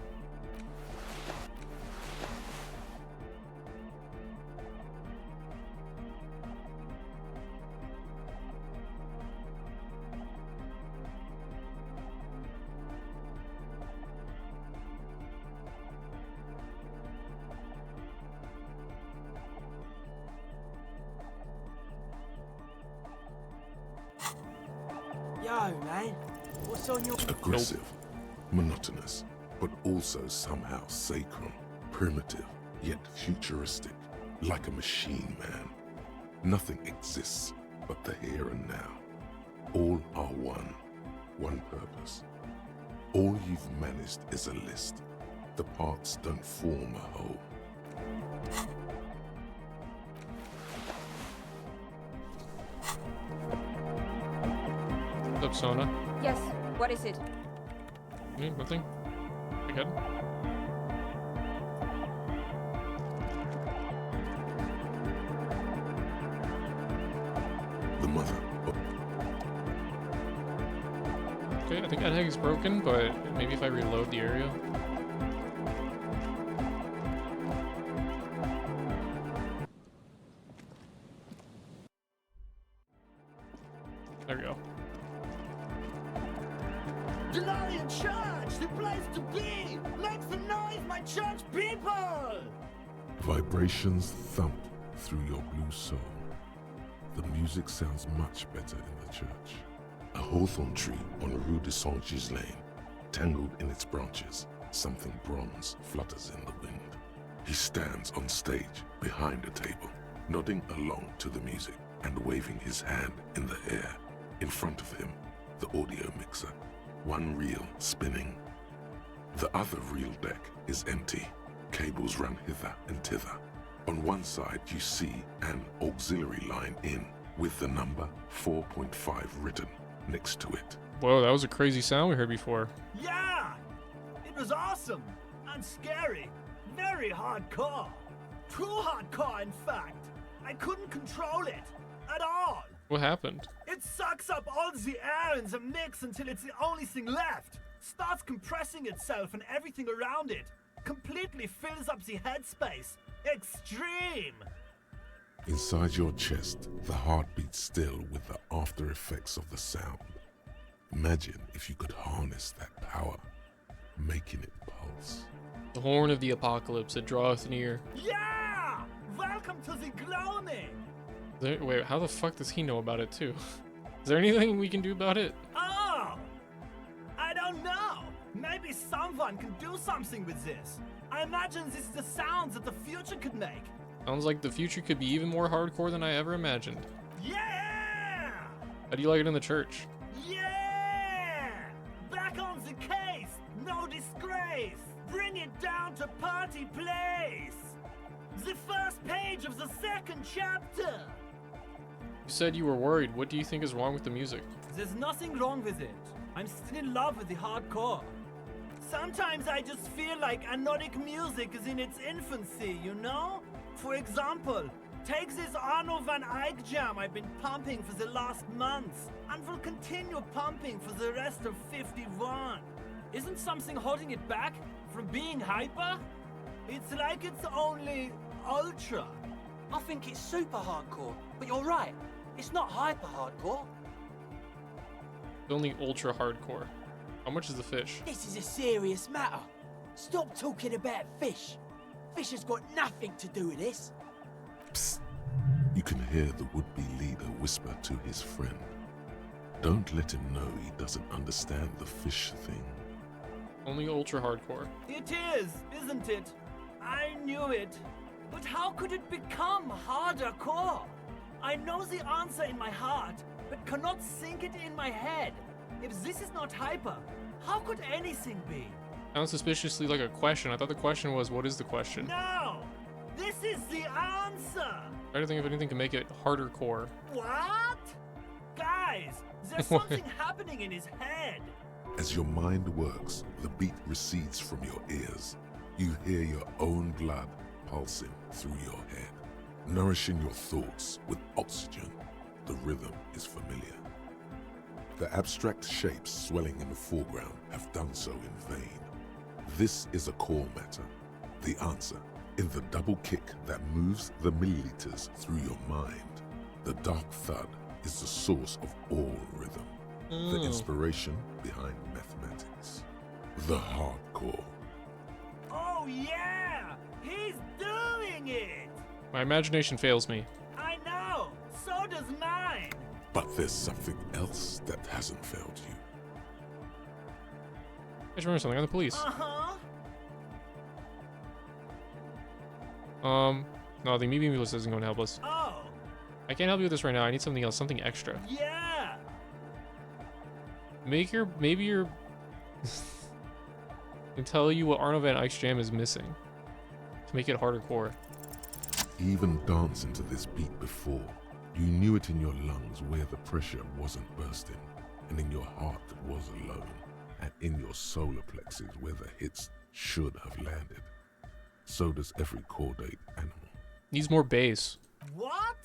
G: Yo, man. What's on your...
B: Aggressive, monotonous, but also somehow sacred, primitive, yet futuristic, like a machine, man. Nothing exists but the here and now. All are one purpose. All you've managed is a list. The parts don't form a whole.
A: What's up, Sona?
T: Yes, what is it?
A: Nothing. Again.
B: The mother.
A: Okay, I think that egg is broken, but maybe if I reload the area. There we go.
G: Delorean Church, the place to be! Make some noise, my church people!
B: Vibrations thump through your blue soul. The music sounds much better in the church. A hawthorn tree on Rue de Saint-Gislain, tangled in its branches, something bronze flutters in the wind. He stands on stage behind a table, nodding along to the music and waving his hand in the air. In front of him, the audio mixer, one reel spinning. The other reel deck is empty. Cables run hither and thither. On one side, you see an auxiliary line in with the number 4.5 written next to it.
A: Whoa, that was a crazy sound we heard before.
G: Yeah! It was awesome! And scary! Very hardcore! Too hardcore, in fact! I couldn't control it! At all!
A: What happened?
G: It sucks up all the air in the mix until it's the only thing left! Starts compressing itself and everything around it! Completely fills up the headspace! Extreme!
B: Inside your chest, the heart beats still with the after effects of the sound. Imagine if you could harness that power, making it pulse.
A: The horn of the apocalypse that draweth near.
G: Yeah! Welcome to the gloaming!
A: Wait, how the fuck does he know about it too? Is there anything we can do about it?
G: Oh! I don't know! Maybe someone can do something with this. I imagine this is the sounds that the future could make.
A: Sounds like the future could be even more hardcore than I ever imagined.
G: Yeah!
A: How do you like it in the church?
G: Yeah! Back on the case! No disgrace! Bring it down to party place! The first page of the second chapter!
A: You said you were worried. What do you think is wrong with the music?
G: There's nothing wrong with it. I'm still in love with the hardcore. Sometimes I just feel like anodic music is in its infancy, you know? For example, take this Arno van Eyck jam I've been pumping for the last months, and will continue pumping for the rest of 51. Isn't something holding it back from being hyper? It's like it's only ultra.
Q: I think it's super hardcore, but you're right. It's not hyper hardcore.
A: It's only ultra hardcore. How much is the fish?
Q: This is a serious matter. Stop talking about fish. Fish has got nothing to do with this.
B: Psst. You can hear the would-be leader whisper to his friend. Don't let him know he doesn't understand the fish thing.
A: Only ultra hardcore.
G: It is, isn't it? I knew it. But how could it become harder core? I know the answer in my heart, but cannot think it in my head. If this is not hyper, how could anything be?
A: Sounds suspiciously like a question. I thought the question was, what is the question?
G: No! This is the answer!
A: Try to think of anything to make it harder core.
G: What? Guys, there's something happening in his head.
B: As your mind works, the beat recedes from your ears. You hear your own blood pulsing through your head, nourishing your thoughts with oxygen. The rhythm is familiar. The abstract shapes swelling in the foreground have done so in vain. This is a core matter. The answer, in the double kick that moves the milliliters through your mind. The dark thud is the source of all rhythm. The inspiration behind mathematics. The hardcore.
G: Oh yeah! He's doing it!
A: My imagination fails me.
G: I know! So does mine!
B: But there's something else that hasn't failed you.
A: I just remember something on the police. No, the medium list isn't going to help us.
G: Oh!
A: I can't help you with this right now. I need something else, something extra.
G: Yeah!
A: Maybe your can tell you what Arno van Eyck's jam is missing to make it harder core.
B: Even dancing to this beat before, you knew it in your lungs where the pressure wasn't bursting, and in your heart that was alone, and in your solar plexus where the hits should have landed. So does every chordate animal.
A: Needs more bass.
G: What?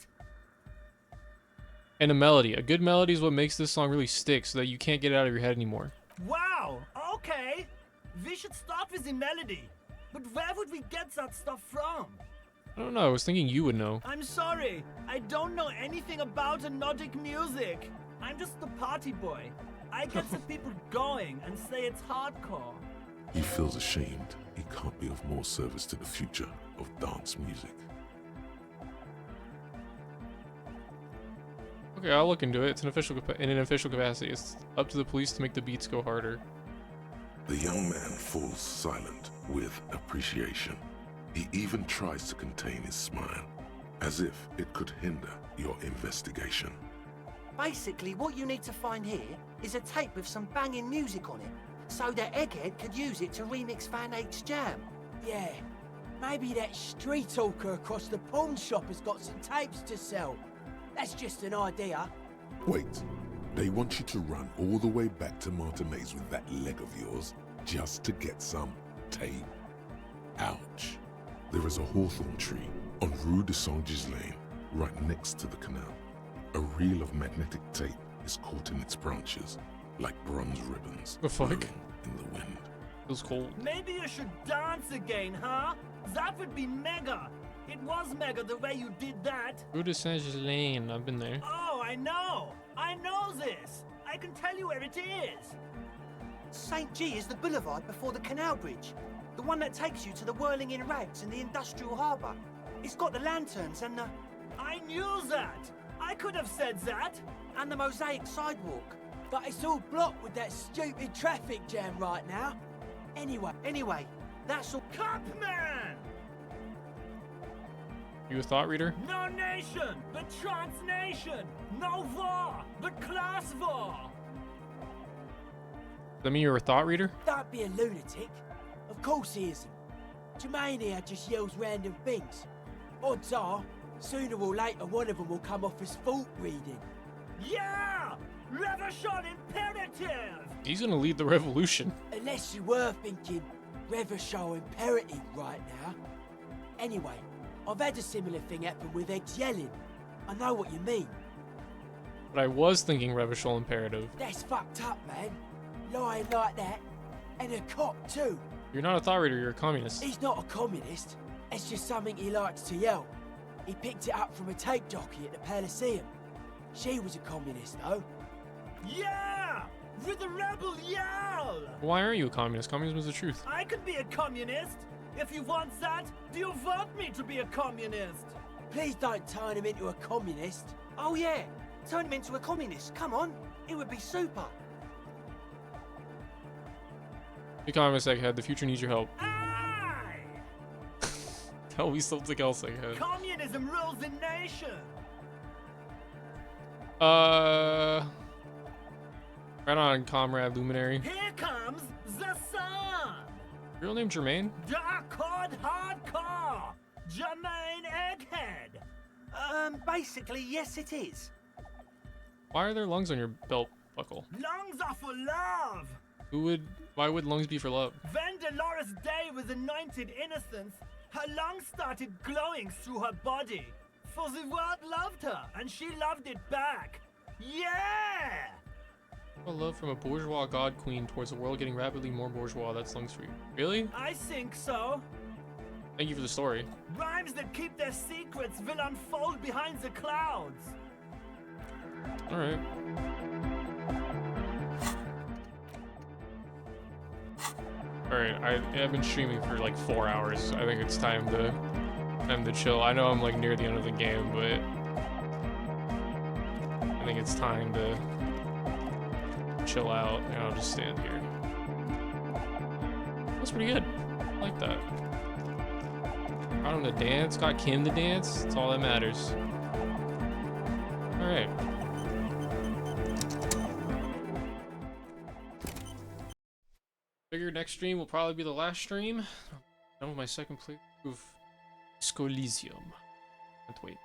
A: And a melody. A good melody is what makes this song really stick so that you can't get it out of your head anymore.
G: Wow! Okay! We should start with the melody. But where would we get that stuff from?
A: I don't know. I was thinking you would know.
G: I'm sorry. I don't know anything about Nordic music. I'm just the party boy. I get the people going and say it's hardcore.
B: He feels ashamed he can't be of more service to the future of dance music.
A: Okay, I'll look into it. It's in an official capacity. It's up to the police to make the beats go harder.
B: The young man falls silent with appreciation. He even tries to contain his smile, as if it could hinder your investigation.
Q: Basically, what you need to find here is a tape with some banging music on it, so that Egghead could use it to remix Van Eyck's jam.
J: Yeah, maybe that street hawker across the pawn shop has got some tapes to sell. That's just an idea.
B: Wait, they want you to run all the way back to Martinez with that leg of yours just to get some tape? Ouch. There is a hawthorn tree on Rue de Saint-Gislain, right next to the canal. A reel of magnetic tape is caught in its branches, like bronze ribbons blowing in the wind.
A: Feels cold.
G: Maybe you should dance again, huh? That would be mega. It was mega the way you did that.
A: Rue de Saint-Gislain. I've been there.
G: Oh, I know. I know this. I can tell you where it is.
Q: St. G is the boulevard before the canal bridge. The one that takes you to the whirling in rags in the industrial harbour. It's got the lanterns and the...
G: I knew that. I could have said that.
Q: And the mosaic sidewalk.
J: But it's all blocked with that stupid traffic jam right now. Anyway, that's all.
G: Cupman!
A: You a thought reader?
G: No nation, but transnation. No war, but class war.
A: Does that mean you're a thought reader?
J: Don't be a lunatic. Of course he isn't. Jermaine here just yells random things. Odds are, sooner or later one of them will come off as fault reading.
G: Yeah! Revolution imperative!
A: He's gonna lead the revolution.
J: Unless you were thinking Revolution imperative right now. Anyway, I've had a similar thing happen with eggs yelling. I know what you mean.
A: But I was thinking revolution imperative.
J: That's fucked up, man. Lying like that. And a cop too.
A: You're not a thought reader, you're a communist.
J: He's not a communist. It's just something he likes to yell. He picked it up from a tape jockey at the Elysium. She was a communist, though.
G: Yeah! With the rebel yell!
A: Why aren't you a communist? Communism is the truth.
G: I could be a communist. If you want that, do you want me to be a communist?
J: Please don't turn him into a communist.
Q: Oh yeah, turn him into a communist. Come on, it would be super.
A: Be communist, Egghead. The future needs your help.
G: Aye!
A: Tell me something else, Egghead.
G: Communism rules the nation.
A: Right on, comrade Luminary.
G: Here comes the sun.
A: Real name Jermaine?
G: Dark Code Hardcore. Jermaine Egghead.
Q: Basically, yes it is.
A: Why are there lungs on your belt buckle?
G: Lungs are for love.
A: Why would lungs be for love?
G: When Dolores Day was anointed innocence, her lungs started glowing through her body. For the world loved her, and she loved it back. Yeah!
A: A love from a bourgeois god queen towards a world getting rapidly more bourgeois. That's lungs for you. Really?
G: I think so.
A: Thank you for the story.
G: Rhymes that keep their secrets will unfold behind the clouds.
A: Alright. Alright, I've been streaming for like 4 hours. I think it's time to chill. I know I'm like near the end of the game, but I think it's time to chill out and I'll just stand here. That's pretty good. I like that. Got him to dance, got Kim to dance. That's all that matters. Alright. Figure next stream will probably be the last stream. Done with my second playthrough of Elysium. Can't wait.